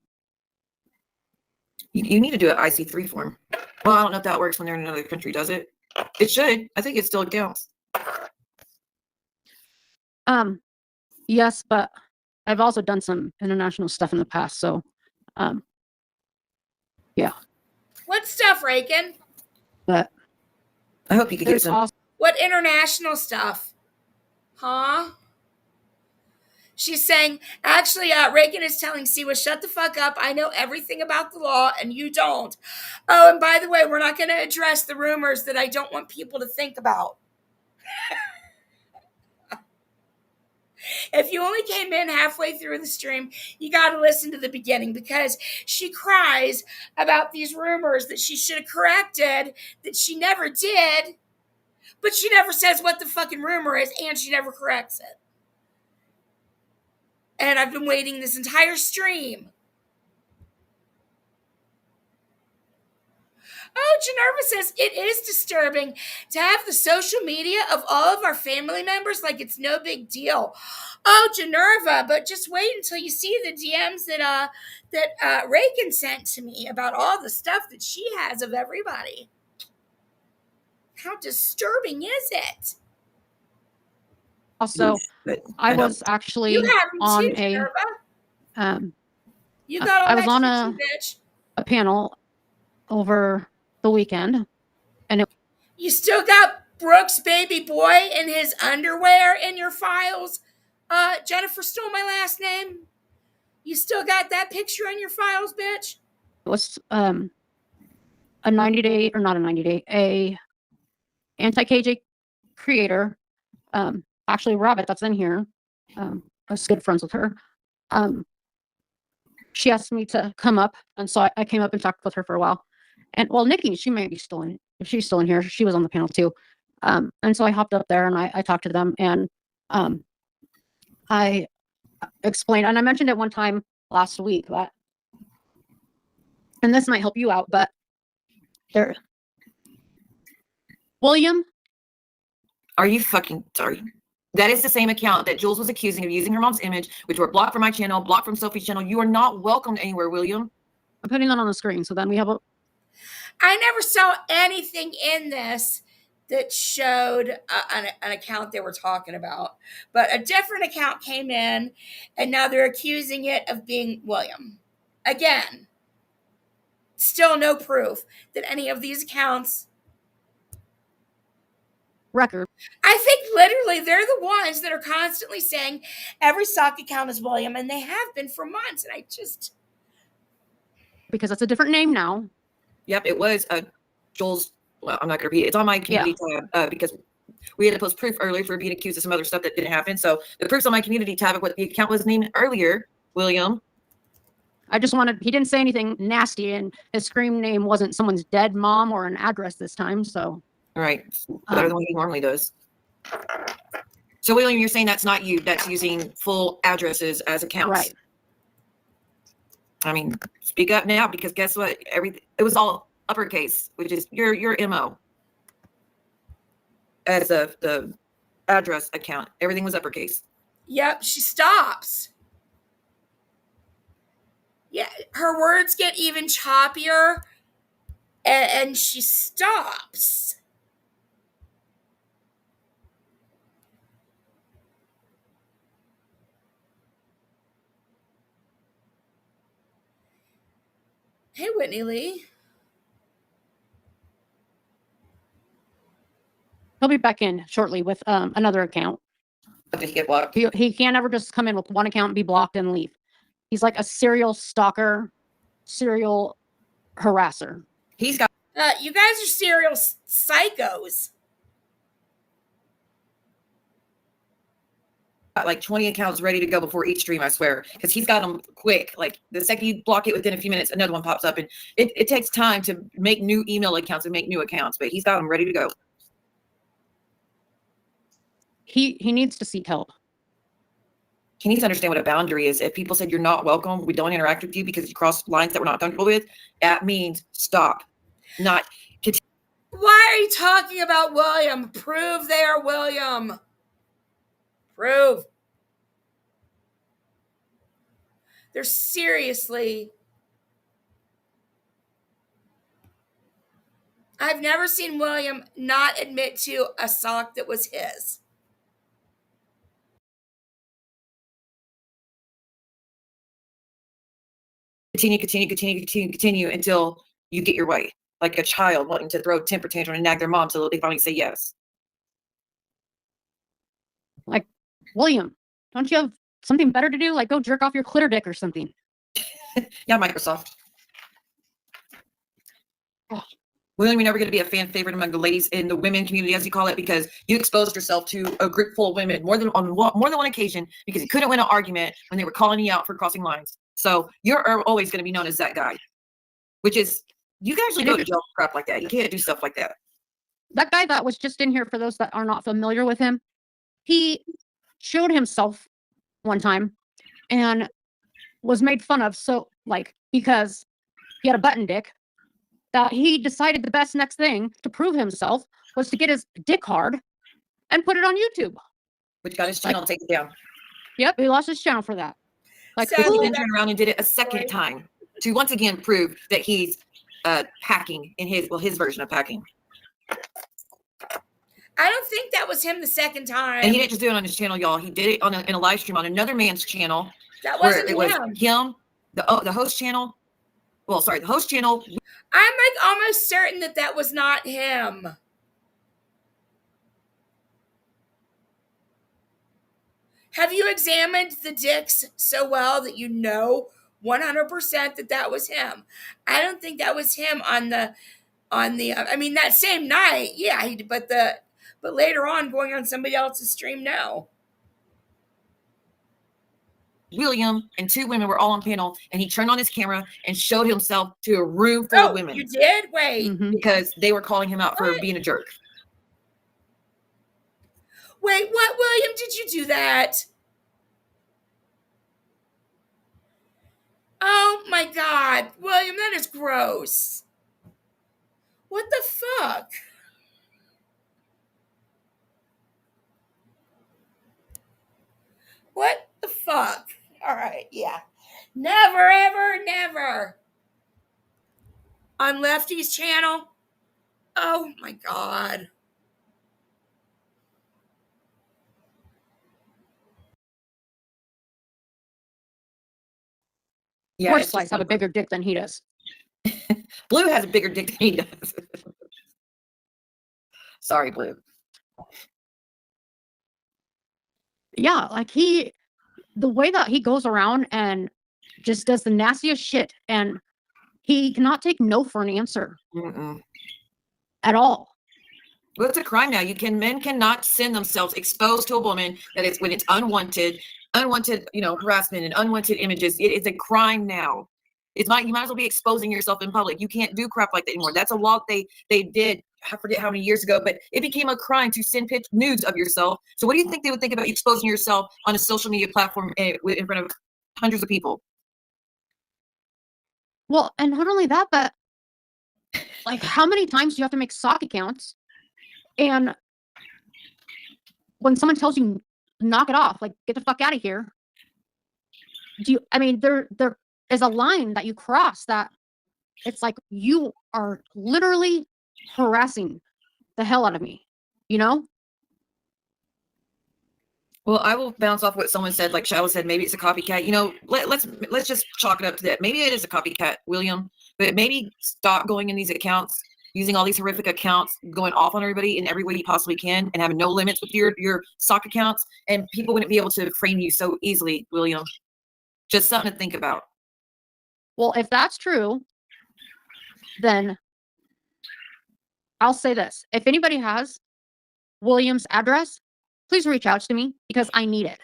You need to do an IC3 form. Well, I don't know if that works when they're in another country, does it? It should. I think it still counts. Yes, but I've also done some international stuff in the past, so yeah. What stuff, Rakin? But I hope you can get some. What international stuff? Huh? She's saying, actually, Reagan is telling Siwa, shut the fuck up. I know everything about the law and you don't. Oh, and by the way, we're not going to address the rumors that I don't want people to think about. If you only came in halfway through the stream, you got to listen to the beginning because she cries about these rumors that she should have corrected, that she never did, but she never says what the fucking rumor is and she never corrects it. And I've been waiting this entire stream. Oh, Generva says, it is disturbing to have the social media of all of our family members like it's no big deal. Oh, Generva, but just wait until you see the DMs that Reagan sent to me about all the stuff that she has of everybody. How disturbing is it? Also, I was actually on too, you got all I was that on too, bitch. a panel over the weekend, and You still got Brooks' baby boy in his underwear in your files? Jennifer stole my last name. You still got that picture in your files, bitch? It was a 90-day, or not a 90-day, a anti-KJ creator, actually Rabbit, that's in here. I was good friends with her. She asked me to come up, and so I came up and talked with her for a while. And well, Nikki, she may be still in. If she's still in here, she was on the panel too. And so I hopped up there and I talked to them, and I explained, and I mentioned it one time last week that, and this might help you out, but there, William. Are you fucking sorry? That is the same account that Jules was accusing of using her mom's image, which were blocked from my channel, blocked from Sophie's channel. You are not welcomed anywhere, William. I'm putting that on the screen. So then we have a. I never saw anything in this that showed an account they were talking about, but a different account came in, and now they're accusing it of being William. Again, still no proof that any of these accounts. Record. I think literally they're the ones that are constantly saying every sock account is William, and they have been for months, and I just. Because it's a different name now. Yep, it was Jules. Well, I'm not going to repeat it. It's on my community tab because we had to post proof earlier for being accused of some other stuff that didn't happen. So the proof's on my community tab of what the account was named earlier, William. I just wanted, he didn't say anything nasty, and his scream name wasn't someone's dead mom or an address this time. So. All right. Better than what he normally does. So, William, you're saying that's not you. That's using full addresses as accounts. Right. I mean, speak up now, because guess what? Everything, it was all uppercase, which is your MO. As the address account, everything was uppercase. Yep, she stops. Yeah, her words get even choppier, and she stops. Hey, Whitney Lee. He'll be back in shortly with another account. Did he get blocked? He can't ever just come in with one account and be blocked and leave. He's like a serial stalker, serial harasser. He's got. You guys are serial psychos. Like 20 accounts ready to go before each stream, I swear, because he's got them quick. Like the second you block it, within a few minutes another one pops up, and it takes time to make new email accounts and make new accounts, but he's got them ready to go. He needs to seek help. He needs to understand what a boundary is. If people said you're not welcome, we don't interact with you because you crossed lines that we're not comfortable with, that means stop. Not continue. Why are you talking about William? Prove they are William. Prove. They're seriously. I've never seen William not admit to a sock that was his. Continue until you get your way. Like a child wanting to throw a temper tantrum and nag their mom till they finally say yes. Like, William, don't you have something better to do? Like, go jerk off your clitter dick or something. Yeah, Microsoft. Oh. William, you're never going to be a fan favorite among the ladies in the women community, as you call it, because you exposed yourself to a group full of women more than one occasion because you couldn't win an argument when they were calling you out for crossing lines. So you're always going to be known as that guy, which is, you can actually go to jail for crap like that. You can't do stuff like that. That guy that was just in here, for those that are not familiar with him, he showed himself one time and was made fun of. So, like, because he had a button dick, that he decided the best next thing to prove himself was to get his dick hard and put it on YouTube. Which got his channel taken down. Yep, he lost his channel for that. Like, So- He then turned around and did it a second time to once again prove that he's hacking in his version of hacking. I don't think that was him the second time. And he didn't just do it on his channel, y'all. He did it in a live stream on another man's channel. That Where wasn't it was him. him, the host channel. Well, sorry, the host channel. I'm like almost certain that was not him. Have you examined the dicks so well that you know 100% that that was him? I don't think that was him on the I mean, that same night, yeah, but later on going on somebody else's stream, no. William and two women were all on panel, and he turned on his camera and showed himself to a room full of women. You did? Wait. Because they were calling him out for being a jerk. Wait, what, William? Did you do that? Oh my God, William, that is gross. What the fuck? What the fuck? All right, yeah. Never, ever, never. On Lefty's channel? Oh my God. Yeah, Horse have a bigger dick than he does. Blue has a bigger dick than he does. Sorry, Blue. Yeah, like the way that he goes around and just does the nastiest shit, and he cannot take no for an answer at all. Well, it's a crime now. Men cannot send themselves exposed to a woman that is when it's unwanted, harassment and unwanted images. It is a crime now. It's not, you might as well be exposing yourself in public. You can't do crap like that anymore. That's a law they did, I forget how many years ago, but it became a crime to send nudes of yourself. So what do you think they would think about exposing yourself on a social media platform in front of hundreds of people? Well, and not only that, but like, how many times do you have to make sock accounts? And when someone tells you, knock it off, like, get the fuck out of here. There is a line that you cross that it's like, you are literally harassing the hell out of me, you know? Well, I will bounce off what someone said. Like Shadow said, maybe it's a copycat. Let's just chalk it up to that. Maybe it is a copycat, William, but maybe stop going in these accounts, using all these horrific accounts, going off on everybody in every way you possibly can, and having no limits with your sock accounts, and people wouldn't be able to frame you so easily, William. Just something to think about. Well, if that's true, then I'll say this. If anybody has William's address, please reach out to me because I need it.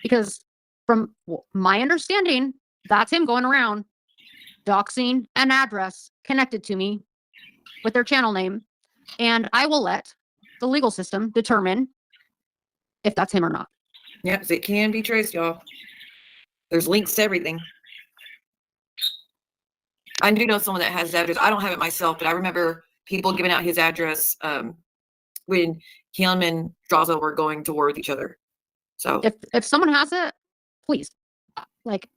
Because from my understanding, that's him going around doxing an address connected to me with their channel name. And I will let the legal system determine if that's him or not. Yeah, because it can be traced, y'all. There's links to everything. I do know someone that has his address. I don't have it myself, but I remember people giving out his address when him and Draza were going towards each other. So if someone has it, please, like,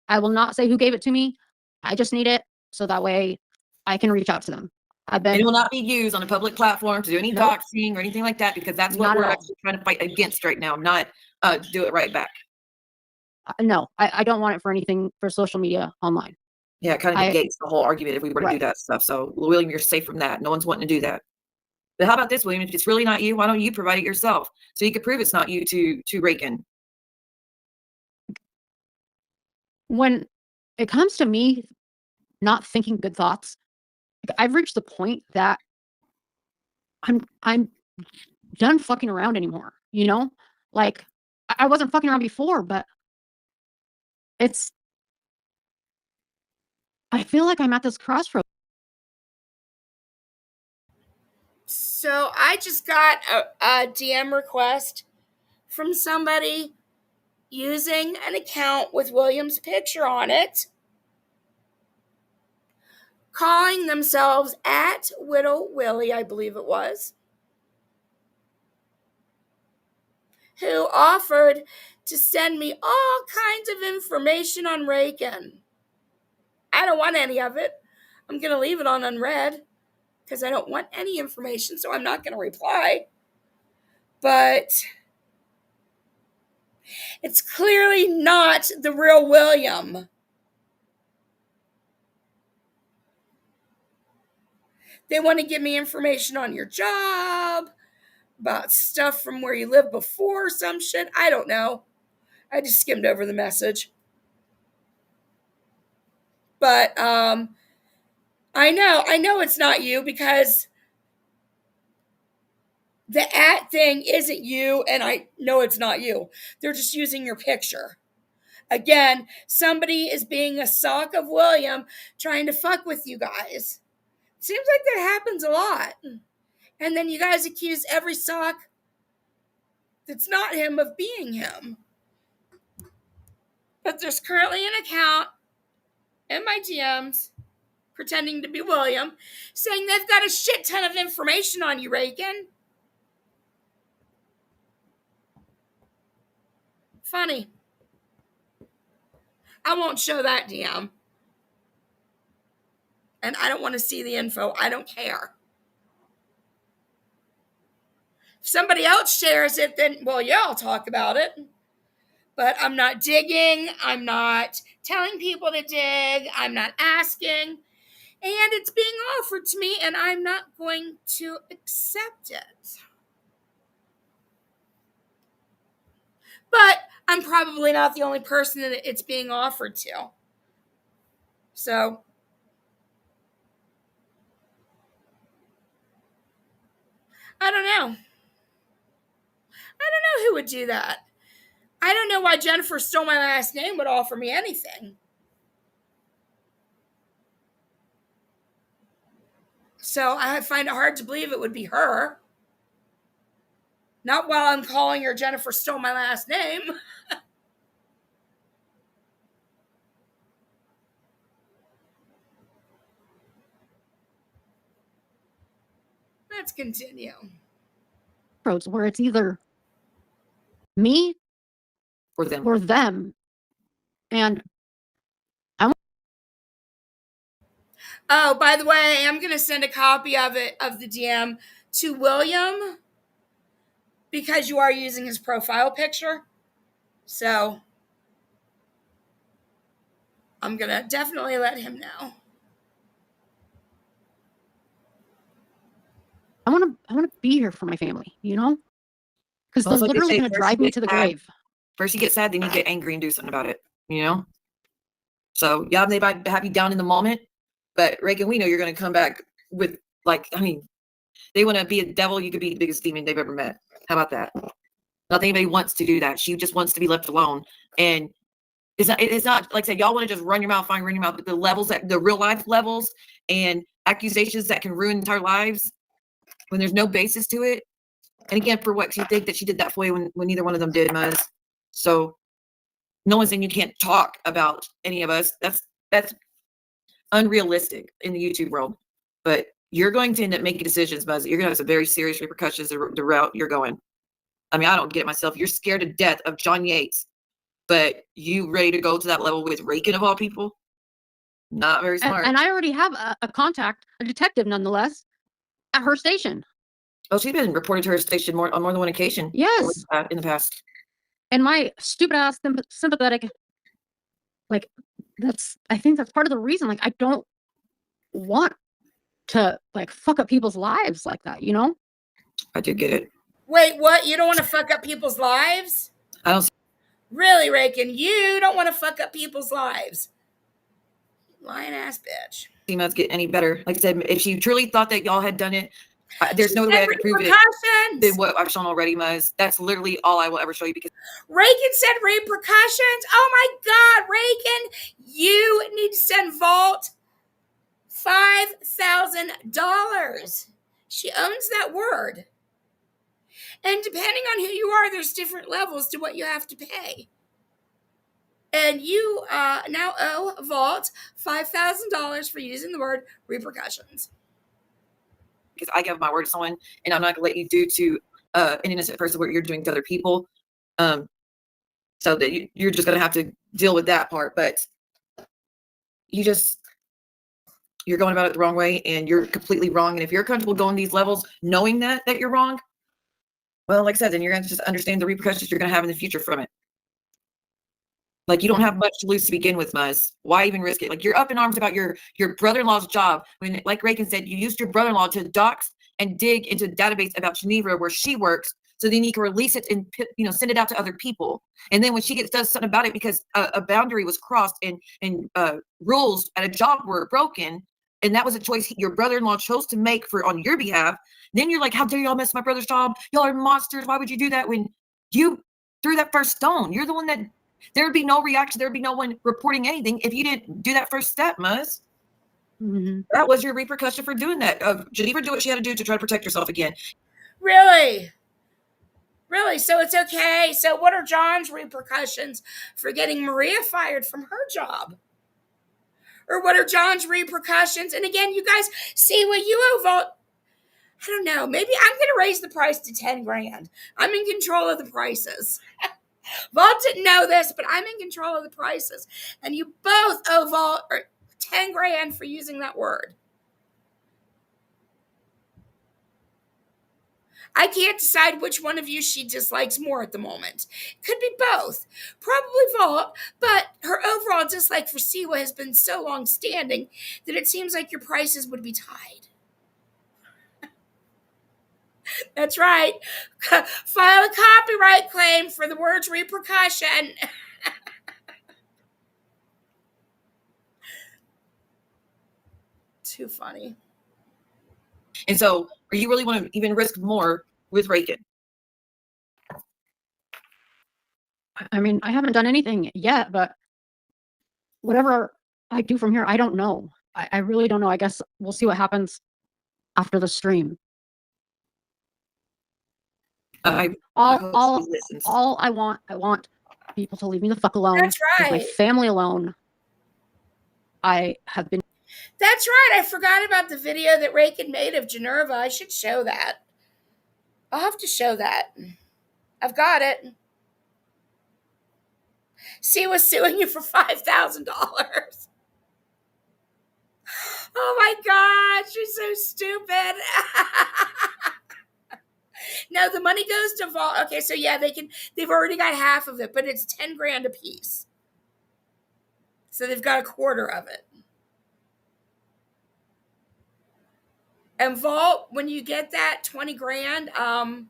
I will not say who gave it to me. I just need it so that way I can reach out to them. It will not be used on a public platform to do any doxing or anything like that, because that's what we're actually trying to fight against right now, not do it right back. No, I don't want it for anything for social media online. Yeah, it kind of negates the whole argument if we were to do that stuff. So, William, you're safe from that. No one's wanting to do that. But how about this, William? If it's really not you, why don't you provide it yourself so you can prove it's not you to Rakin? When it comes to me not thinking good thoughts, I've reached the point that I'm done fucking around anymore. You know, like, I wasn't fucking around before, but I feel like I'm at this crossroads. So I just got a DM request from somebody using an account with William's picture on it, calling themselves at Widow Willie, I believe it was, who offered to send me all kinds of information on Rakin. I don't want any of it. I'm going to leave it on unread because I don't want any information, so I'm not going to reply. But it's clearly not the real William. They want to give me information on your job, about stuff from where you lived before, some shit. I don't know. I just skimmed over the message. But I know it's not you because the @ thing isn't you, and I know it's not you. They're just using your picture. Again, somebody is being a sock of William trying to fuck with you guys. Seems like that happens a lot. And then you guys accuse every sock that's not him of being him. But there's currently an account in my DMs pretending to be William saying they've got a shit ton of information on you, Rakin. Funny. I won't show that DM. And I don't want to see the info. I don't care. If somebody else shares it, then, well, yeah, I'll talk about it. But I'm not digging. I'm not telling people to dig. I'm not asking. And it's being offered to me, and I'm not going to accept it. But I'm probably not the only person that it's being offered to. So, I don't know. I don't know who would do that. I don't know why Jennifer Stole My Last Name would offer me anything. So I find it hard to believe it would be her. Not while I'm calling her Jennifer Stole My Last Name. Let's continue. Where it's either me or them. or them. And oh, by the way, I'm going to send a copy of the DM to William because you are using his profile picture. So I'm going to definitely let him know. I want to be here for my family, you know? Because Well, they're like they literally say, going to first drive you me get to the sad. grave. First you get sad, then you get angry and do something about it, you know? So, yeah, they might have you down in the moment, but Reagan, we know you're going to come back with, like, I mean, they want to be a devil, you could be the biggest demon they've ever met. How about that? Not that anybody wants to do that. She just wants to be left alone. And it's not like I said, y'all want to just run your mouth, run your mouth, but the levels, the real life levels and accusations that can ruin entire lives when there's no basis to it. And again, for what, you think that she did that for you when neither one of them did, Muzz. So no one's saying you can't talk about any of us. That's unrealistic in the YouTube world. But you're going to end up making decisions, Muzz. You're going to have some very serious repercussions the route you're going. I mean, I don't get it myself. You're scared to death of John Yates, but you ready to go to that level with Rakin of all people? Not very smart. And I already have a contact, a detective nonetheless, at her station. Oh, she's been reported to her station on more than one occasion. Yes. In the past. And my stupid ass sympathetic, like, I think that's part of the reason. Like, I don't want to, like, fuck up people's lives like that, you know? I do get it. Wait, what? You don't want to fuck up people's lives? I don't. Really, Rakin? You don't want to fuck up people's lives? Lying ass bitch. See Muzz get any better. Like I said, if she truly thought that y'all had done it, there's no way I can prove it than what I've shown already, Muzz. That's literally all I will ever show you because Rakin said repercussions. Oh my God, Rakin, you need to send Vault $5,000. She owns that word. And depending on who you are, there's different levels to what you have to pay. And you now owe Vault $5,000 for using the word repercussions. because I give my word to someone, and I'm not going to let you do to an innocent person what you're doing to other people. So that you're just going to have to deal with that part. But you're going about it the wrong way, and you're completely wrong. And if you're comfortable going these levels, knowing that you're wrong, well, like I said, then you're going to just understand the repercussions you're going to have in the future from it. Like, you don't have much to lose to begin with, Muzz. Why even risk it? Like, you're up in arms about your brother-in-law's job. When, like Rakin said, you used your brother-in-law to dox and dig into a database about Geneva where she works so then you can release it and send it out to other people. And then when she does something about it because a boundary was crossed and rules at a job were broken, and that was a choice your brother-in-law chose to make on your behalf, then you're like, how dare y'all mess my brother's job? Y'all are monsters. Why would you do that? When you threw that first stone, you're the one that there would be no reaction. There would be no one reporting anything if you didn't do that first step, Muzz. Mm-hmm. That was your repercussion for doing that. Geneva did what she had to do to try to protect herself again. Really? Really? So it's okay. So what are John's repercussions for getting Maria fired from her job? Or what are John's repercussions? And again, you guys see what you vote. I don't know. Maybe I'm going to raise the price to 10 grand. I'm in control of the prices. Vault didn't know this, but I'm in control of the prices. And you both owe Vault 10 grand for using that word. I can't decide which one of you she dislikes more at the moment. Could be both. Probably Vault, but her overall dislike for Siwa has been so long standing that it seems like your prices would be tied. That's right. File a copyright claim for the word's repercussion. Too funny. And so, or you really want to even risk more with Rakin? I mean, I haven't done anything yet, but whatever I do from here, I don't know. I really don't know. I guess we'll see what happens after the stream. I want people to leave me the fuck alone. That's right. Leave my family alone. I have been. That's right. I forgot about the video that Rakin made of Geneva. I should show that. I'll have to show that. I've got it. Siwa's suing you for $5,000. Oh my God, she's so stupid. No, the money goes to Vault. Okay, so yeah, they've already got half of it, but it's 10 grand a piece. So they've got a quarter of it. And Vault, when you get that 20 grand, can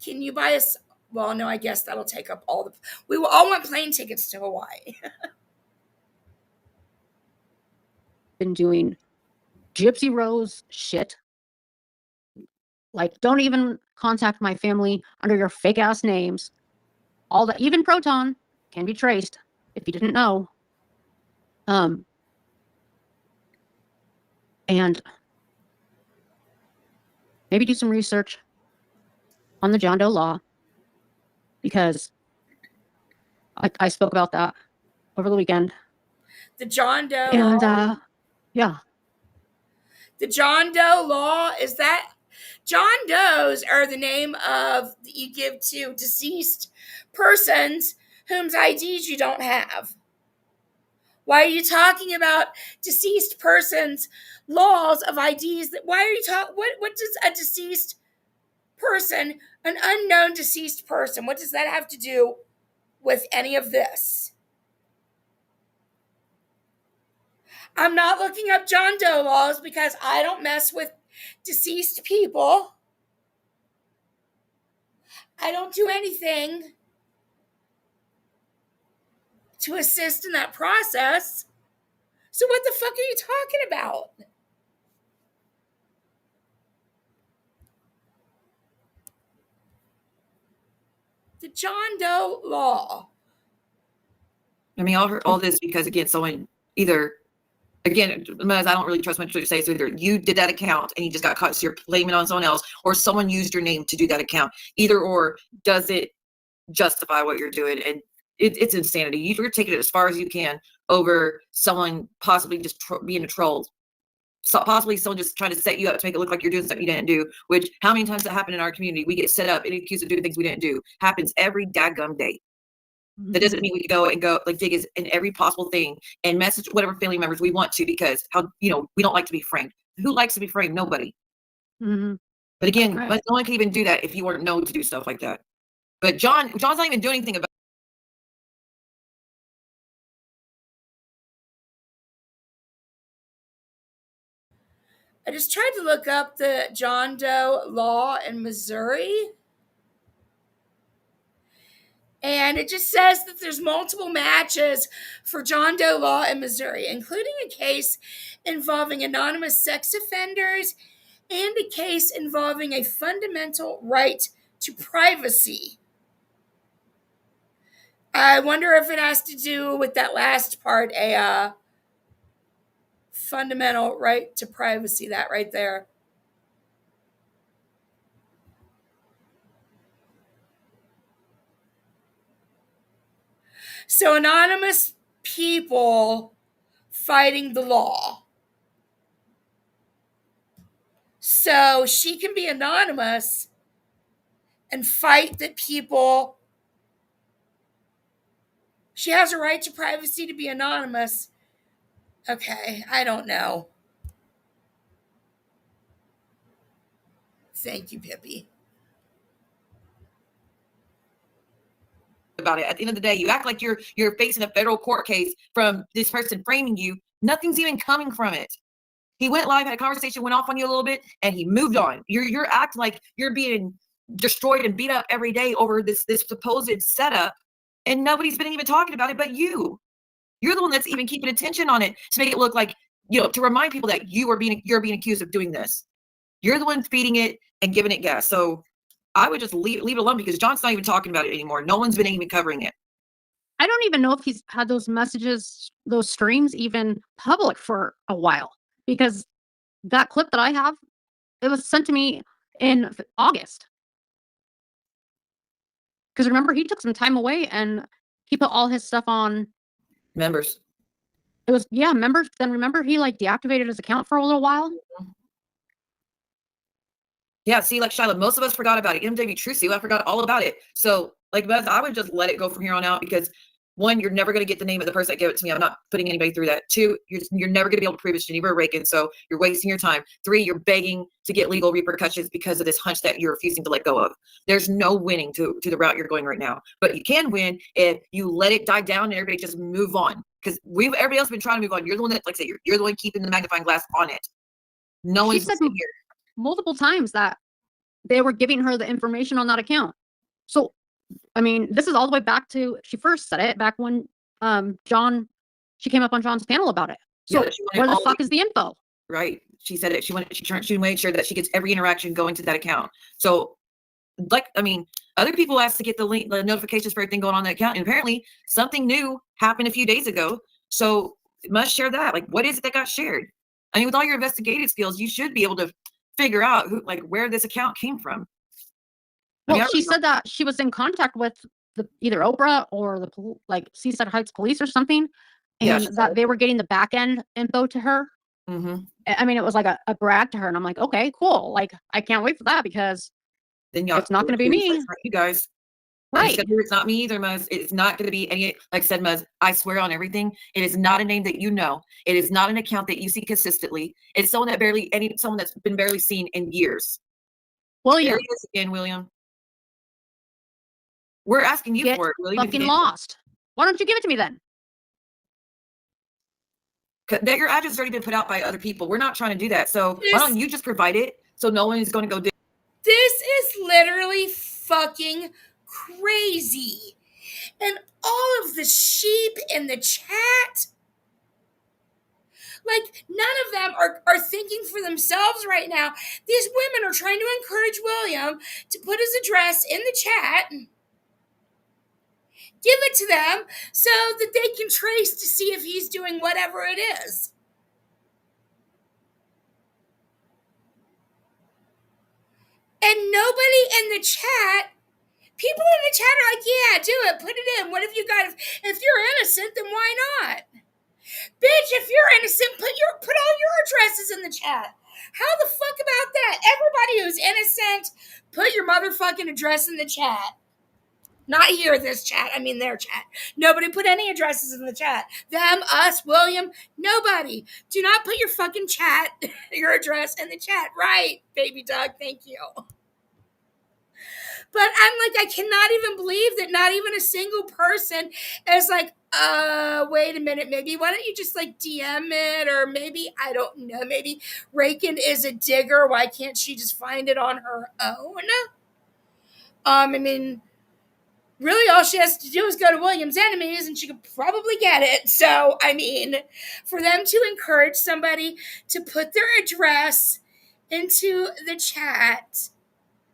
you buy us? Well, no, I guess that'll take up all the. We all want plane tickets to Hawaii. Been doing Gypsy Rose shit. Like, don't even contact my family under your fake ass names. All that, even Proton can be traced if you didn't know. And maybe do some research on the John Doe law, because I spoke about that over the weekend. The John Doe and law. Yeah. The John Doe law is that John Does are the name of that you give to deceased persons whose IDs you don't have. Why are you talking about deceased persons' laws of IDs? Why are you talking? What does a deceased person, an unknown deceased person, what does that have to do with any of this? I'm not looking up John Doe laws because I don't mess with deceased people. I don't do anything to assist in that process. So what the fuck are you talking about? The John Doe law. I mean, all this because, again, someone either, again, I don't really trust what you say, so either you did that account and you just got caught, so you're blaming it on someone else, or someone used your name to do that account. Either or, does it justify what you're doing? And it's insanity. You're taking it as far as you can over someone possibly just being a troll. So possibly someone just trying to set you up to make it look like you're doing something you didn't do, which how many times that happened in our community? We get set up and accused of doing things we didn't do. Happens every daggum day. That doesn't mean we can go like dig in every possible thing and message whatever family members we want to, because we don't like to be framed. Who likes to be framed? Nobody. Mm-hmm. But again, Right. no one can even do that if you weren't known to do stuff like that. But John's not even doing anything about. I just tried to look up the John Doe law in Missouri. And it just says that there's multiple matches for John Doe law in Missouri, including a case involving anonymous sex offenders and a case involving a fundamental right to privacy. I wonder if it has to do with that last part, a fundamental right to privacy, that right there. So anonymous people fighting the law. So she can be anonymous and fight that people. She has a right to privacy to be anonymous. Okay, I don't know. Thank you, Pippi. About it. At the end of the day, you act like you're facing a federal court case from this person framing you. Nothing's even coming from it. He went live, had a conversation, went off on you a little bit, and he moved on. You're acting like you're being destroyed and beat up every day over this supposed setup, and nobody's been even talking about it but you. You're the one that's even keeping attention on it to make it look like, to remind people that you're being accused of doing this. You're the one feeding it and giving it gas. So I would just leave it alone, because John's not even talking about it anymore. No one's been even covering it. I don't even know if he's had those messages, those streams even public for a while, because that clip that I have, it was sent to me in August. Because remember, he took some time away and he put all his stuff on Members. It was, yeah, members. Then remember, he like deactivated his account for a little while. Yeah, see, like Shyla, most of us forgot about it. MW Trusu, I forgot all about it. So, like Beth, I would just let it go from here on out, because one, you're never going to get the name of the person that gave it to me. I'm not putting anybody through that. Two, you're never going to be able to prove it's Geneva Rakin, so you're wasting your time. Three, you're begging to get legal repercussions because of this hunch that you're refusing to let go of. There's no winning to the route you're going right now. But you can win if you let it die down and everybody just move on. Because everybody else has been trying to move on. You're the one that, like I said, you're the one keeping the magnifying glass on it. No one's said here. Multiple times that they were giving her the information on that account. So, I mean, this is all the way back to, she first said it back when she came up on John's panel about it. So where the fuck is the info? Right. She said it. She made sure that she gets every interaction going to that account. So, like, I mean, other people asked to get the notifications for everything going on that account. And apparently something new happened a few days ago. So must share that. Like, what is it that got shared? I mean, with all your investigative skills, you should be able to figure out where this account came from. Well, she said that she was in contact with either Oprah or the Seaside Heights Police or something, and that they were getting the back end info to her. Mm-hmm. I mean, it was like a brag to her, and I'm like, okay, cool. Like, I can't wait for that, because then it's not going to be me. It's not you guys. Right. It's not me either, Muzz. It's not going to be any, like I said, Muzz, I swear on everything. It is not a name that you know. It is not an account that you see consistently. It's someone someone that's been barely seen in years. William. There he is again, William. We're asking you for it, William. Fucking lost. Why don't you give it to me then? That your address has already been put out by other people. We're not trying to do that. So why don't you just provide it, so no one is going to go do. This is literally fucking crazy. And all of the sheep in the chat, like, none of them are thinking for themselves right now. These women are trying to encourage William to put his address in the chat, give it to them so that they can trace to see if he's doing whatever it is. And nobody in the chat, people in the chat are like, yeah, do it, put it in. What have you got? If you're innocent, then why not? Bitch, if you're innocent, put all your addresses in the chat. How the fuck about that? Everybody who's innocent, put your motherfucking address in the chat. Not here, this chat. I mean their chat. Nobody put any addresses in the chat. Them, us, William, nobody. Do not put your fucking chat, your address in the chat. Right, baby Doug, thank you. But I'm like, I cannot even believe that not even a single person is like, wait a minute, maybe why don't you just like DM it? Or maybe, I don't know, maybe Rakin is a digger. Why can't she just find it on her own? I mean, really all she has to do is go to William's Enemies and she could probably get it. So, I mean, for them to encourage somebody to put their address into the chat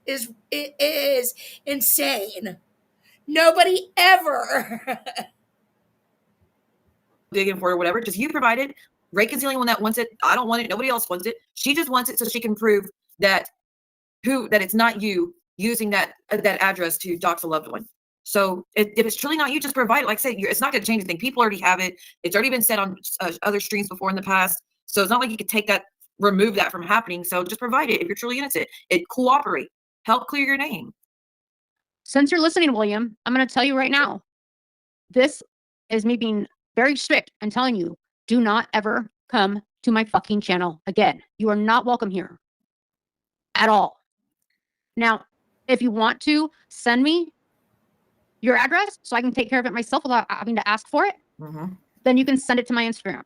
is insane. Nobody ever. Digging for it or whatever. Just you provided. Rakin's the only one that wants it. I don't want it. Nobody else wants it. She just wants it so she can prove that it's not you using that address to dox a loved one. So if it's truly not you, just provide it. Like I said, it's not going to change anything. People already have it. It's already been said on other streams before in the past. So it's not like you could remove that from happening. So just provide it if you're truly innocent. Cooperate. Help clear your name. Since you're listening, William, I'm going to tell you right now, this is me being very strict and telling you, do not ever come to my fucking channel again. You are not welcome here at all. Now, if you want to send me your address so I can take care of it myself without having to ask for it, then you can send it to my Instagram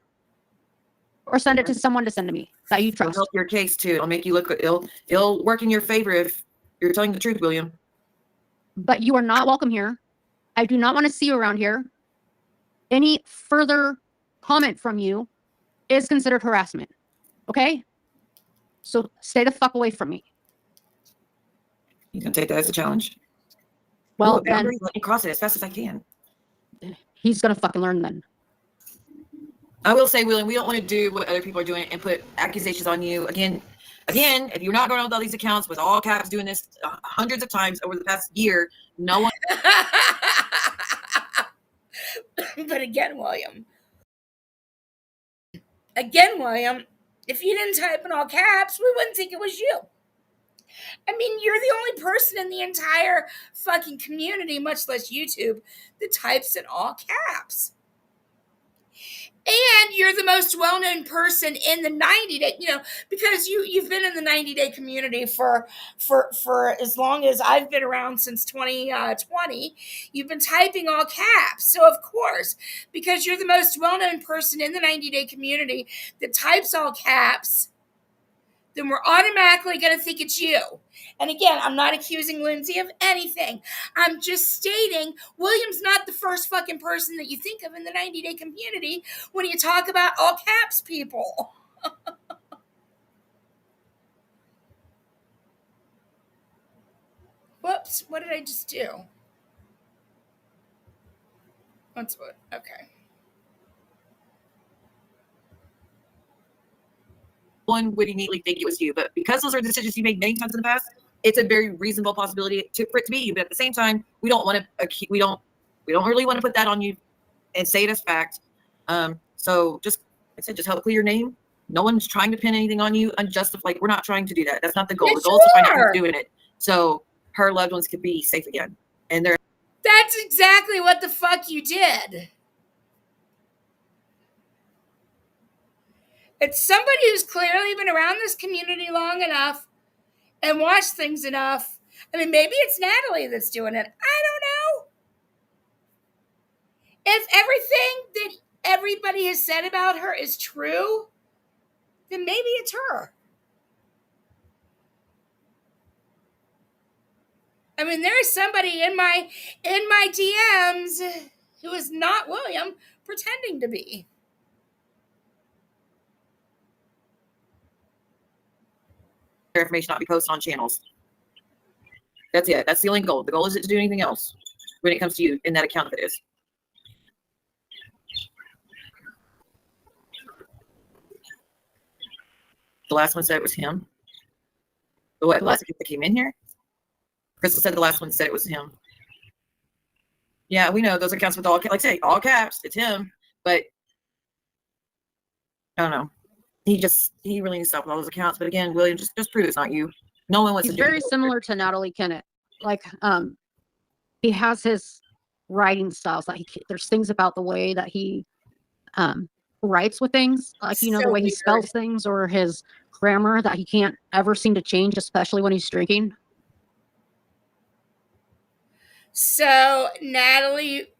or send it to someone to send to me that you trust. It'll help your case too. It'll make you look, it'll work in your favor if you're telling the truth, William. But you are not welcome here. I do not want to see you around here. Any further comment from you is considered harassment. Okay? So stay the fuck away from me. You can take that as a challenge. Well, then then let me cross it as fast as I can. He's gonna fucking learn then. I will say, William, we don't want to do what other people are doing and put accusations on you. Again, if you're not going with all these accounts with all caps doing this hundreds of times over the past year, no one. But again, William, if you didn't type in all caps, we wouldn't think it was you. I mean, you're the only person in the entire fucking community, much less YouTube, that types in all caps. And you're the most well-known person in the 90-day, because you've been in the 90-day community for as long as I've been around, since 2020. You've been typing all caps. So of course, because you're the most well-known person in the 90-day community that types all caps, then we're automatically going to think it's you. And again, I'm not accusing Lindsay of anything. I'm just stating William's not the first fucking person that you think of in the 90-day community when you talk about all caps people. Whoops, what did I just do? Okay. One would innately think it was you, but because those are decisions you made many times in the past, it's a very reasonable possibility for it to be you. But at the same time, we don't want to we don't really want to put that on you and say it as fact. So just, like I said, just help clear your name. No one's trying to pin anything on you unjustified. Like, we're not trying to do that. That's not the goal. Yes, the goal is to find out you are. who's doing it, so her loved ones could be safe again. And That's exactly what the fuck you did. It's somebody who's clearly been around this community long enough and watched things enough. I mean, maybe it's Natalie that's doing it. I don't know. If everything that everybody has said about her is true, then maybe it's her. I mean, there is somebody in my DMs who is not William pretending to be. information not be posted on channels. That's it. That's the only goal. The goal isn't to do anything else when it comes to you in that account. If it is. The last one said it was him. The last account that came in here? Crystal said the last one said it was him. Yeah, we know those accounts with all, like I say, all caps. It's him, but I don't know. He really needs to stop with all those accounts. But again, William, just prove it's not you. No one wants He's to do very similar to Natalie Kennett. Like, he has his writing styles. Like, there's things about the way that he writes with things, like, the way he spells things or his grammar that he can't ever seem to change, especially when he's drinking. So Natalie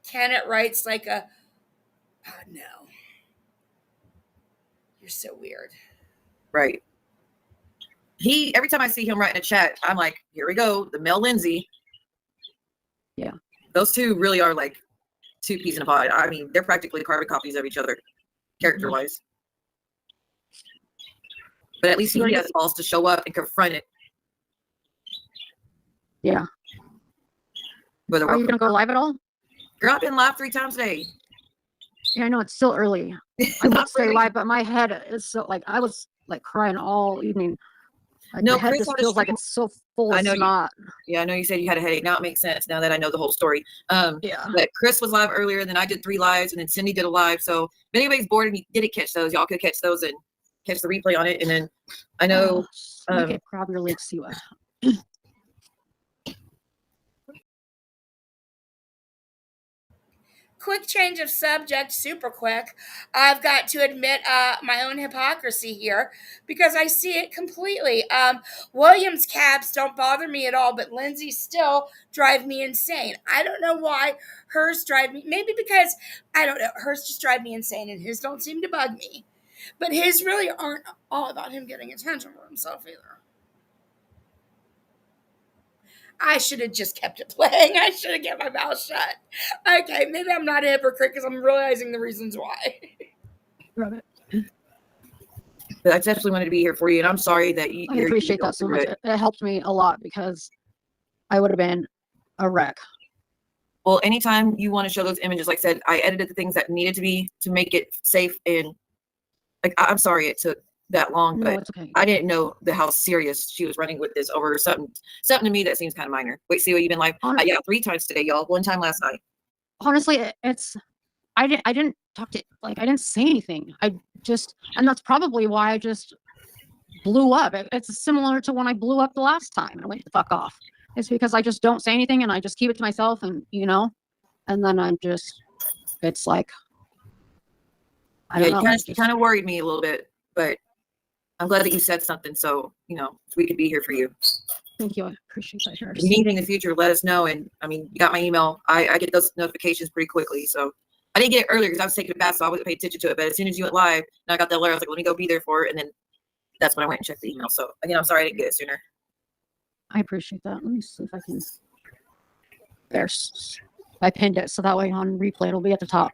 Kennett writes like oh no. You're so weird. Right. Every time I see him writing a chat, I'm like, here we go, the Mel Lindsay. Yeah. Those two really are like two peas in a pod. I mean, they're practically carbon copies of each other, character-wise. But at least he has the balls to show up and confront it. Yeah. Are you gonna go live at all? Girl, I've been live 3 times today. Yeah, I know it's still early. I would stay live, but my head is so like I was like crying all evening. Like, No, my head Chris just had a feels like stream. it's so full I of know snot. Yeah, I know you said you had a headache. Now it makes sense. Now that I know the whole story. Yeah. But Chris was live earlier, and then I did 3 lives, and then Cindy did a live. So if anybody's bored and you didn't catch those, y'all could catch those and catch the replay on it. And then I know. Okay, grab your link, see what. Quick change of subject, super quick. I've got to admit my own hypocrisy here because I see it completely. Williams cabs don't bother me at all, but Lindsay still drive me insane. I don't know why hers drive me. Maybe because, I don't know, hers just drive me insane and his don't seem to bug me. But his really aren't all about him getting attention for himself either. I should have just kept it playing. I should have kept my mouth shut. Okay, maybe I'm not a hypocrite because I'm realizing the reasons why. Love it. But I definitely wanted to be here for you, and I'm sorry that I appreciate that so much. It helped me a lot because I would have been a wreck. Well, anytime you want to show those images, like I said, I edited the things that needed to be to make it safe. And like, I'm sorry it took that long, but it's okay. I didn't know how serious she was running with this over something to me that seems kind of minor. Wait, see what you've been like? Yeah, 3 times today, y'all. 1 time last night. Honestly, I didn't talk to, like, I didn't say anything. And that's probably why I just blew up. It's similar to when I blew up the last time and I went the fuck off. It's because I just don't say anything and I just keep it to myself, and and then it's like, I don't know. You kind of worried me a little bit, but I'm glad that you said something, so we could be here for you. Thank you. I appreciate that. If you need anything in the future, let us know. And I mean, you got my email. I get those notifications pretty quickly. So I didn't get it earlier because I was taking a bath, so I wasn't paying attention to it. But as soon as you went live and I got that alert, I was like, let me go be there for it. And then that's when I went and checked the email. So again, I'm sorry I didn't get it sooner. I appreciate that. Let me see if I can. I pinned it, so that way on replay it'll be at the top.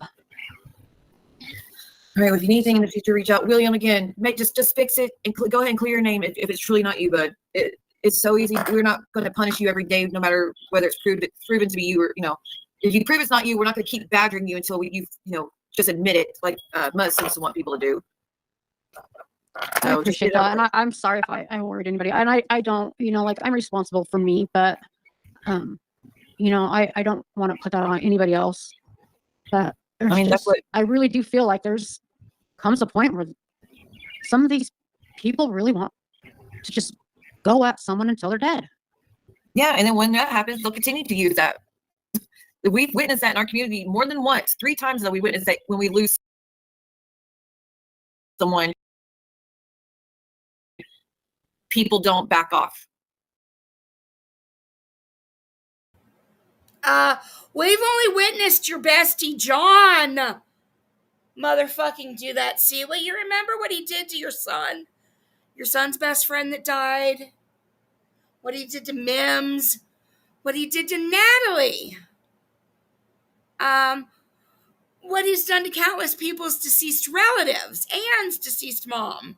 All right, well, if you need anything in the future, reach out. William, again, just fix it and go ahead and clear your name if it's truly not you, bud. It's so easy. We're not going to punish you every day, no matter whether it's proven to be you or, if you prove it's not you, we're not going to keep badgering you until you just admit it, like Muzz seems to want people to do. I appreciate that. And I'm sorry if I worried anybody. And I don't, like, I'm responsible for me, but, I don't want to put that on anybody else. But I really do feel like comes a point where some of these people really want to just go at someone until they're dead. Yeah, and then when that happens, they'll continue to use that. We've witnessed that in our community more than once. 3 times that we witnessed that when we lose someone, people don't back off. We've only witnessed your bestie John motherfucking do that. See, well, you remember what he did to your son? Your son's best friend that died? What he did to Mims? What he did to Natalie? What he's done to countless people's deceased relatives and deceased mom.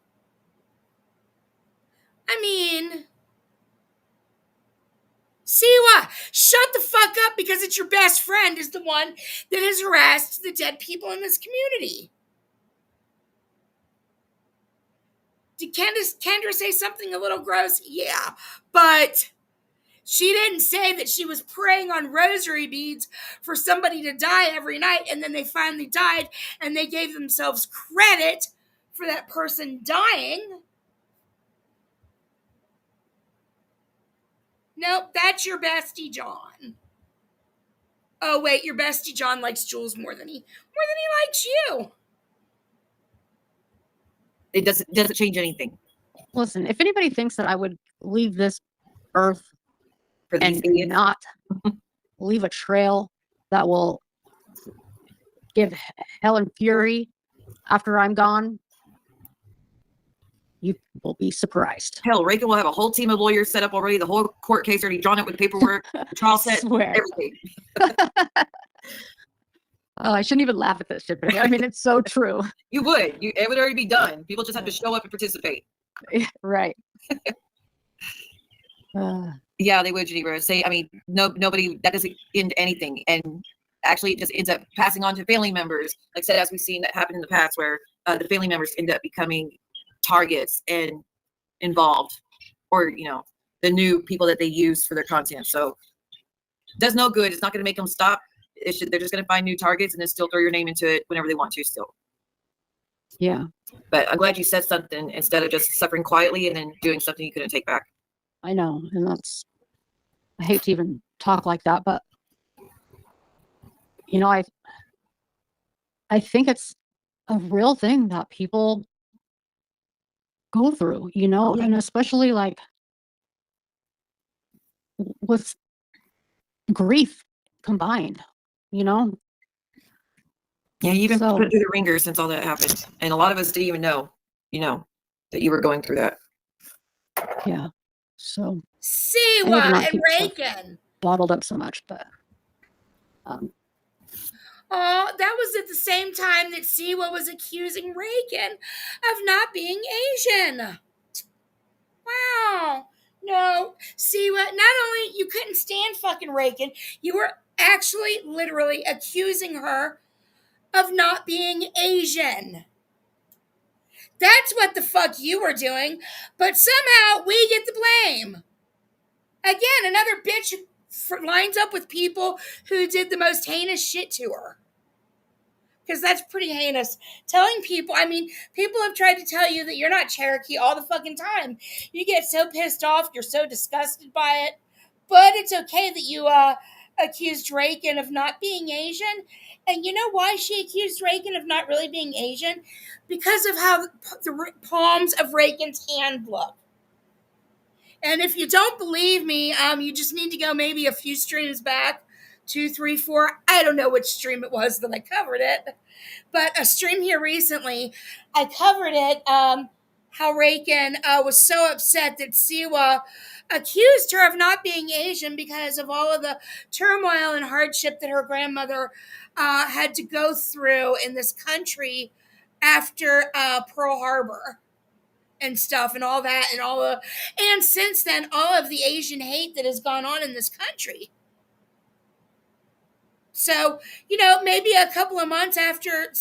I mean, Siwa, shut the fuck up, because it's your best friend is the one that has harassed the dead people in this community. Did Kendra say something a little gross? Yeah, but she didn't say that she was praying on rosary beads for somebody to die every night, and then they finally died, and they gave themselves credit for that person dying. Nope, that's your bestie John. Oh wait, your bestie John likes Jules more than he likes you. It doesn't change anything. Listen, if anybody thinks that I would leave this earth and not leave a trail that will give hell and fury after I'm gone, You will be surprised. Hell, Reagan will have a whole team of lawyers set up already, the whole court case already drawn up with paperwork, the trial set, Swear. everything. Oh, I shouldn't even laugh at this shit, but I mean, it's so true. You would. It would already be done. People just have to show up and participate. Right. Yeah, they would, Geneva. Say, I mean, nobody, that doesn't end anything. And actually, it just ends up passing on to family members. Like I said, as we've seen that happen in the past, where the family members end up becoming targets and involved, or, you know, the new people that they use for their content. So it does no good. It's not going to make them stop. They're just going to find new targets and then still throw your name into it whenever they want to still. Yeah. But I'm glad you said something instead of just suffering quietly and then doing something you couldn't take back. I know. And I hate to even talk like that, but you know, I think it's a real thing that people go through, you know, and especially like with grief combined, you know. Yeah, you've been So- put through the ringer since all that happened. And a lot of us didn't even know, you know, that you were going through that. Yeah. So Siwa not and keep stuff Reagan. bottled up so much, but Oh, that was at the same time that Siwa was accusing Reagan of not being Asian. Wow. No, Siwa, not only you couldn't stand fucking Reagan, you were actually literally accusing her of not being Asian. That's what the fuck you were doing, but somehow we get the blame. Again, another bitch lines up with people who did the most heinous shit to her. Because that's pretty heinous. Telling people, I mean, people have tried to tell you that you're not Cherokee all the fucking time. You get so pissed off, you're so disgusted by it. But it's okay that you accused Reagan of not being Asian. And you know why she accused Reagan of not really being Asian? Because of how the palms of Reagan's hand look. And if you don't believe me, you just need to go maybe a few streams back, 2, 3, 4. I don't know which stream it was that I covered it, but a stream here recently, I covered it. How Reagan was so upset that Siwa accused her of not being Asian because of all of the turmoil and hardship that her grandmother had to go through in this country after Pearl Harbor. And stuff and all that and since then all of the Asian hate that has gone on in this country. So, you know, maybe a couple of months after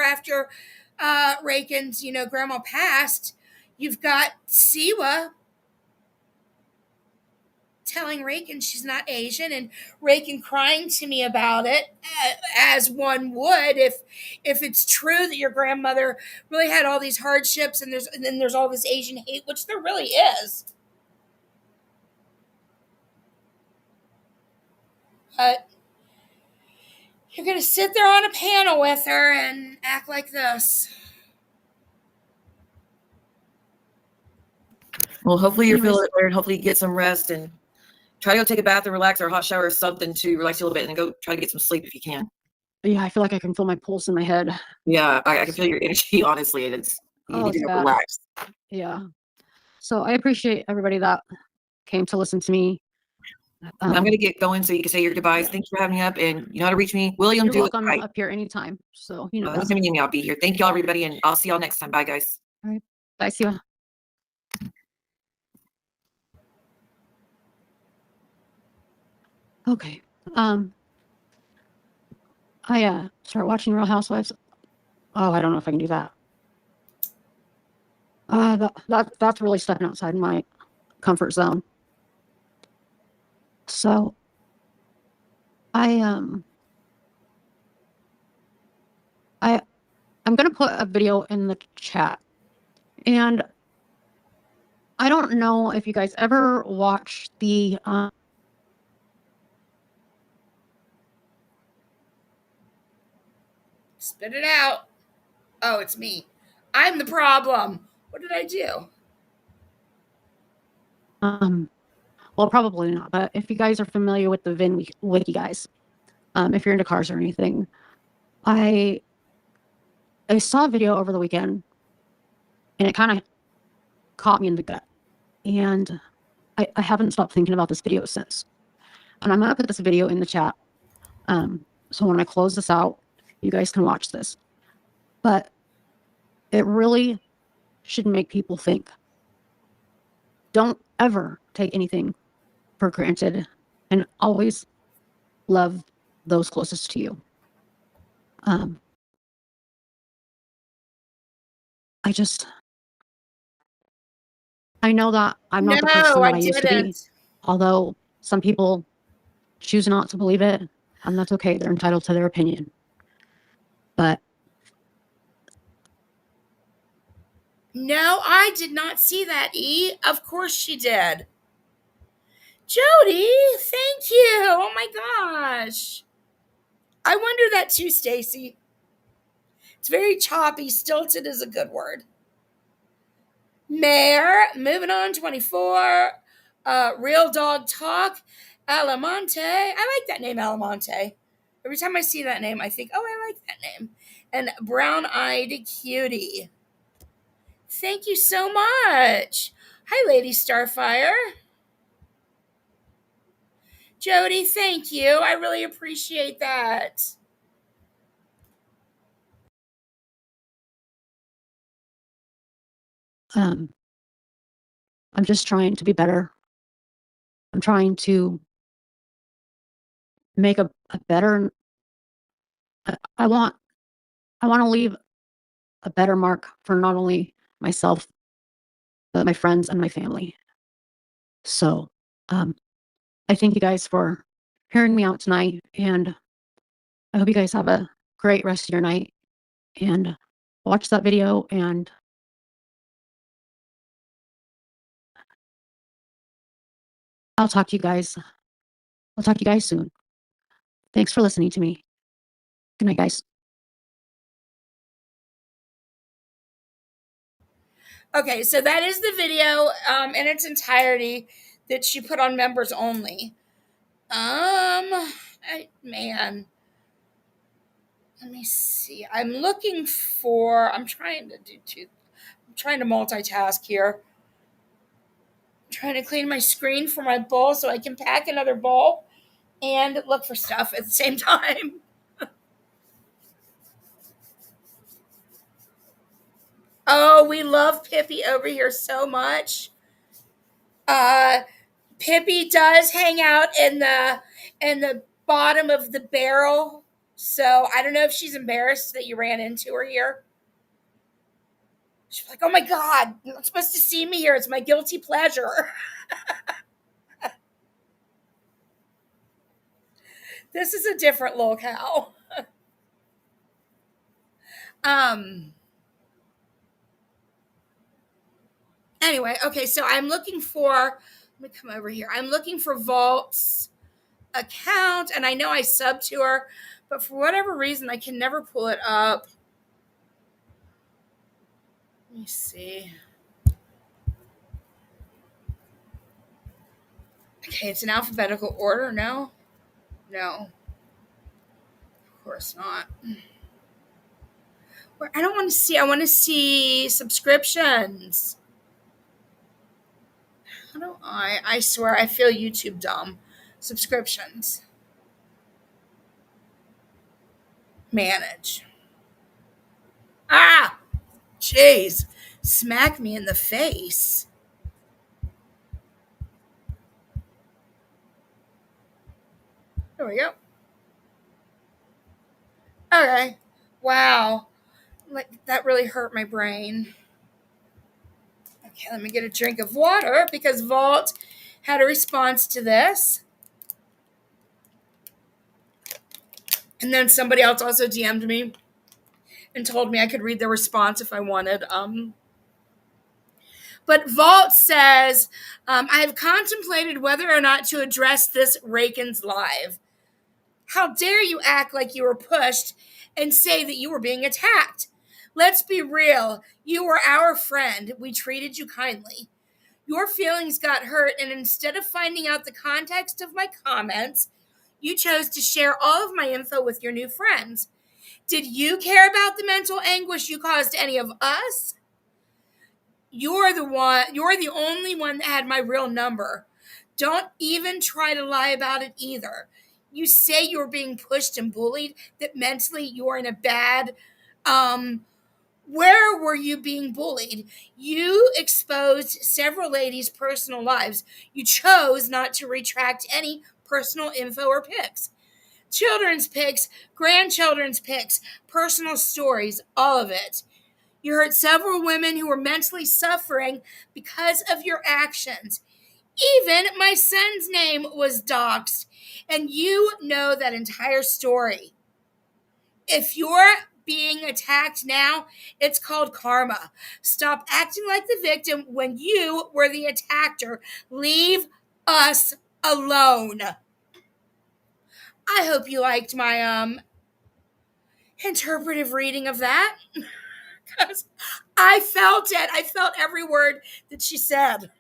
after Reagan's, you know, grandma passed, you've got Siwa telling Reagan she's not Asian and Reagan crying to me about it, as one would if it's true that your grandmother really had all these hardships and then there's all this Asian hate, which there really is. But you're going to sit there on a panel with her and act like this. Well, hopefully you're Anyways. feeling better and hopefully you get some rest and try to go take a bath and relax or a hot shower or something to relax you a little bit and go try to get some sleep if you can. yeah, I feel like I can feel my pulse in my head. Yeah, I can feel your energy, honestly. You it's need to bad. relax. Yeah. So I appreciate everybody that came to listen to me. I'm going to get going so you can say your goodbyes. Thanks for having me up, and you know how to reach me. William, You're do welcome it right. up here anytime. So, you know. Anytime I'll be here. Thank y'all, everybody, and I'll see y'all next time. Bye, guys. All right. Bye, Siwa. Okay. I start watching Real Housewives. Oh, I don't know if I can do that. That's really stepping outside my comfort zone. So I'm gonna put a video in the chat, and I don't know if you guys ever watched the Spit it out. Oh, it's me. I'm the problem. What did I do? well, probably not, but if you guys are familiar with the Vin Wiki guys, if you're into cars or anything, I saw a video over the weekend, and it kind of caught me in the gut. And I haven't stopped thinking about this video since. And I'm going to put this video in the chat. So when I close this out, you guys can watch this. But it really should make people think. Don't ever take anything for granted, and always love those closest to you. I know that I'm not the person that I used to be, although some people choose not to believe it, and that's okay. They're entitled to their opinion. But No, I did not see that, E. Of course she did. Jody, thank you. Oh my gosh. I wonder that too, Stacy. It's very choppy. Stilted is a good word. Mayor, moving on, 24. Real Dog Talk. Alamonte. I like that name, Alamonte. Every time I see that name, I think, oh, I like that name. And Brown Eyed Cutie. Thank you so much. Hi, Lady Starfire. Jody, thank you. I really appreciate that. I'm just trying to be better. I'm trying to make a better. I want to leave a better mark for not only myself, but my friends and my family. So, I thank you guys for hearing me out tonight, and I hope you guys have a great rest of your night. And watch that video, and I'll talk to you guys. I'll talk to you guys soon. Thanks for listening to me. Good night, guys. Okay, so that is the video in its entirety that she put on members only. Man, let me see. I'm trying to multitask here. I'm trying to clean my screen for my bowl so I can pack another bowl and look for stuff at the same time. Oh, we love Pippi over here so much. Pippi does hang out in the bottom of the barrel, so I don't know if she's embarrassed that you ran into her here. She's like, "Oh my God, you're not supposed to see me here. It's my guilty pleasure." This is a different locale. Anyway, okay, so I'm looking for. Let me come over here. I'm looking for Vault's account, and I know I subbed to her, but for whatever reason, I can never pull it up. Let me see. Okay, it's in alphabetical order. No, of course not. I don't want to see. I want to see subscriptions. How do I swear I feel YouTube dumb. Subscriptions. Manage. Ah! Jeez. Smack me in the face. There we go. Okay. Wow. Like, that really hurt my brain. Okay, let me get a drink of water because Vault had a response to this. And then somebody else also DM'd me and told me I could read their response if I wanted. But Vault says, I have contemplated whether or not to address this Rakin's live. How dare you act like you were pushed and say that you were being attacked? Let's be real. You were our friend. We treated you kindly. Your feelings got hurt, and instead of finding out the context of my comments, you chose to share all of my info with your new friends. Did you care about the mental anguish you caused any of us? You're the only one that had my real number. Don't even try to lie about it either. You say you're being pushed and bullied, that mentally you're in a bad, where were you being bullied? You exposed several ladies' personal lives. You chose not to retract any personal info or pics. Children's pics, grandchildren's pics, personal stories, all of it. You hurt several women who were mentally suffering because of your actions. Even my son's name was doxed, and you know that entire story. If you're being attacked now, it's called karma. Stop acting like the victim when you were the attacker. Leave us alone. I hope you liked my interpretive reading of that, because I felt it. I felt every word that she said.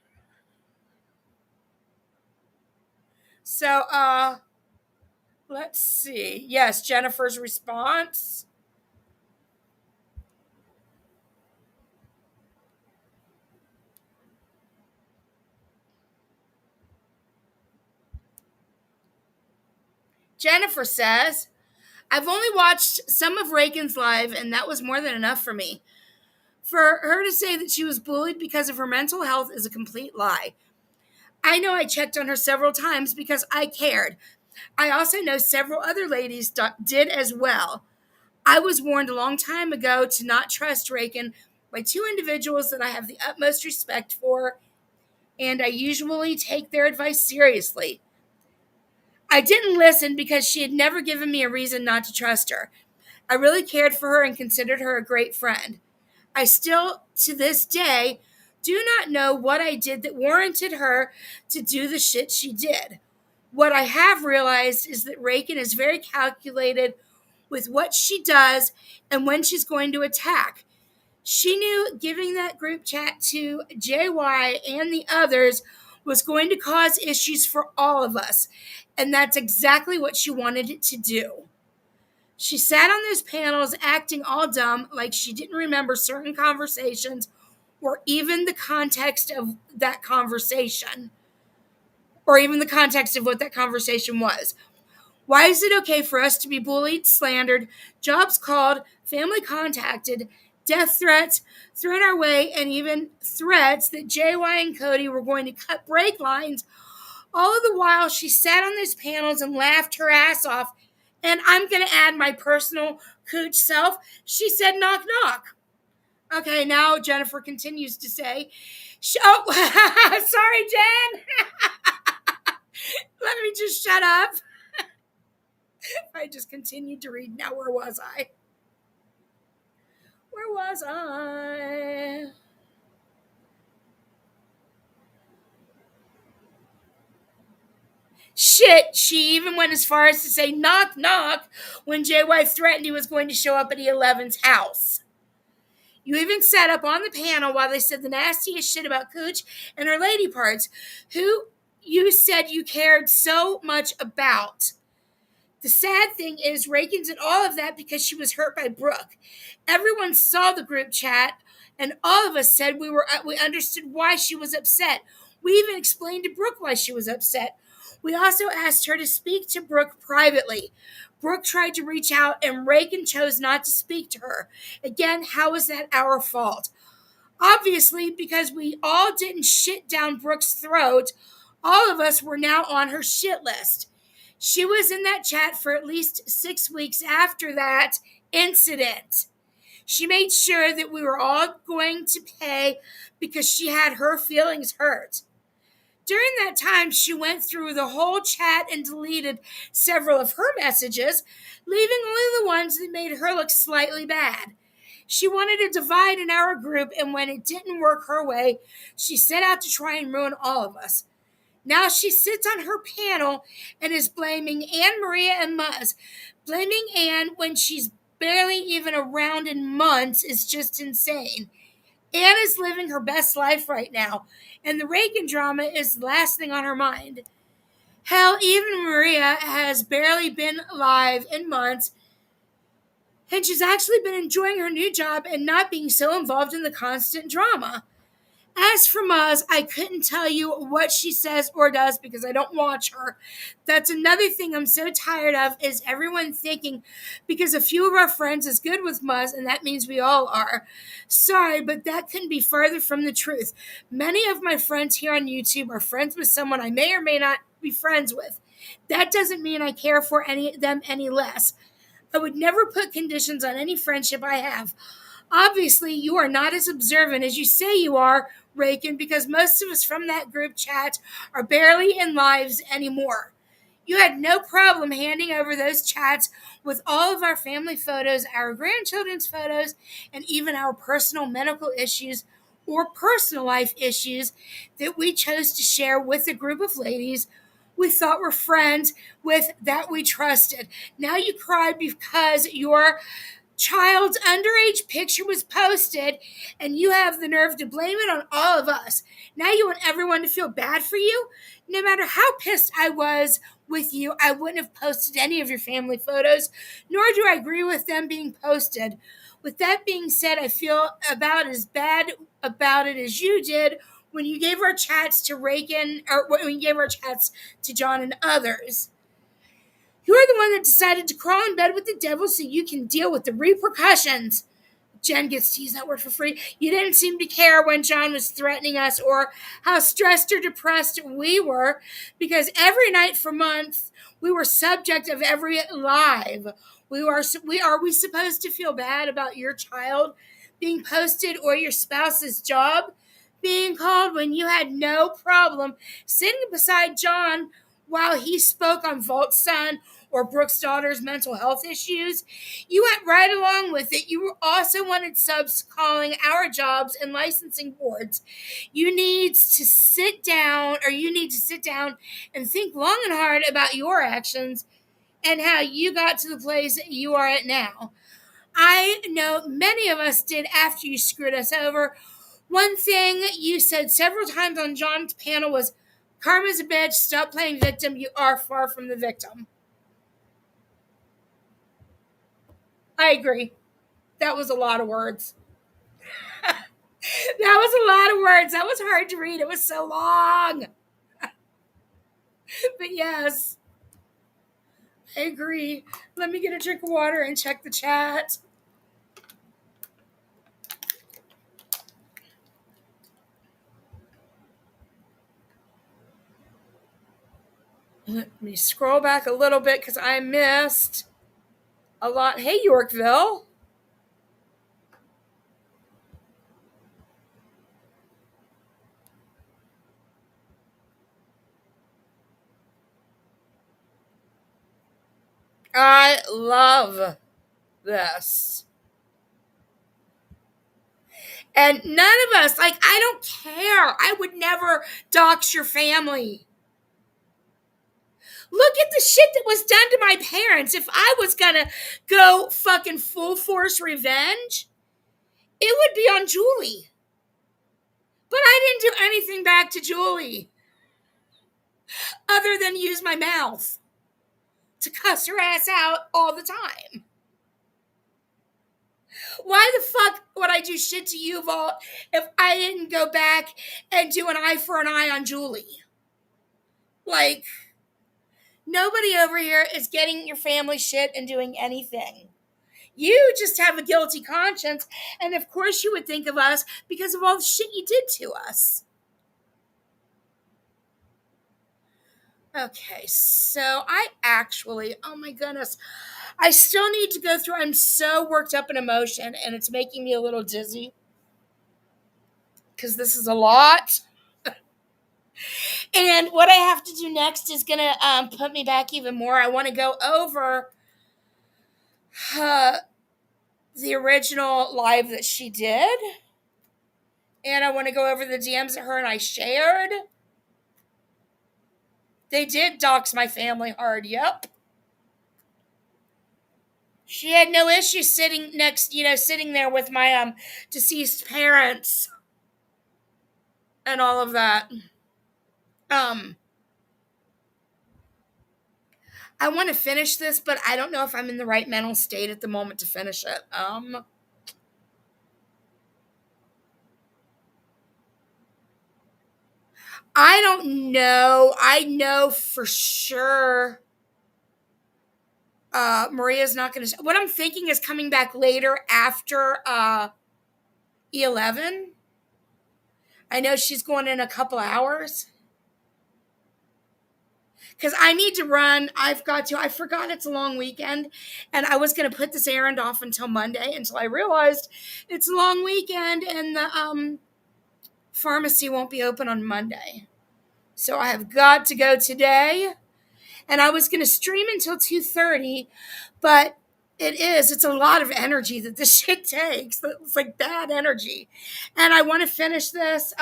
So, let's see. Yes, Jennifer's response. Jennifer says, I've only watched some of Rakin's live, and that was more than enough for me. For her to say that she was bullied because of her mental health is a complete lie. I know I checked on her several times because I cared. I also know several other ladies did as well. I was warned a long time ago to not trust Rakin by two individuals that I have the utmost respect for, and I usually take their advice seriously. I didn't listen because she had never given me a reason not to trust her. I really cared for her and considered her a great friend. I still, to this day, do not know what I did that warranted her to do the shit she did. What I have realized is that Rakin is very calculated with what she does and when she's going to attack. She knew giving that group chat to JY and the others was going to cause issues for all of us, and that's exactly what she wanted it to do. She sat on those panels acting all dumb, like she didn't remember certain conversations or even the context of that conversation, or even the context of what that conversation was. Why is it okay for us to be bullied, slandered, jobs called, family contacted, death threats thrown our way, and even threats that JY and Cody were going to cut brake lines? All of the while, she sat on those panels and laughed her ass off. And I'm going to add my personal cooch self. She said, knock, knock. Okay, now Jennifer continues to say, oh, sorry, Jen. Let me just shut up. I just continued to read. Now, where was I? Where was I? Shit, she even went as far as to say knock, knock when JY threatened he was going to show up at E11's house. You even sat up on the panel while they said the nastiest shit about Cooch and her lady parts, who you said you cared so much about. The sad thing is, Rakin did all of that because she was hurt by Brooke. Everyone saw the group chat, and all of us said we understood why she was upset. We even explained to Brooke why she was upset. We also asked her to speak to Brooke privately. Brooke tried to reach out, and Rakin chose not to speak to her. Again, how is that our fault? Obviously, because we all didn't shit down Brooke's throat, all of us were now on her shit list. She was in that chat for at least 6 weeks after that incident. She made sure that we were all going to pay because she had her feelings hurt. During that time, she went through the whole chat and deleted several of her messages, leaving only the ones that made her look slightly bad. She wanted a divide in our group, and when it didn't work her way, she set out to try and ruin all of us. Now she sits on her panel and is blaming Anne Maria and Muzz. Blaming Anne when she's barely even around in months is just insane. Anne is living her best life right now, and the Rakin drama is the last thing on her mind. Hell, even Maria has barely been alive in months, and she's actually been enjoying her new job and not being so involved in the constant drama. As for Maz, I couldn't tell you what she says or does because I don't watch her. That's another thing I'm so tired of, is everyone thinking because a few of our friends is good with Maz and that means we all are. Sorry, but that couldn't be further from the truth. Many of my friends here on YouTube are friends with someone I may or may not be friends with. That doesn't mean I care for them any less. I would never put conditions on any friendship I have. Obviously, you are not as observant as you say you are, Rakin, because most of us from that group chat are barely in lives anymore. You had no problem handing over those chats with all of our family photos, our grandchildren's photos, and even our personal medical issues or personal life issues that we chose to share with a group of ladies we thought were friends with that we trusted. Now you cry because your child's underage picture was posted and you have the nerve to blame it on all of us. Now you want everyone to feel bad for you? No matter how pissed I was with you, I wouldn't have posted any of your family photos, nor do I agree with them being posted. With that being said, I feel about as bad about it as you did when you gave our chats to Reagan, or when you gave our chats to John and others. You're the one that decided to crawl in bed with the devil so you can deal with the repercussions. Jen gets to use that word for free. You didn't seem to care when John was threatening us or how stressed or depressed we were, because every night for months we were subject of every live. Are we supposed to feel bad about your child being posted or your spouse's job being called when you had no problem sitting beside John while he spoke on Volt's son or Brooke's daughter's mental health issues? You went right along with it. You also wanted subs calling our jobs and licensing boards. You need to sit down and think long and hard about your actions and how you got to the place you are at now. I know many of us did after you screwed us over. One thing you said several times on John's panel was, "Karma's a bitch, stop playing victim, you are far from the victim." I agree. That was a lot of words. That was a lot of words. That was hard to read. It was so long. But yes, I agree. Let me get a drink of water and check the chat. Let me scroll back a little bit because I missed a lot. Hey, Yorkville. I love this. And none of us, I don't care. I would never dox your family. Look at the shit that was done to my parents. If I was gonna go fucking full force revenge, it would be on Julie. But I didn't do anything back to Julie other than use my mouth to cuss her ass out all the time. Why the fuck would I do shit to you, Vault, if I didn't go back and do an eye for an eye on Julie? Like, nobody over here is getting your family shit and doing anything. You just have a guilty conscience, and of course you would think of us because of all the shit you did to us. Okay, so oh my goodness, I still need to go through. I'm so worked up in emotion, and it's making me a little dizzy because this is a lot. And what I have to do next is going to put me back even more. I want to go over the original live that she did. And I want to go over the DMs that her and I shared. They did dox my family hard, yep. She had no issue sitting there with my deceased parents and all of that. I want to finish this, but I don't know if I'm in the right mental state at the moment to finish it. I don't know. I know for sure Maria's not going to. What I'm thinking is coming back later after E11. I know she's going in a couple hours. Because I need to run. I forgot it's a long weekend. And I was going to put this errand off until Monday until I realized it's a long weekend and the pharmacy won't be open on Monday. So I have got to go today. And I was going to stream until 2:30, but it's a lot of energy that this shit takes. It's like bad energy. And I want to finish this.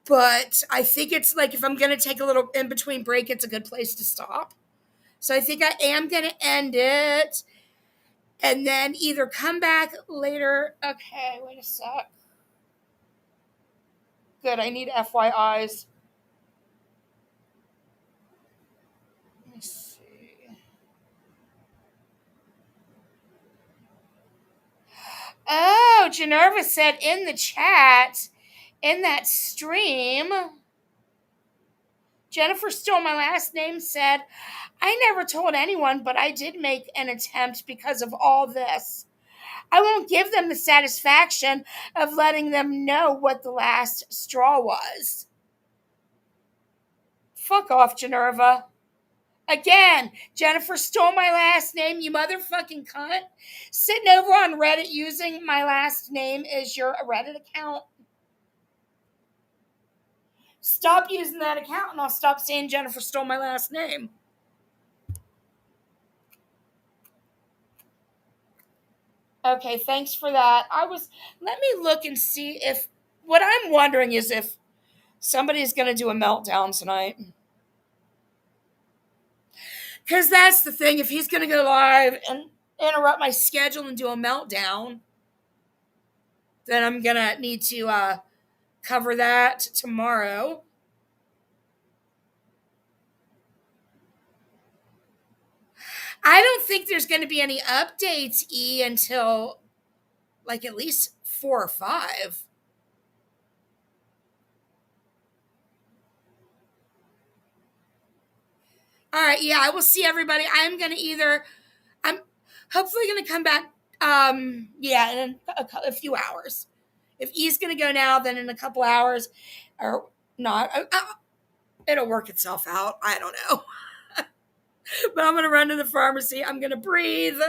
But I think it's like if I'm going to take a little in between break, it's a good place to stop. So I think I am going to end it and then either come back later. Okay, wait a sec. Good, I need FYIs. Let me see. Oh, Generva said in the chat, in that stream, Jennifer Stole My Last Name said, I never told anyone, but I did make an attempt because of all this. I won't give them the satisfaction of letting them know what the last straw was. Fuck off, Generva. Again, Jennifer Stole My Last Name, you motherfucking cunt. Sitting over on Reddit using my last name as your Reddit account. Stop using that account and I'll stop saying Jennifer Stole My Last Name. Okay, thanks for that. Let me look and see if, what I'm wondering is if somebody's going to do a meltdown tonight. Because that's the thing. If he's going to go live and interrupt my schedule and do a meltdown, then I'm going to need to cover that tomorrow. I don't think there's going to be any updates, E, until like at least 4 or 5. All right, yeah, I will see everybody. I'm hopefully going to come back, in a few hours. If E's going to go now, then in a couple hours, or not, it'll work itself out. I don't know. But I'm going to run to the pharmacy. I'm going to breathe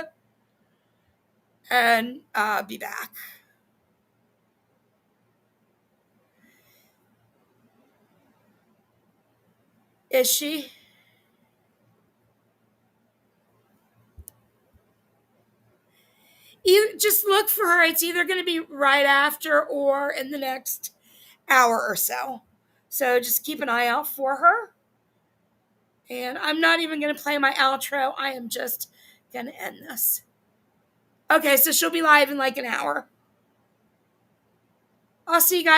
and be back. Is she? Just look for her. It's either going to be right after or in the next hour or so. So just keep an eye out for her. And I'm not even going to play my outro. I am just going to end this. Okay, so she'll be live in like an hour. I'll see you guys.